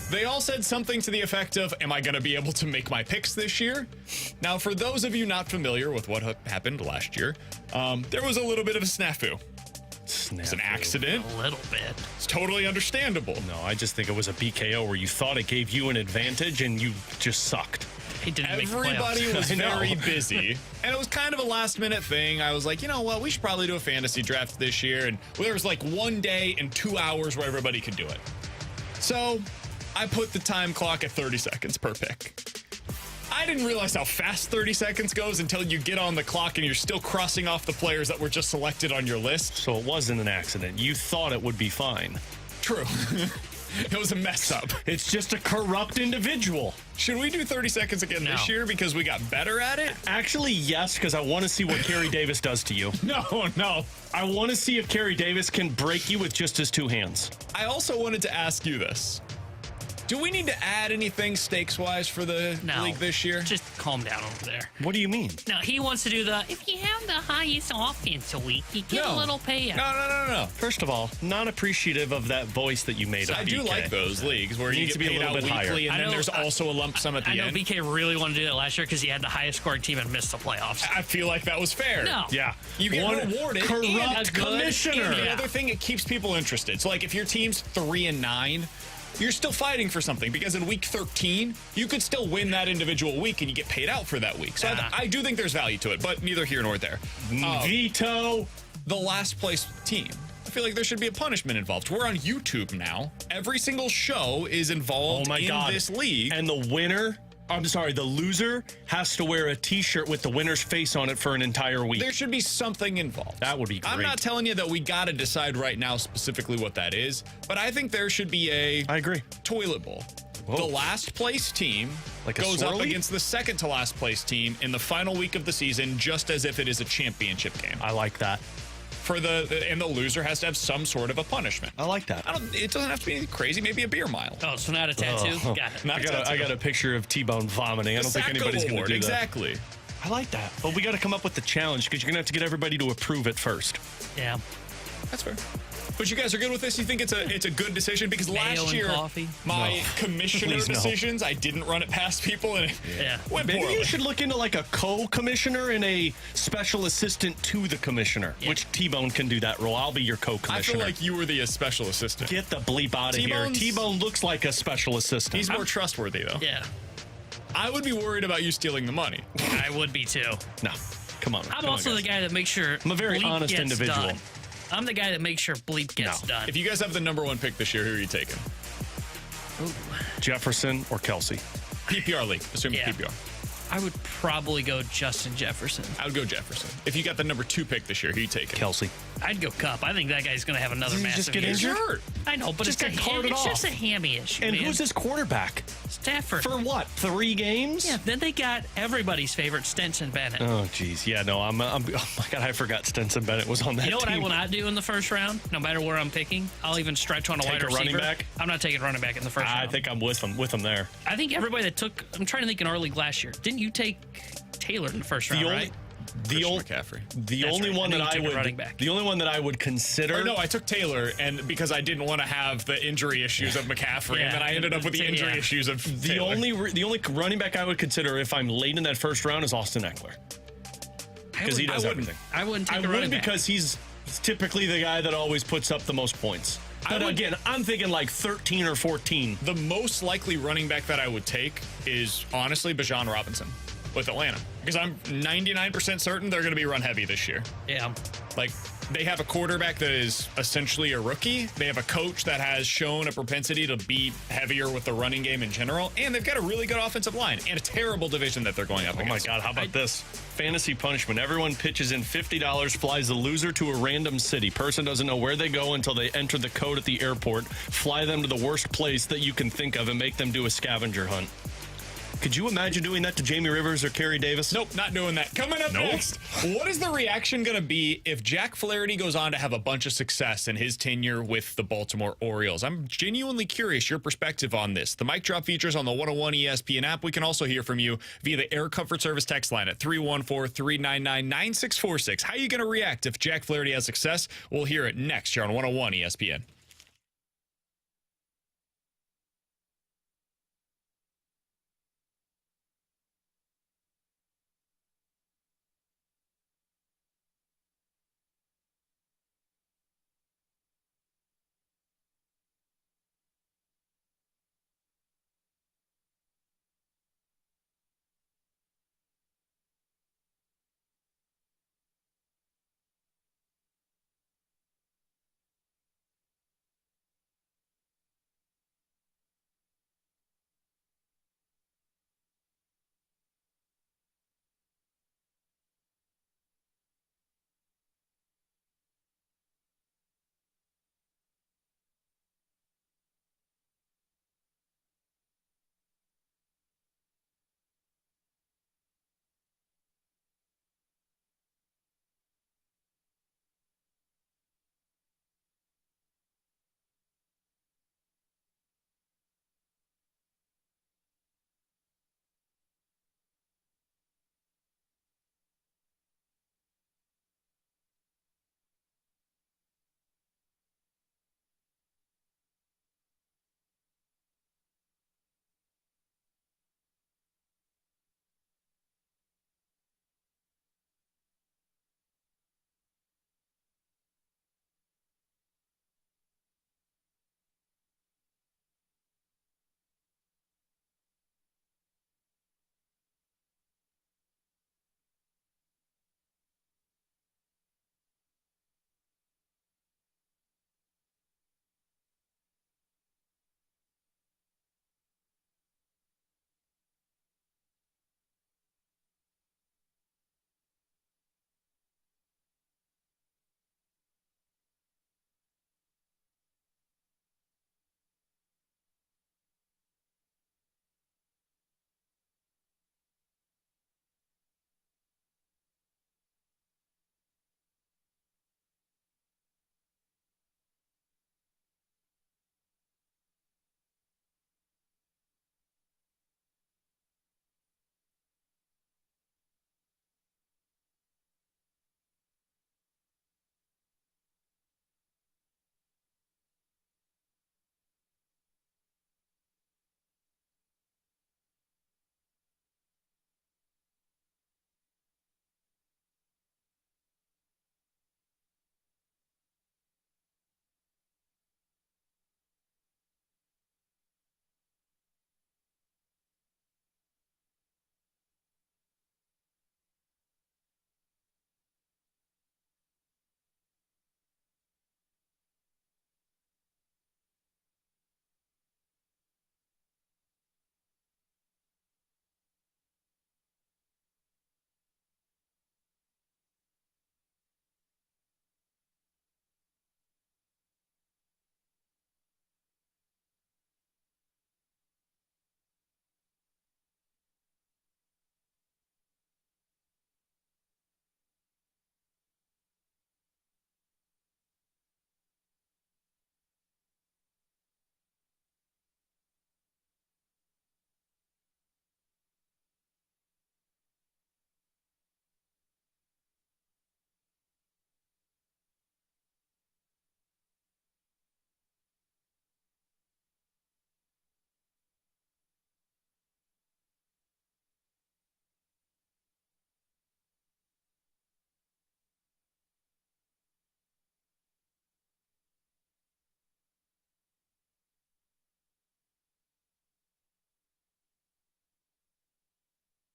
they all said something to the effect of, am I going to be able to make my picks this year? Now, for those of you not familiar with what happened last year, there was a little bit of a snafu. It's an accident. A little bit. It's totally understandable. No, I just think it was a BKO where you thought it gave you an advantage and you just sucked. He didn't make the Everybody playoffs. was I know. very busy, and it was kind of a last-minute thing. I was like, you know what, we should probably do a fantasy draft this year, and there was like 1 day and 2 hours where everybody could do it. So I put the time clock at 30 seconds per pick. I didn't realize how fast 30 seconds goes until you get on the clock and you're still crossing off the players that were just selected on your list. So it wasn't an accident. You thought it would be fine. True. It was a mess up. It's just a corrupt individual. Should we do 30 seconds again this year because we got better at it? Actually, yes, because I want to see what Kerry Davis does to you. No. I want to see if Kerry Davis can break you with just his 2 hands. I also wanted to ask you this. Do we need to add anything stakes-wise for the league this year? Just calm down over there. What do you mean? No, he wants to do if you have the highest offense a week, you get a little payout. No. First of all, not appreciative of that voice that you made. I do like those leagues where you Needs get to be a paid little out bit higher. weekly, and I then know- there's also a lump sum at the I know end. BK really wanted to do that last year because he had the highest scoring team and missed the playoffs. I feel like that was fair. No. Yeah. You get One rewarded. corrupt and commissioner. And the Yeah. other thing, it keeps people interested. So, like, if your team's 3-9, you're still fighting for something because in week 13, you could still win that individual week and you get paid out for that week. So I do think there's value to it, but neither here nor there. Veto. The last place team. I feel like there should be a punishment involved. We're on YouTube now. Every single show is involved in this league. And the loser has to wear a T-shirt with the winner's face on it for an entire week. There should be something involved. That would be great. I'm not telling you that we got to decide right now specifically what that is, but I think there should be I agree. toilet bowl. Whoa. The last place team Like a goes up swirly? against the second to last place team in the final week of the season, just as if it is a championship game. I like that. And the loser has to have some sort of a punishment. I like that. It doesn't have to be anything crazy. Maybe a beer mile. Oh, so not a tattoo? Oh. Got it. Not I got a picture of T-Bone vomiting. I don't think anybody's going to do that. Exactly. I like that. But we got to come up with the challenge because you're going to have to get everybody to approve it first. Yeah. That's fair. But you guys are good with this? You think it's a good decision? Because Mayo last and year, coffee? my commissioner Please no. decisions, I didn't run it past people, and it went Maybe poorly. you should look into like a co-commissioner and a special assistant to the commissioner, which T-Bone can do that role. I'll be your I co-commissioner. feel like you were the special assistant. Get the bleep out of here. T-Bone's- T-Bone looks like a special assistant. He's more trustworthy, though. Yeah. I would be worried about you stealing the money. I would be too. No, come on. I'm come also on, the guys. guy that makes sure I'm a very bleep honest gets individual. done. I'm the guy that makes sure bleep gets done. If you guys have the number one pick this year, who are you taking? Jefferson or Kelsey. PPR league. Assuming Yeah. PPR. I would probably go Justin Jefferson. I would go Jefferson. If you got the number 2 pick this year, who are you taking? Kelsey. I'd go Cup. I think that guy's going to have another Didn't he massive just get year. injured? Hurt. I know, but Just it's got carted off. just a hammy issue. And man. who's his quarterback? Stafford. For what? 3 games? Yeah, then they got everybody's favorite Stenson Bennett. Oh, geez. Yeah, no, oh my God, I forgot Stenson Bennett was on that You know what team. I will not do in the first round? No matter where I'm picking, I'll even stretch on a Take wide a receiver. running back? I'm not taking running back in the first round. I think I'm with him there. I think everybody that took. I'm trying to think in our league last year. Didn't you take Taylor in the first round? Right? McCaffrey. The That's only right. one And that then I you took a running back. the only one that I would consider. Or no, I took Taylor, and because I didn't want to have the injury issues of McCaffrey, Yeah. and then I ended up with the injury Yeah. issues of the Taylor. only running back I would consider if I'm late in that first round is Austin Eckler because he does everything. I wouldn't I take a running would back. because he's typically the guy that always puts up the most points. But again, I'm thinking like 13 or 14. The most likely running back that I would take is honestly Bijan Robinson with Atlanta, because I'm 99% certain they're going to be run heavy this year. Yeah. Like They have a quarterback that is essentially a rookie. They have a coach that has shown a propensity to be heavier with the running game in general. And they've got a really good offensive line and a terrible division that they're going up against. Oh, my God. How about this? Fantasy punishment. Everyone pitches in $50, flies the loser to a random city. Person doesn't know where they go until they enter the code at the airport. Fly them to the worst place that you can think of and make them do a scavenger hunt. Could you imagine doing that to Jamie Rivers or Kerry Davis? Nope, not doing that. Coming up next, what is the reaction going to be if Jack Flaherty goes on to have a bunch of success in his tenure with the Baltimore Orioles? I'm genuinely curious your perspective on this. The Mic Drop features on the 101 ESPN app. We can also hear from you via the Air Comfort Service text line at 314-399-9646. How are you going to react if Jack Flaherty has success? We'll hear it next here on 101 ESPN.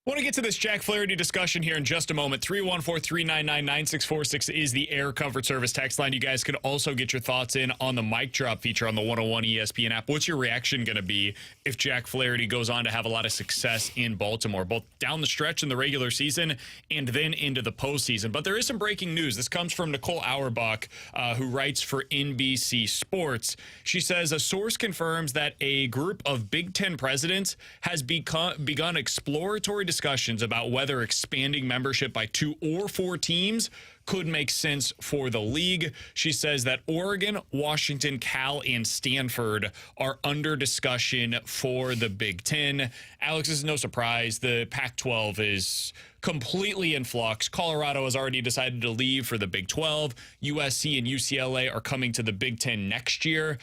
Want to get to this Jack Flaherty discussion here in just a moment. 314-399-9646 is the Air Comfort Service text line. You guys could also get your thoughts in on the mic drop feature on the 101 ESPN app. What's your reaction going to be if Jack Flaherty goes on to have a lot of success in Baltimore, both down the stretch in the regular season and then into the postseason? But there is some breaking news. This comes from Nicole Auerbach, who writes for NBC Sports. She says a source confirms that a group of Big Ten presidents has begun exploratory discussions about whether expanding membership by 2 or 4 teams could make sense for the league. She says that Oregon, Washington, Cal, and Stanford are under discussion for the Big Ten. Alex, this is no surprise. The Pac-12 is completely in flux. Colorado has already decided to leave for the Big 12. USC and UCLA are coming to the Big Ten next year.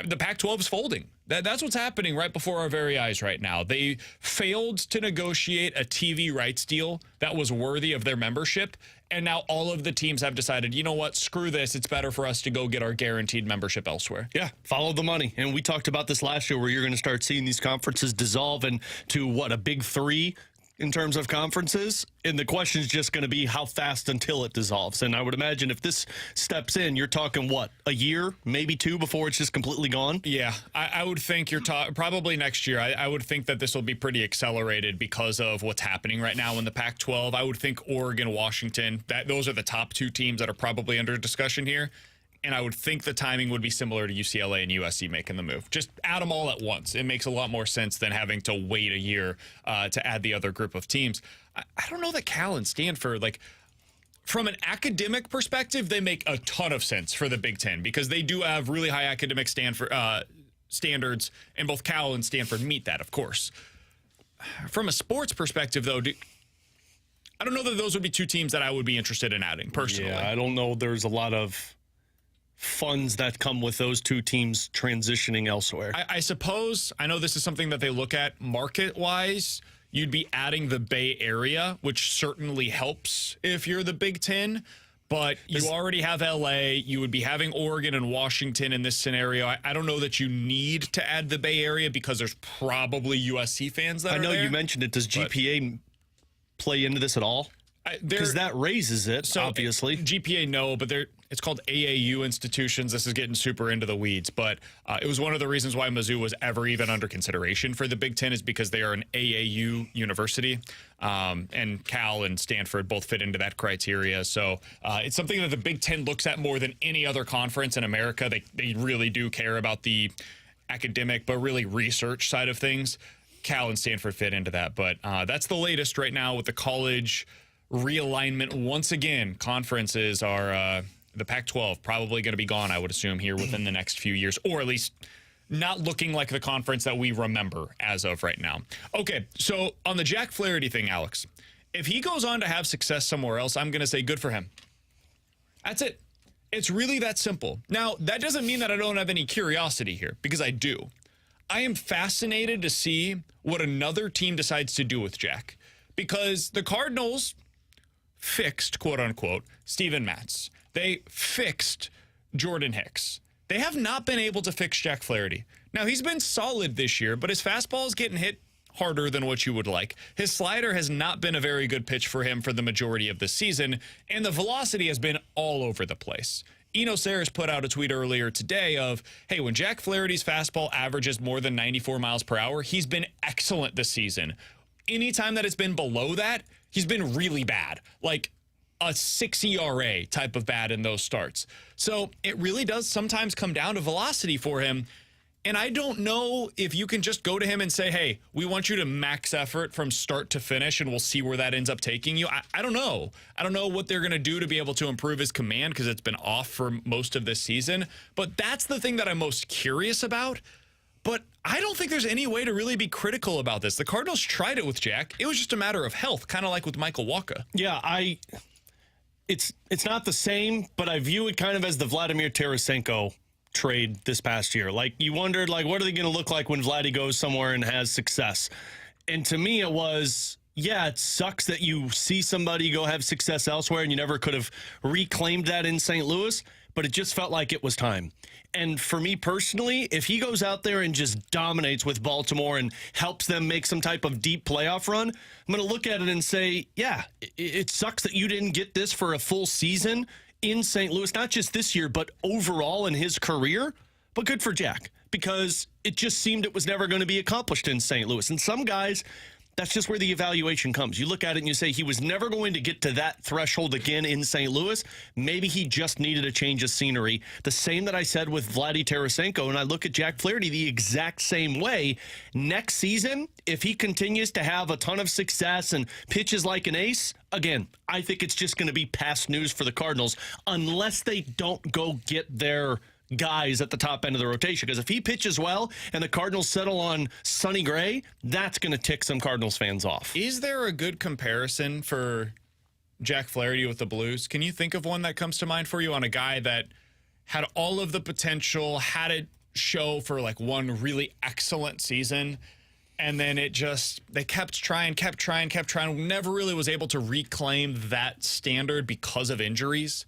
The Pac-12 is folding. That's what's happening right before our very eyes right now. They failed to negotiate a TV rights deal that was worthy of their membership, and now all of the teams have decided, you know what, screw this. It's better for us to go get our guaranteed membership elsewhere. Yeah, follow the money. And we talked about this last year where you're going to start seeing these conferences dissolve into, what, a big 3 in terms of conferences, and the question is just going to be how fast until it dissolves. And I would imagine if this steps in, you're talking, what, a year, maybe 2 before it's just completely gone? Yeah, I would think you're probably next year. I would think that this will be pretty accelerated because of what's happening right now in the Pac-12. I would think Oregon, Washington, those are the top 2 teams that are probably under discussion here. And I would think the timing would be similar to UCLA and USC making the move. Just add them all at once. It makes a lot more sense than having to wait a year to add the other group of teams. I don't know that Cal and Stanford, like, from an academic perspective, they make a ton of sense for the Big Ten because they do have really high academic standards, and both Cal and Stanford meet that, of course. From a sports perspective, though, I don't know that those would be 2 teams that I would be interested in adding, personally. Yeah, I don't know. There's a lot of funds that come with those 2 teams transitioning elsewhere. I suppose, I know this is something that they look at market-wise. You'd be adding the Bay Area, which certainly helps if you're the Big Ten. But you already have L.A. You would be having Oregon and Washington in this scenario. I don't know that you need to add the Bay Area because there's probably USC fans that are there. I know you mentioned it. Does GPA play into this at all? Because that raises it, so obviously. GPA, no, but it's called AAU institutions. This is getting super into the weeds, but it was one of the reasons why Mizzou was ever even under consideration for the Big Ten is because they are an AAU university, and Cal and Stanford both fit into that criteria. So it's something that the Big Ten looks at more than any other conference in America. They really do care about the academic, but really research side of things. Cal and Stanford fit into that, but that's the latest right now with the college realignment. Once again, conferences are the Pac-12 probably going to be gone, I would assume, here within the next few years, or at least not looking like the conference that we remember as of right now. Okay, so on the Jack Flaherty thing, Alex, if he goes on to have success somewhere else, I'm going to say good for him. That's it. It's really that simple. Now, that doesn't mean that I don't have any curiosity here, because I do. I am fascinated to see what another team decides to do with Jack, because the Cardinals fixed, quote unquote, Steven Matz. They fixed Jordan Hicks. They have not been able to fix Jack Flaherty. Now, he's been solid this year, but his fastball is getting hit harder than what you would like. His slider has not been a very good pitch for him for the majority of the season, and the velocity has been all over the place. Eno Saris put out a tweet earlier today of, hey, when Jack Flaherty's fastball averages more than 94 miles per hour, he's been excellent this season. Anytime that it's been below that, he's been really bad, like a 6 ERA type of bad in those starts. So it really does sometimes come down to velocity for him. And I don't know if you can just go to him and say, hey, we want you to max effort from start to finish, and we'll see where that ends up taking you. I don't know. I don't know what they're going to do to be able to improve his command because it's been off for most of this season. But that's the thing that I'm most curious about. But I don't think there's any way to really be critical about this. The Cardinals tried it with Jack. It was just a matter of health, kind of like with Michael Wacha. Yeah, it's not the same, but I view it kind of as the Vladimir Tarasenko trade this past year. Like, you wondered, like, what are they going to look like when Vladdy goes somewhere and has success? And to me, it was, yeah, it sucks that you see somebody go have success elsewhere and you never could have reclaimed that in St. Louis. but it just felt like it was time. And for me personally, if he goes out there and just dominates with Baltimore and helps them make some type of deep playoff run, I'm going to look at it and say, yeah, it sucks that you didn't get this for a full season in St. Louis, not just this year, but overall in his career. But good for Jack, because it just seemed it was never going to be accomplished in St. Louis. And some guys, that's just where the evaluation comes. You look at it and you say he was never going to get to that threshold again in St. Louis. Maybe he just needed a change of scenery. The same that I said with Vladdy Tarasenko, and I look at Jack Flaherty the exact same way. Next season, if he continues to have a ton of success and pitches like an ace, again, I think it's just going to be past news for the Cardinals unless they don't go get their guys at the top end of the rotation. Because if he pitches well and the Cardinals settle on Sonny Gray, that's going to tick some Cardinals fans off. Is there a good comparison for Jack Flaherty with the Blues? Can you think of one that comes to mind for you on a guy that had all of the potential, had it show for like one really excellent season, and then they kept trying, never really was able to reclaim that standard because of injuries?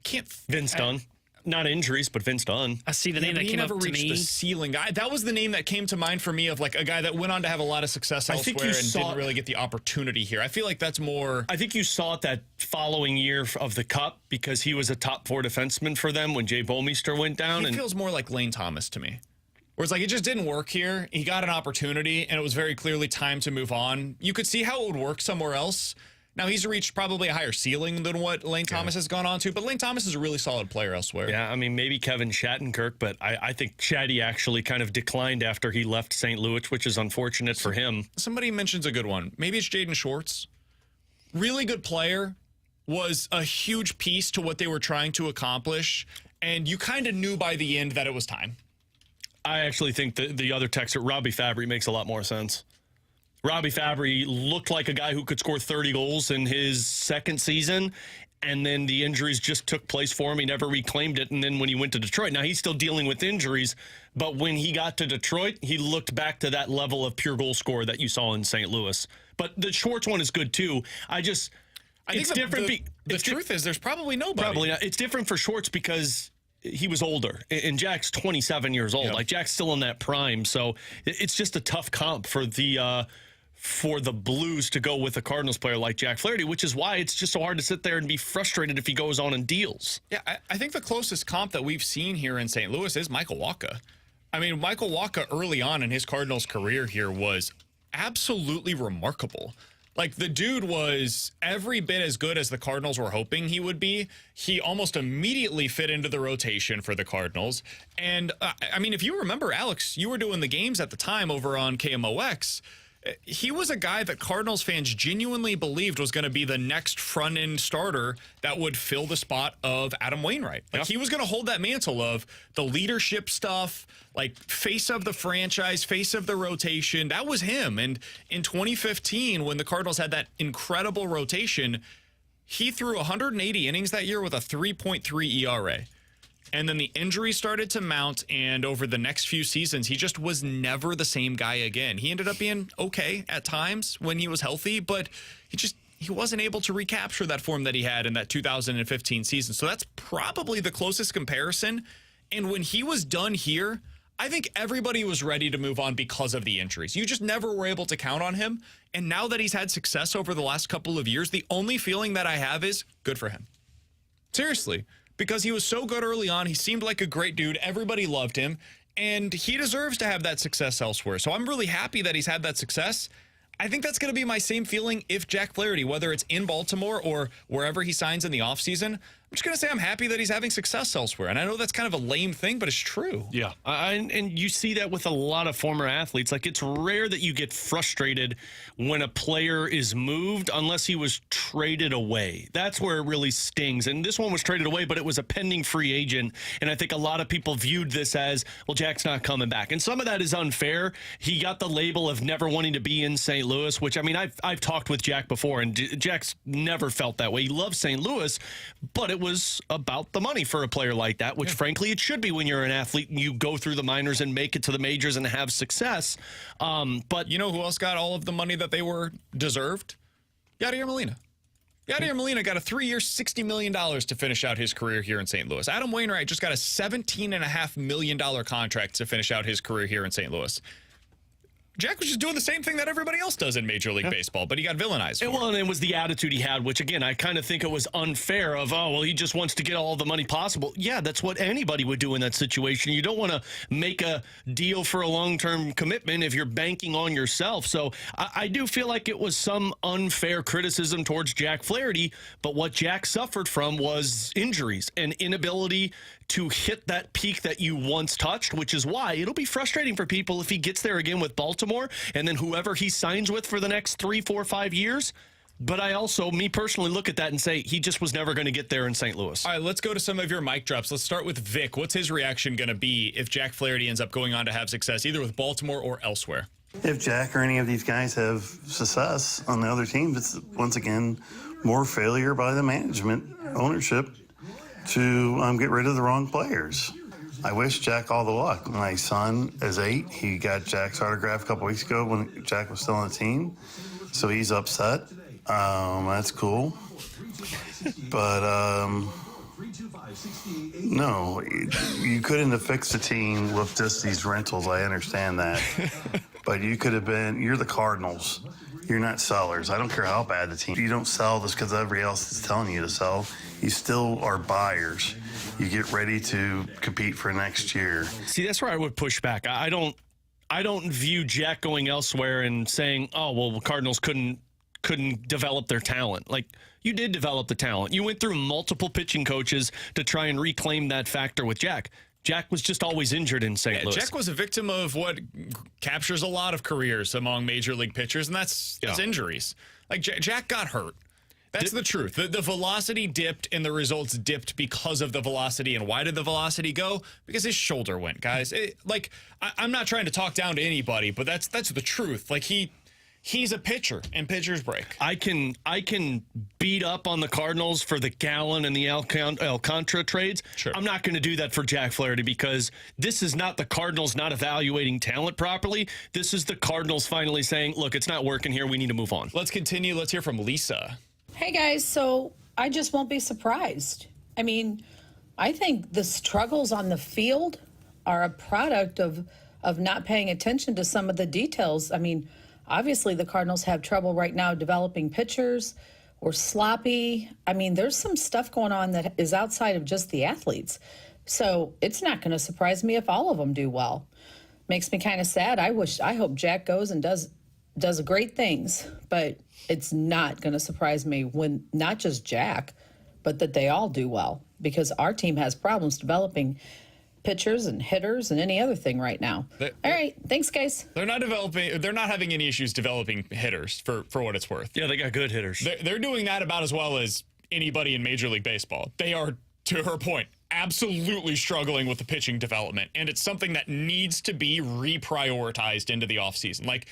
Vince Dunn. Not injuries, but Vince Dunn. I see the name that he came never up to reached me. the ceiling. That was the name that came to mind for me of like a guy that went on to have a lot of success elsewhere and didn't really get the opportunity here. I feel like that's more. I think you saw it that following year of the Cup because he was a top 4 defenseman for them when Jay Bomeister went down. He feels more like Lane Thomas to me. Where it's like it just didn't work here. He got an opportunity, and it was very clearly time to move on. You could see how it would work somewhere else. Now, he's reached probably a higher ceiling than what Lane Thomas has gone on to, but Lane Thomas is a really solid player elsewhere. Yeah, I mean, maybe Kevin Shattenkirk, but I think Chatty actually kind of declined after he left St. Louis, which is unfortunate for him. Somebody mentions a good one. Maybe it's Jaden Schwartz. Really good player, was a huge piece to what they were trying to accomplish, and you kind of knew by the end that it was time. I actually think the other texter, Robbie Fabry, makes a lot more sense. Robbie Fabry looked like a guy who could score 30 goals in his second season, and then the injuries just took place for him. He never reclaimed it, and then when he went to Detroit, now he's still dealing with injuries, but when he got to Detroit, he looked back to that level of pure goal scorer that you saw in St. Louis. But the Schwartz one is good, too. I think it's different. The truth is there's probably nobody. Probably not. It's different for Schwartz because he was older, and Jack's 27 years old. Yep. Like, Jack's still in that prime, so it's just a tough comp for the Blues to go with a Cardinals player like Jack Flaherty, which is why it's just so hard to sit there and be frustrated if he goes on and deals. Yeah, I think the closest comp that we've seen here in St. Louis is Michael Wacha. I mean, Michael Wacha early on in his Cardinals career here was absolutely remarkable. Like, the dude was every bit as good as the Cardinals were hoping he would be. He almost immediately fit into the rotation for the Cardinals. And, I mean, if you remember, Alex, you were doing the games at the time over on KMOX. He was a guy that Cardinals fans genuinely believed was going to be the next front-end starter that would fill the spot of Adam Wainwright. Like, he was going to hold that mantle of the leadership stuff, like face of the franchise, face of the rotation. That was him. And in 2015, when the Cardinals had that incredible rotation, he threw 180 innings that year with a 3.3 ERA. And then the injuries started to mount, and over the next few seasons, he just was never the same guy again. He ended up being okay at times when he was healthy, but he wasn't able to recapture that form that he had in that 2015 season. So that's probably the closest comparison. And when he was done here, I think everybody was ready to move on because of the injuries. You just never were able to count on him. And now that he's had success over the last couple of years, the only feeling that I have is good for him. Seriously. Because he was so good early on. He seemed like a great dude. Everybody loved him. And he deserves to have that success elsewhere. So I'm really happy that he's had that success. I think that's going to be my same feeling if Jack Flaherty, whether it's in Baltimore or wherever he signs in the offseason, I'm just going to say I'm happy that he's having success elsewhere. And I know that's kind of a lame thing, but it's true. Yeah. And you see that with a lot of former athletes. Like, it's rare that you get frustrated when a player is moved unless he was traded away. That's where it really stings. And this one was traded away, but it was a pending free agent. And I think a lot of people viewed this as, well, Jack's not coming back. And some of that is unfair. He got the label of never wanting to be in St. Louis, which, I mean, I've talked with Jack before, and Jack's never felt that way. He loves St. Louis, but it was about the money for a player like that, which frankly it should be when you're an athlete and you go through the minors and make it to the majors and have success. But you know who else got all of the money that they were deserved? Yadier Molina. Yadier Molina got a 3-year, $60 million to finish out his career here in St. Louis. Adam Wainwright just got a $17.5 million contract to finish out his career here in St. Louis. Jack was just doing the same thing that everybody else does in Major League Baseball, but he got villainized. And it was the attitude he had, which, again, I kind of think it was unfair of, he just wants to get all the money possible. Yeah, that's what anybody would do in that situation. You don't want to make a deal for a long-term commitment if you're banking on yourself. So I do feel like it was some unfair criticism towards Jack Flaherty, but what Jack suffered from was injuries and inability to hit that peak that you once touched, which is why it'll be frustrating for people if he gets there again with Baltimore and then whoever he signs with for the next 3, 4, 5 years. But I also, me personally, look at that and say he just was never going to get there in St. Louis. All right, let's go to some of your mic drops. Let's start with Vic. What's his reaction going to be if Jack Flaherty ends up going on to have success either with Baltimore or elsewhere? If Jack or any of these guys have success on the other teams, it's once again more failure by the management, ownership, to get rid of the wrong players. I wish Jack all the luck. My son is 8. He got Jack's autograph a couple weeks ago when Jack was still on the team, so he's upset. That's cool. But no, you couldn't have fixed the team with just these rentals. I understand that. But you could have been, you're the Cardinals. You're not sellers. I don't care how bad the team. You don't sell just because everybody else is telling you to sell. You still are buyers. You get ready to compete for next year. See, that's where I would push back. I don't view Jack going elsewhere and saying, the Cardinals couldn't develop their talent. Like, you did develop the talent. You went through multiple pitching coaches to try and reclaim that factor with Jack. Jack was just always injured in St. Louis. Jack was a victim of what captures a lot of careers among major league pitchers, and that's injuries. Like, Jack got hurt. That's the truth. The velocity dipped and the results dipped because of the velocity. And why did the velocity go? Because his shoulder went, guys. I'm not trying to talk down to anybody, but that's the truth. Like, he's a pitcher, and pitchers break. I can beat up on the Cardinals for the Gallen and the Alcantara trades. Sure. I'm not going to do that for Jack Flaherty because this is not the Cardinals not evaluating talent properly. This is the Cardinals finally saying, look, it's not working here. We need to move on. Let's continue. Let's hear from Lisa. Hey, guys. So I just won't be surprised. I mean, I think the struggles on the field are a product of not paying attention to some of the details. I mean, obviously, the Cardinals have trouble right now developing pitchers or sloppy. I mean, there's some stuff going on that is outside of just the athletes. So it's not going to surprise me if all of them do well. Makes me kind of sad. I hope Jack goes and does great things, but it's not going to surprise me when not just Jack, but that they all do well because our team has problems developing pitchers and hitters and any other thing right now. All right. Thanks, guys. They're not having any issues developing hitters for what it's worth. Yeah, they got good hitters. They're doing that about as well as anybody in Major League Baseball. They are, to her point, absolutely struggling with the pitching development, and it's something that needs to be reprioritized into the offseason. Like,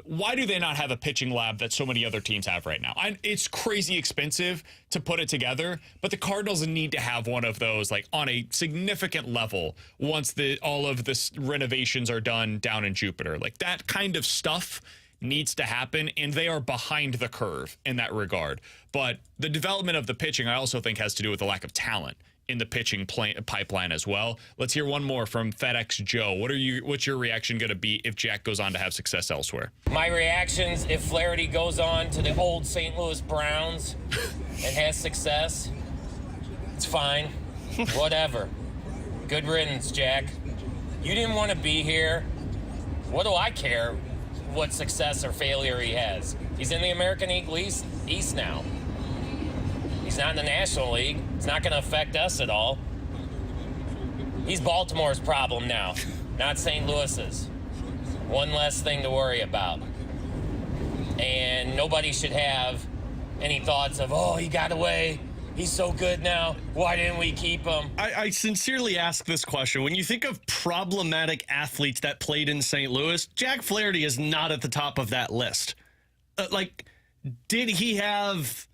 why do they not have a pitching lab that so many other teams have right now? It's crazy expensive to put it together, but the Cardinals need to have one of those, like, on a significant level once all of the renovations are done down in Jupiter. Like, that kind of stuff needs to happen, and they are behind the curve in that regard. But the development of the pitching, I also think, has to do with the lack of talent in the pitching pipeline as well. Let's hear one more from FedEx Joe. What's your reaction going to be if Jack goes on to have success elsewhere? My reactions if Flaherty goes on to the old St. Louis Browns and has success, it's fine. Whatever. Good riddance, Jack. You didn't want to be here. What do I care what success or failure he has? He's in the American League East now. He's not in the National League. It's not going to affect us at all. He's Baltimore's problem now, not St. Louis's. One less thing to worry about. And nobody should have any thoughts of, he got away. He's so good now. Why didn't we keep him? I sincerely ask this question. When you think of problematic athletes that played in St. Louis, Jack Flaherty is not at the top of that list. Did he have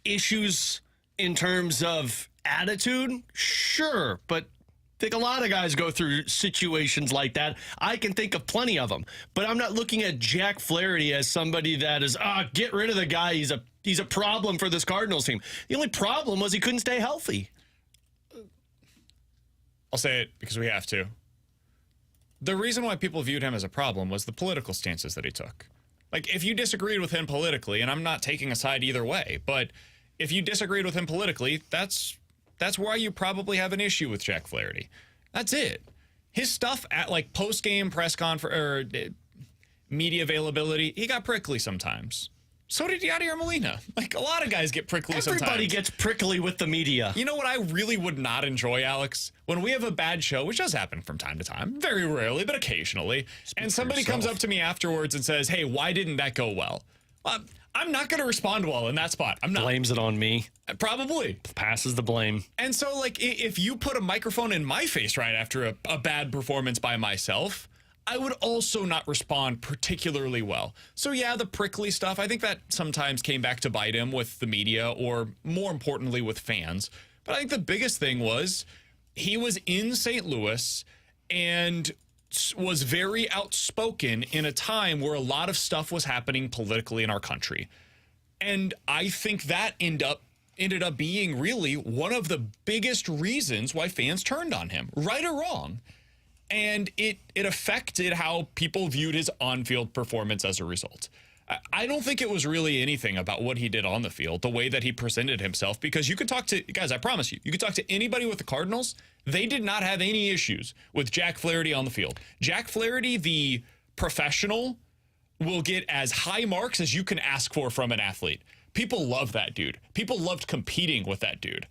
issues in terms of attitude? Sure, but I think a lot of guys go through situations like that. I can think of plenty of them, but I'm not looking at Jack Flaherty as somebody that is, get rid of the guy. He's a He's a problem for this Cardinals team. The only problem was he couldn't stay healthy. I'll say it because we have to. The reason why people viewed him as a problem was the political stances that he took. Like, if you disagreed with him politically, and I'm not taking a side either way, but if you disagreed with him politically, that's why you probably have an issue with Jack Flaherty. That's it. His stuff at, like, post-game press conference or media availability, he got prickly sometimes. So did Yadier Molina. Like, a lot of guys get prickly sometimes. Everybody gets prickly with the media. You know what I really would not enjoy, Alex? When we have a bad show, which does happen from time to time, very rarely, but occasionally, and somebody comes up to me afterwards and says, hey, why didn't that go well? I'm not going to respond well in that spot. I'm not. Blames it on me. Probably. Passes the blame. And so, like, if you put a microphone in my face right after a bad performance by myself, I would also not respond particularly well. So, yeah, the prickly stuff, I think that sometimes came back to bite him with the media or, more importantly, with fans. But I think the biggest thing was he was in St. Louis and was very outspoken in a time where a lot of stuff was happening politically in our country. And I think that ended up being really one of the biggest reasons why fans turned on him, right or wrong. And it affected how people viewed his on-field performance as a result. I don't think it was really anything about what he did on the field, the way that he presented himself, because you could talk to, guys, I promise you could talk to anybody with the Cardinals. They did not have any issues with Jack Flaherty on the field. Jack Flaherty, the professional, will get as high marks as you can ask for from an athlete. People love that dude. People loved competing with that dude.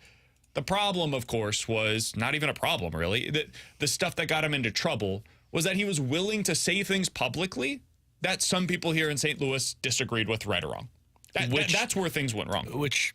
The problem, of course, was not even a problem, really. The stuff that got him into trouble was that he was willing to say things publicly that some people here in St. Louis disagreed with, right or wrong. That's where things went wrong. Which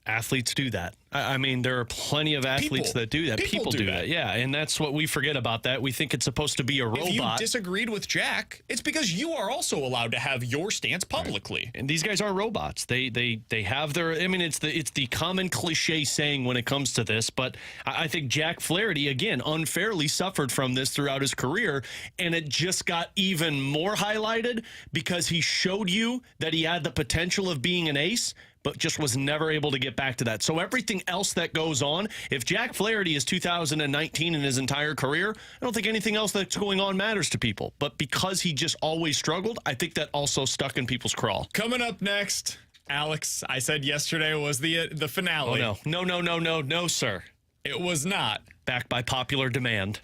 athletes do that. I mean, there are plenty of athletes that do that. People do that. Yeah, and that's what we forget about that. We think it's supposed to be a robot. If you disagreed with Jack, it's because you are also allowed to have your stance publicly. Right. And these guys aren't robots. They have their. I mean, it's the common cliche saying when it comes to this. But I think Jack Flaherty, again, unfairly suffered from this throughout his career, and it just got even more highlighted because he showed you that he had the potential of being an ace, but just was never able to get back to that. So everything else that goes on, if Jack Flaherty is 2019 in his entire career, I don't think anything else that's going on matters to people. But because he just always struggled, I think that also stuck in people's crawl. Coming up next, Alex, I said yesterday was the finale. Oh, no, sir. It was not. Back by popular demand.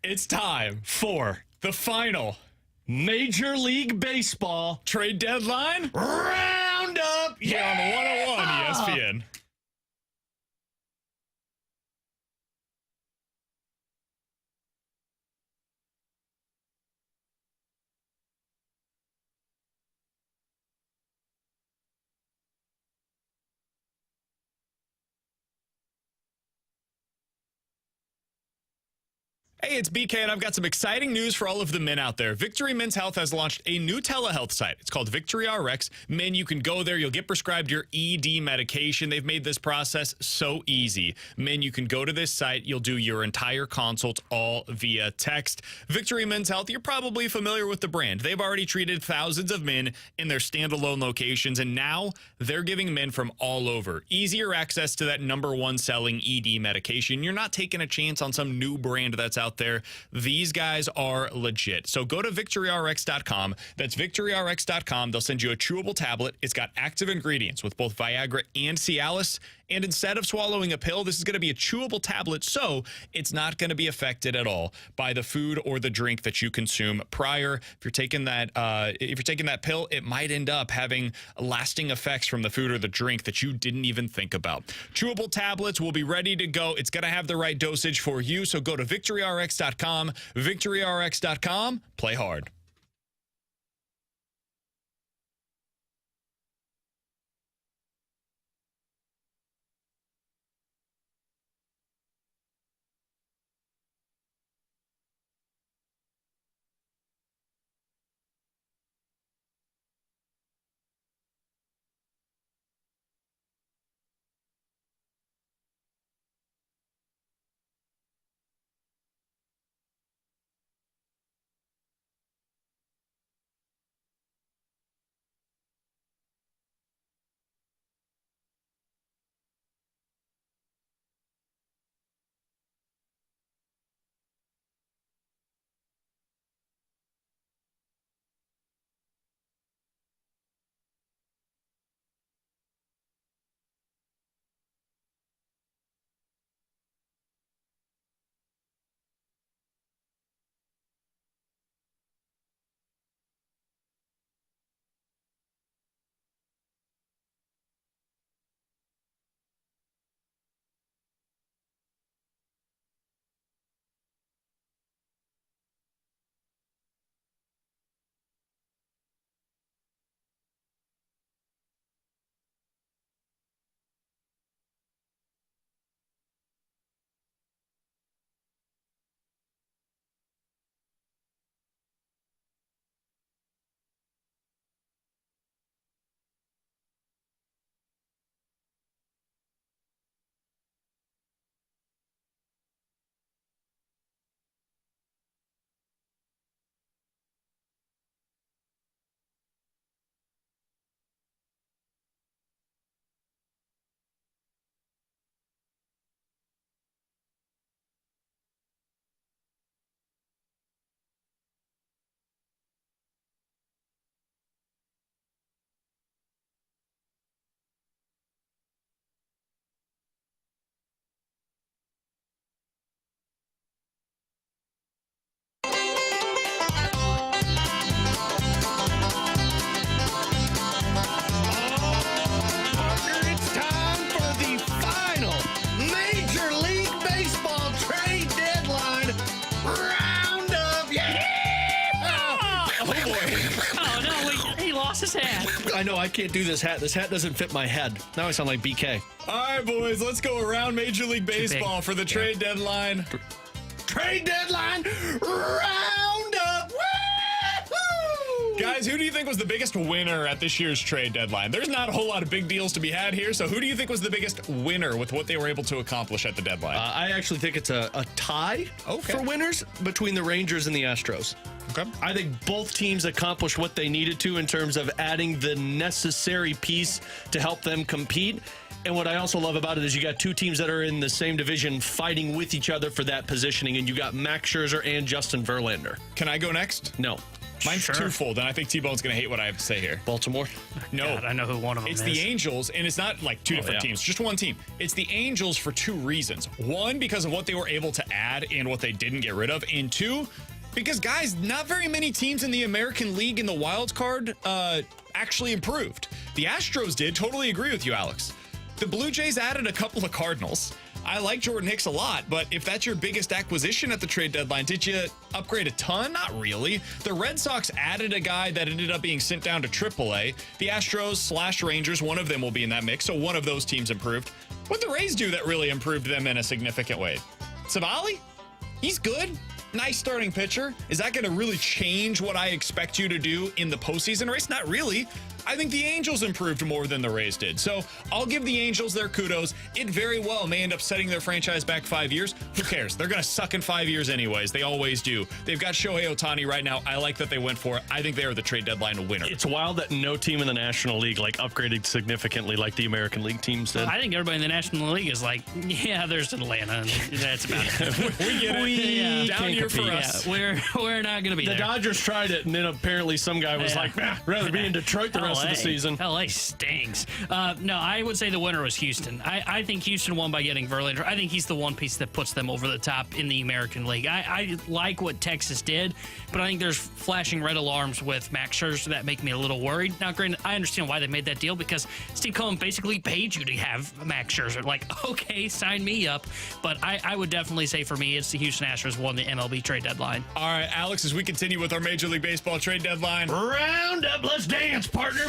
It's time for the final Major League Baseball trade deadline Roundup. Yeah, on the 101 ESPN. Hey, it's BK, and I've got some exciting news for all of the men out there. Victory Men's Health has launched a new telehealth site. It's called Victory RX. Men, you can go there. You'll get prescribed your ED medication. They've made this process so easy. Men, you can go to this site. You'll do your entire consult all via text. Victory Men's Health, you're probably familiar with the brand. They've already treated thousands of men in their standalone locations, and now they're giving men from all over easier access to that #1 selling ED medication. You're not taking a chance on some new brand that's out there. These guys are legit. So go to victoryrx.com. That's victoryrx.com. They'll send you a chewable tablet. It's got active ingredients with both Viagra and Cialis. And instead of swallowing a pill, this is going to be a chewable tablet, so it's not going to be affected at all by the food or the drink that you consume prior. If you're taking that pill, it might end up having lasting effects from the food or the drink that you didn't even think about. Chewable tablets will be ready to go. It's going to have the right dosage for you, so go to victoryrx.com. victoryrx.com. Play hard. Oh, no, he lost his hat. I know, I can't do this hat. This hat doesn't fit my head. Now I sound like BK. All right, boys, let's go around Major League Baseball for the trade deadline. Trade deadline roundup. Woo! Guys, who do you think was the biggest winner at this year's trade deadline? There's not a whole lot of big deals to be had here, so who do you think was the biggest winner with what they were able to accomplish at the deadline? I actually think it's a tie for winners between the Rangers and the Astros. Okay. I think both teams accomplished what they needed to in terms of adding the necessary piece to help them compete. And what I also love about it is you got two teams that are in the same division fighting with each other for that positioning, and you got Max Scherzer and Justin Verlander. Can I go next? No. Mine's twofold, and I think T-Bone's going to hate what I have to say here. Baltimore? No. God, I know who one of them It's is. the Angels, and it's not like two different teams, just one team. It's the Angels for two reasons. One, because of what they were able to add and what they didn't get rid of. And two, because, guys, not very many teams in the American League in the wild card actually improved. The Astros did. Totally agree with you, Alex. The Blue Jays added a couple of Cardinals. I like Jordan Hicks a lot, but if that's your biggest acquisition at the trade deadline, did you upgrade a ton? Not really. The Red Sox added a guy that ended up being sent down to AAA. The Astros/Rangers, one of them will be in that mix, so one of those teams improved. What the Rays do that really improved them in a significant way? Savali? He's good. Nice starting pitcher. Is that going to really change what I expect you to do in the postseason race? Not really. I think the Angels improved more than the Rays did. So I'll give the Angels their kudos. It very well may end up setting their franchise back 5 years. Who cares? They're going to suck in 5 years anyways. They always do. They've got Shohei Ohtani right now. I like that they went for it. I think they are the trade deadline winner. It's wild that no team in the National League upgraded significantly like the American League teams did. I think everybody in the National League is like, yeah, there's Atlanta. And that's about it. We get it. Down here for us. Yeah, we're not going to be the there. Dodgers tried it, and then apparently some guy was like, rather be in Detroit the rest of the season. LA stinks. No, I would say the winner was Houston. I think Houston won by getting Verlander. I think he's the one piece that puts them over the top in the American League. I like what Texas did, but I think there's flashing red alarms with Max Scherzer that make me a little worried. Now, granted, I understand why they made that deal because Steve Cohen basically paid you to have Max Scherzer. Like, okay, sign me up. But I would definitely say for me, it's the Houston Astros won the MLB trade deadline. All right, Alex, as we continue with our Major League Baseball trade deadline. Roundup, let's dance, partner.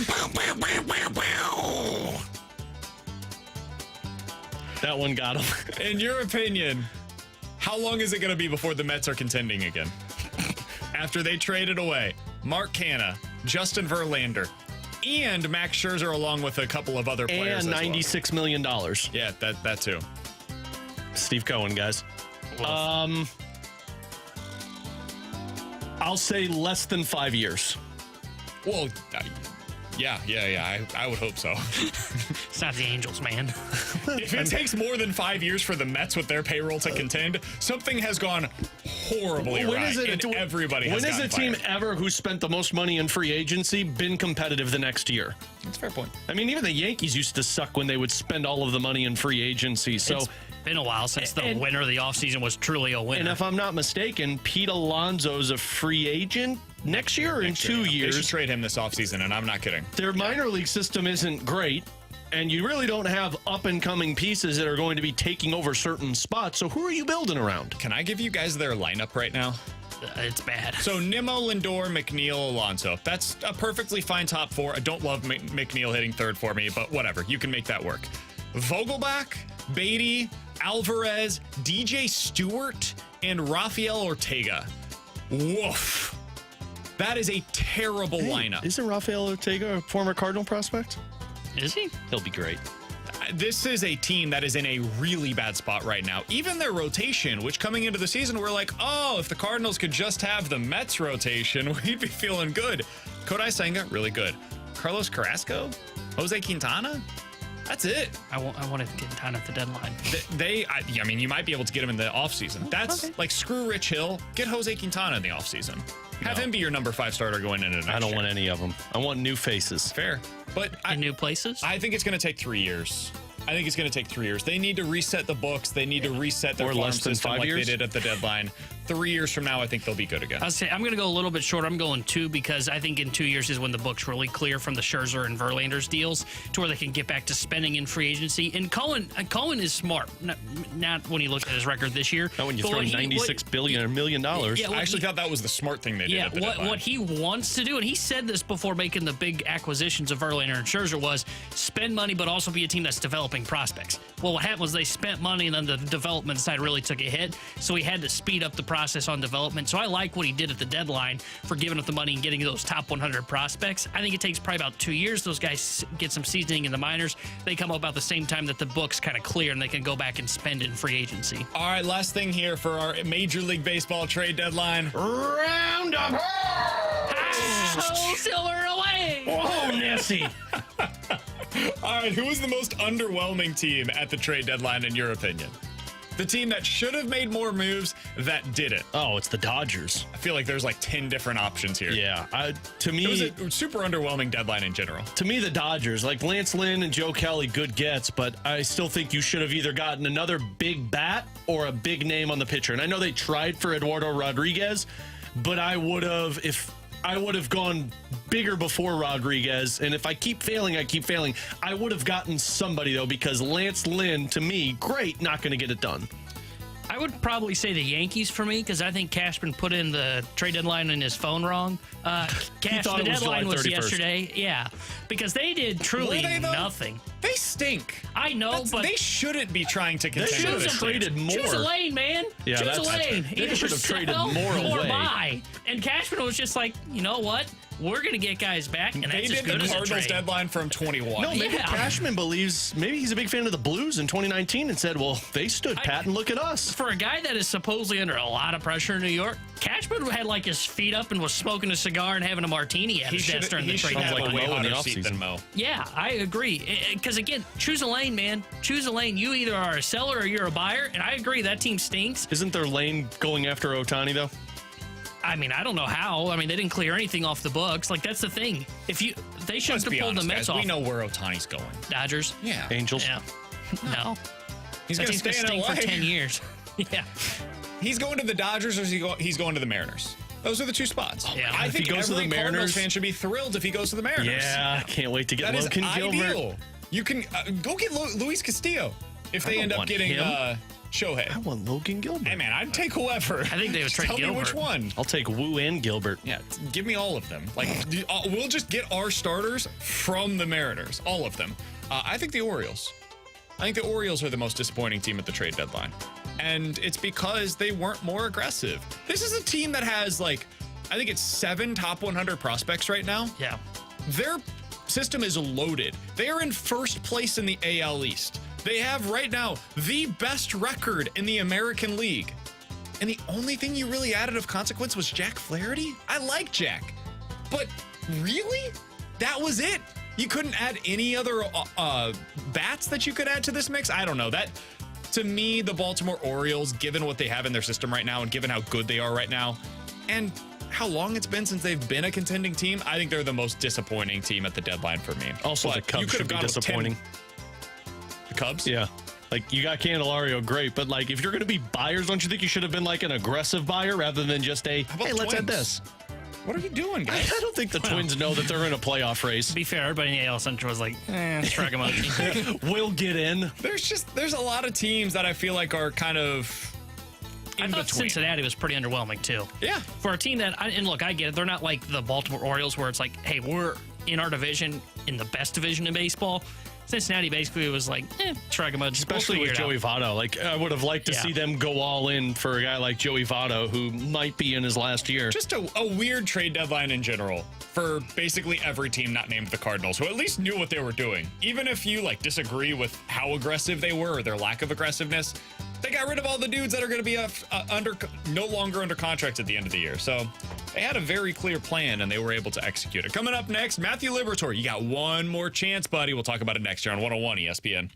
That one got him. In your opinion, how long is it going to be before the Mets are contending again? After they traded away Mark Canha, Justin Verlander, and Max Scherzer, along with a couple of other players. And $96 million. Yeah, that too. Steve Cohen, guys. I'll say less than 5 years. Well, yeah. I would hope so. It's not the Angels, man. If it takes more than 5 years for the Mets with their payroll to contend, something has gone horribly right. And everybody has When has a team fired. ever who spent the most money in free agency been competitive the next year? That's a fair point. I mean, even the Yankees used to suck when they would spend all of the money in free agency. So It's been a while since the winner of the offseason was truly a winner. And if I'm not mistaken, Pete Alonso's a free agent next year or in 2 years. They should trade him this offseason, and I'm not kidding. Their minor league system isn't great, and you really don't have up-and-coming pieces that are going to be taking over certain spots. So who are you building around? Can I give you guys their lineup right now? It's bad. So Nimmo, Lindor, McNeil, Alonso. That's a perfectly fine top four. I don't love McNeil hitting third for me, but whatever. You can make that work. Vogelbach, Beatty, Alvarez, DJ Stewart, and Rafael Ortega. Woof. That is a terrible lineup. Isn't Rafael Ortega a former Cardinal prospect? Is he? He'll be great. This is a team that is in a really bad spot right now. Even their rotation, which coming into the season, we're like, oh, if the Cardinals could just have the Mets rotation, we'd be feeling good. Kodai Senga, really good. Carlos Carrasco? Jose Quintana? That's it. I wanted Quintana at the deadline. I mean, you might be able to get him in the offseason. That's okay. like, screw Rich Hill. Get Jose Quintana in the offseason. Have him be your number 5 starter going into next year. I don't want any of them. I want new faces. Fair. But in new places? I think it's going to take 3 years. I think it's going to take 3 years. They need to reset the books. They need to reset their Or farm less than system 5 like years? they did at the deadline. 3 years from now, I think they'll be good again. I'll say I'm going to go a little bit short. I'm going 2 because I think in 2 years is when the book's really clear from the Scherzer and Verlander's deals to where they can get back to spending in free agency. And Cohen is smart. Not when he looked at his record this year. Not when you throw $96 million. Yeah, I actually thought that was the smart thing they did. Yeah, at the deadline. what he wants to do, and he said this before making the big acquisitions of Verlander and Scherzer, was spend money but also be a team that's developing prospects. Well, what happened was they spent money and then the development side really took a hit, so he had to speed up the process on development. So I like what he did at the deadline for giving up the money and getting those top 100 prospects. I think it takes probably about 2 years. Those guys get some seasoning in the minors. They come up about the same time that the book's kind of clear and they can go back and spend in free agency. All right, last thing here for our Major League Baseball trade deadline. Roundup! Oh, silver away! Oh, Nessie! All right, who was the most underwhelming team at the trade deadline in your opinion? The team that should have made more moves that didn't. Oh, it's the Dodgers. I feel like there's like 10 different options here. Yeah, to me, it was a super underwhelming deadline in general. To me, the Dodgers, like Lance Lynn and Joe Kelly, good gets, but I still think you should have either gotten another big bat or a big name on the pitcher. And I know they tried for Eduardo Rodriguez, but I would have gone bigger before Rodriguez, and if I keep failing, I would have gotten somebody, though, because Lance Lynn, to me, great, not going to get it done. I would probably say the Yankees for me because I think Cashman put in the trade deadline in his phone wrong. The deadline was yesterday. Yeah, because they did truly nothing. They stink. I know, but they shouldn't be trying to contend. They should have traded more. Choose a lane, man. Yeah, choose a lane. They should have traded more or away. buy. And Cashman was just like, you know what? We're going to get guys back, and they that's as did good the as a Cardinals trade. deadline from 21. No, maybe Cashman believes, maybe he's a big fan of the Blues in 2019 and said, well, they stood pat and look at us. For a guy that is supposedly under a lot of pressure in New York, Cashman had like his feet up and was smoking a cigar and having a martini at his desk during the trade have deadline. a way Mo in the hotter seat offseason. than Mo. Yeah, I agree. Because again, choose a lane, man. Choose a lane. You either are a seller or you're a buyer. And I agree, that team stinks. Isn't their lane going after Ohtani, though? I mean, I don't know how. I mean, they didn't clear anything off the books. Like, that's the thing. They should have pulled the Mets off. We know where Ohtani's going. Dodgers? Yeah. Angels? Yeah. No. He's going to stay in LA for 10 years. Yeah. He's going to the Dodgers or he's going to the Mariners. Those are the two spots. Yeah. I If think he goes to every the Mariners- Cardinals fan should be thrilled if he goes to the Mariners. Yeah, I can't wait to get That is Logan Gilbert. ideal. You can go get Luis Castillo if they don't end up want getting him. Shohei. I want Logan Gilbert. Hey, man, I'd take whoever. I think they would Just trade tell me which Gilbert. one. I'll take Wu and Gilbert. Yeah, give me all of them. Like, we'll just get our starters from the Mariners, all of them. I think the Orioles. I think the Orioles are the most disappointing team at the trade deadline. And it's because they weren't more aggressive. This is a team that has, like, I think it's 7 top 100 prospects right now. Yeah. Their system is loaded. They are in first place in the AL East. They have right now the best record in the American League. And the only thing you really added of consequence was Jack Flaherty? I like Jack. But really? That was it? You couldn't add any other bats that you could add to this mix? I don't know. That, to me, the Baltimore Orioles, given what they have in their system right now and given how good they are right now, and how long it's been since they've been a contending team, I think they're the most disappointing team at the deadline for me. Also, But the Cubs you could should have be gone with 10 disappointing. The Cubs? Yeah. Like, you got Candelario, great, but, like, if you're going to be buyers, don't you think you should have been, like, an aggressive buyer rather than just a, about hey, let's add Twins? this? What are you doing, I guys? don't think the Twins know that they're in a playoff race. To be fair, everybody in the AL Central was like, shrug them up. We'll get in. There's a lot of teams that I feel like are kind of I in thought between. Cincinnati was pretty underwhelming, too. Yeah. For a team that, and look, I get it. They're not like the Baltimore Orioles where it's like, hey, we're in our division, in the best division in baseball. Cincinnati basically was like, shrug them up. Especially with Joey Votto. Like, I would have liked to see them go all in for a guy like Joey Votto, who might be in his last year. Just a weird trade deadline in general for basically every team not named the Cardinals, who at least knew what they were doing. Even if you like disagree with how aggressive they were or their lack of aggressiveness, they got rid of all the dudes that are going to be no longer under contract at the end of the year. So they had a very clear plan, and they were able to execute it. Coming up next, Matthew Liberatore. You got one more chance, buddy. We'll talk about it next year on 101 ESPN.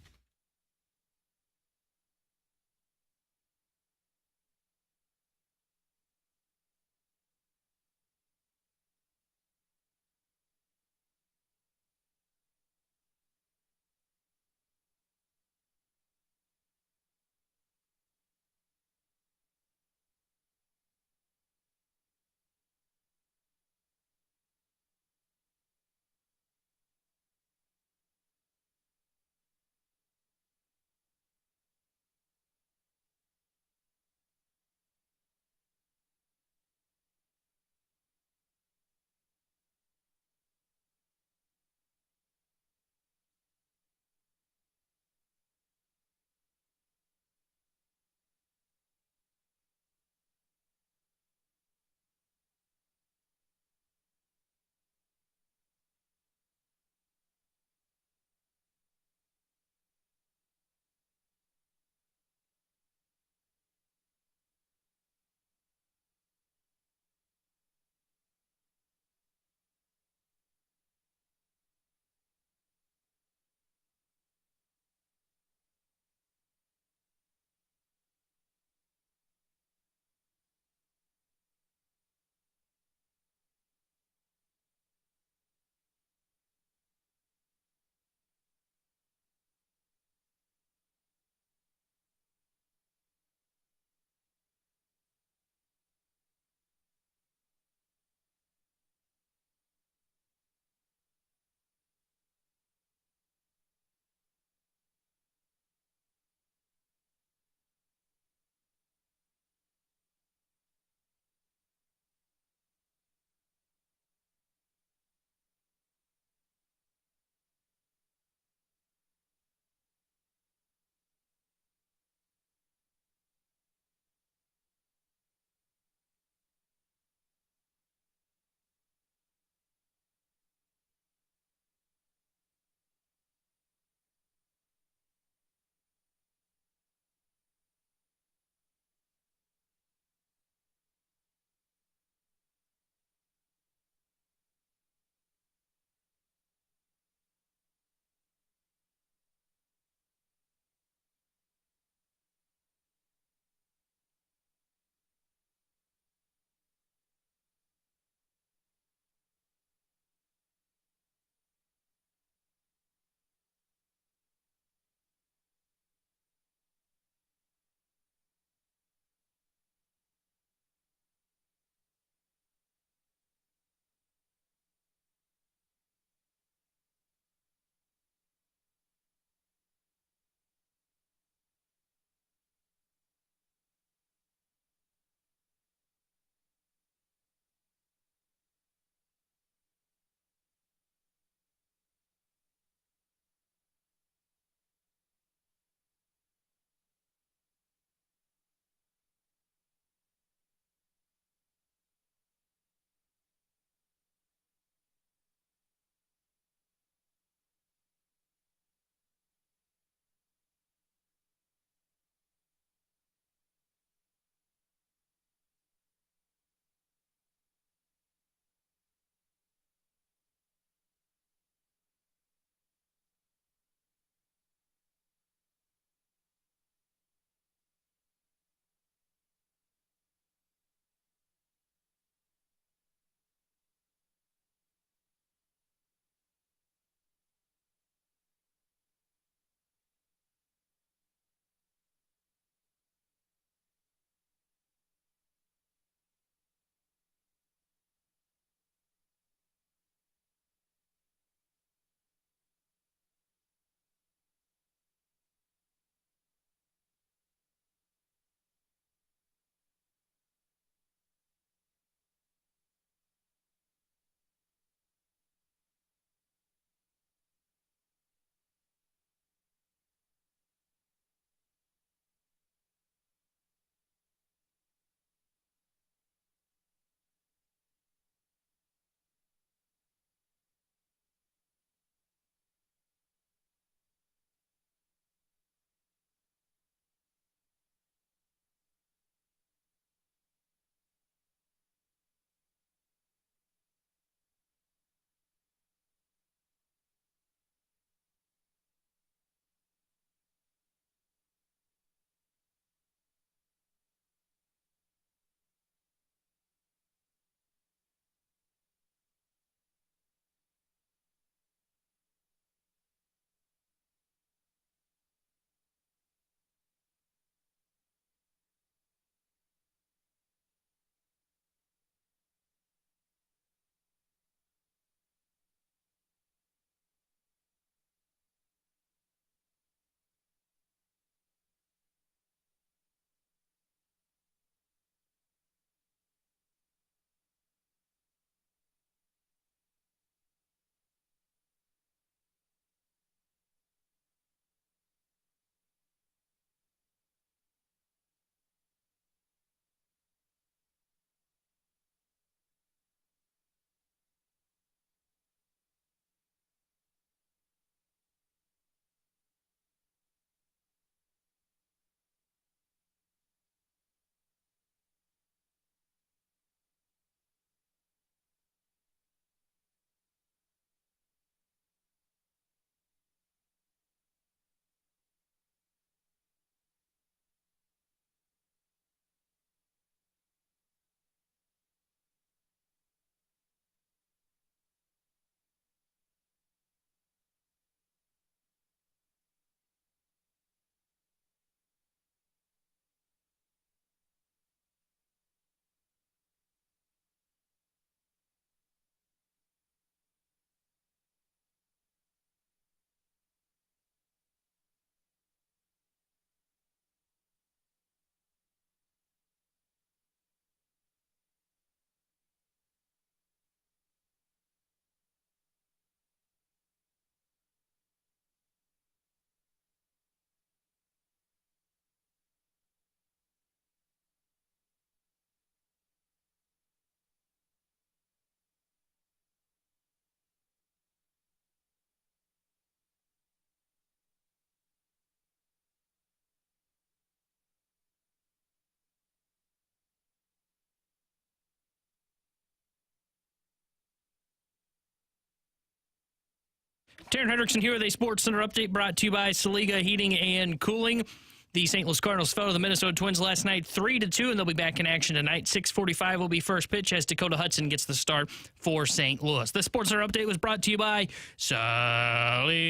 Taryn Hendrickson here with a Sports Center update brought to you by Saliga Heating and Cooling. The St. Louis Cardinals fell to the Minnesota Twins last night 3-2, and they'll be back in action tonight. 6:45 will be first pitch as Dakota Hudson gets the start for St. Louis. The Sports Center update was brought to you by Saliga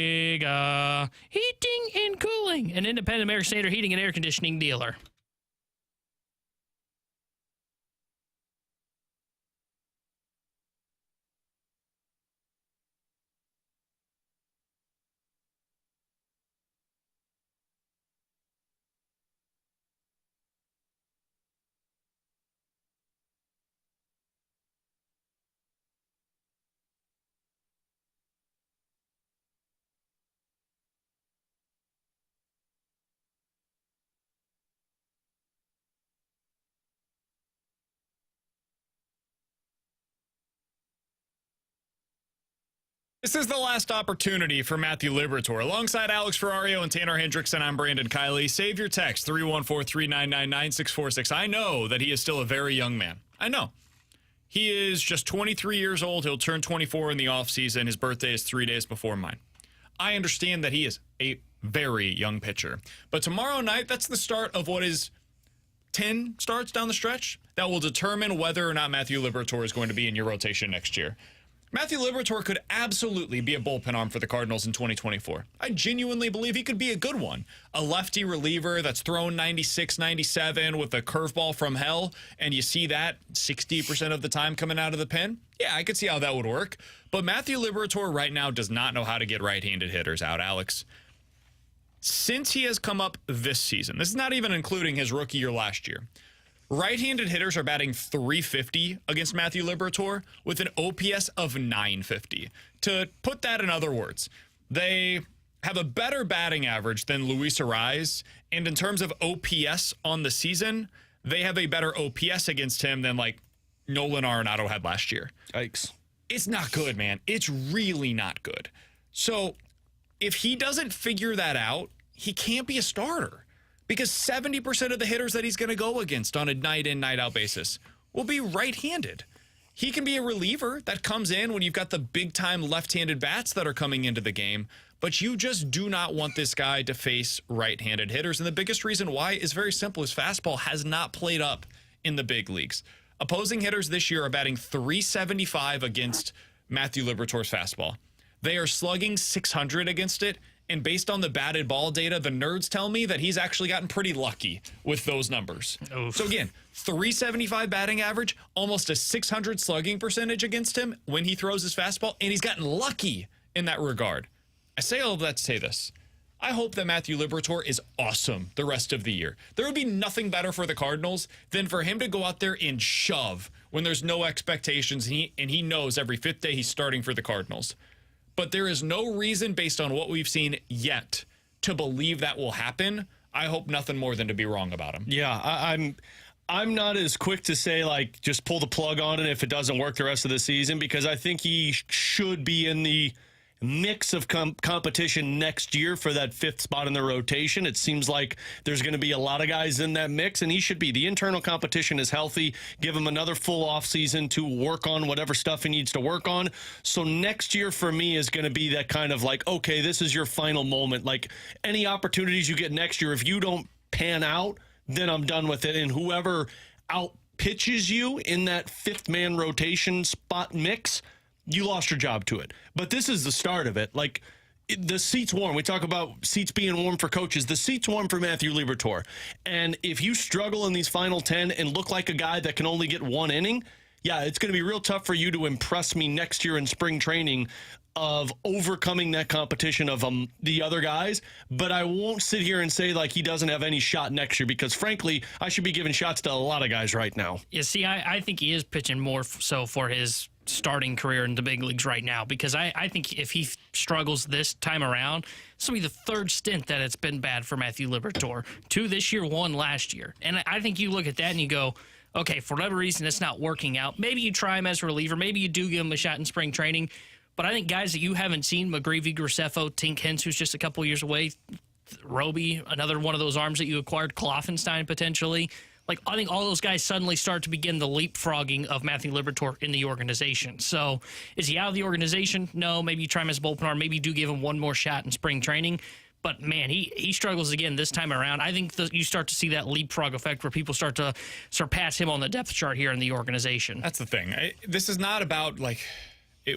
Heating and Cooling, an independent American Standard heating and air conditioning dealer. This is the last opportunity for Matthew Liberatore. Alongside Alex Ferrario and Tanner Hendrickson, I'm Brandon Kiley. Save your text, 314-399-9646. I know that he is still a very young man. I know. He is just 23 years old. He'll turn 24 in the offseason. His birthday is 3 days before mine. I understand that he is a very young pitcher. But tomorrow night, that's the start of what is 10 starts down the stretch that will determine whether or not Matthew Liberatore is going to be in your rotation next year. Matthew Liberatore could absolutely be a bullpen arm for the Cardinals in 2024. I genuinely believe he could be a good one. A lefty reliever that's thrown 96, 97 with a curveball from hell, and you see that 60% of the time coming out of the pen. Yeah, I could see how that would work. But Matthew Liberatore right now does not know how to get right-handed hitters out, Alex. Since he has come up this season, this is not even including his rookie year last year, right-handed hitters are batting .350 against Matthew Liberatore with an OPS of .950. To put that in other words, they have a better batting average than Luis Arraez, and in terms of OPS on the season, they have a better OPS against him than like Nolan Arenado had last year. Yikes. It's not good, man. It's really not good. So if he doesn't figure that out, he can't be a starter. Because 70% of the hitters that he's going to go against on a night-in, night-out basis will be right-handed. He can be a reliever that comes in when you've got the big-time left-handed bats that are coming into the game, but you just do not want this guy to face right-handed hitters. And the biggest reason why is very simple. His fastball has not played up in the big leagues. Opposing hitters this year are batting .375 against Matthew Liberatore's fastball. They are slugging .600 against it. And based on the batted ball data, the nerds tell me that he's actually gotten pretty lucky with those numbers. Oof. So again, .375 batting average, almost a .600 slugging percentage against him when he throws his fastball, and he's gotten lucky in that regard. I say all of that to say this. I hope that Matthew Liberatore is awesome the rest of the year. There would be nothing better for the Cardinals than for him to go out there and shove when there's no expectations, and he knows every fifth day he's starting for the Cardinals. But there is no reason based on what we've seen yet to believe that will happen. I hope nothing more than to be wrong about him. Yeah, I'm not as quick to say, like, just pull the plug on it if it doesn't work the rest of the season, because I think he should be in the mix of competition next year for that fifth spot in the rotation. It seems like there's going to be a lot of guys in that mix, and he should be. The internal competition is healthy. Give him another full offseason to work on whatever stuff he needs to work on. So next year for me is going to be that kind of like, okay, this is your final moment. Like any opportunities you get next year, if you don't pan out, then I'm done with it. And whoever out pitches you in that fifth man rotation spot mix, you lost your job to it. But this is the start of it. Like, the seat's warm. We talk about seats being warm for coaches. The seat's warm for Matthew Liberatore. And if you struggle in these final 10 and look like a guy that can only get one inning, yeah, it's going to be real tough for you to impress me next year in spring training of overcoming that competition of the other guys. But I won't sit here and say, like, he doesn't have any shot next year, because, frankly, I should be giving shots to a lot of guys right now. Yeah, see, I think he is pitching more so for his starting career in the big leagues right now, because I think if he struggles this time around, this will be the third stint that it's been bad for Matthew Liberatore. 2 this year, 1 last year. And I think you look at that and you go, okay, for whatever reason it's not working out. Maybe you try him as a reliever. Maybe you do give him a shot in spring training. But I think guys that you haven't seen, McGreevy, Graceffo, Tink Hens, who's just a couple years away, Roby, another one of those arms that you acquired, Kloffenstein potentially, Like, I think all those guys suddenly start to begin the leapfrogging of Matthew Liberatore in the organization. So is he out of the organization? No. Maybe you try him as a bullpen arm. Maybe you do give him one more shot in spring training. But, man, he struggles again this time around. I think you start to see that leapfrog effect where people start to surpass him on the depth chart here in the organization. That's the thing. This is not about, like,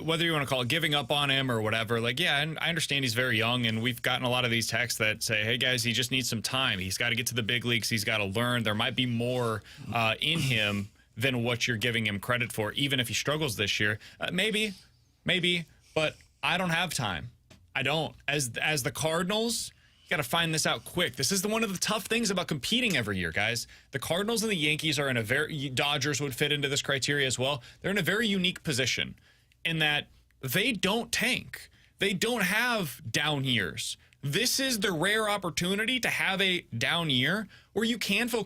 whether you want to call it giving up on him or whatever. Like, yeah, and I understand he's very young, and we've gotten a lot of these texts that say, hey, guys, he just needs some time. He's got to get to the big leagues. He's got to learn. There might be more in him than what you're giving him credit for, even if he struggles this year. Maybe, but I don't have time. I don't. As the Cardinals, you got to find this out quick. This is one of the tough things about competing every year, guys. The Cardinals and the Yankees are in a Dodgers would fit into this criteria as well. They're in a very unique position in that they don't tank. They don't have down years. This is the rare opportunity to have a down year where you can focus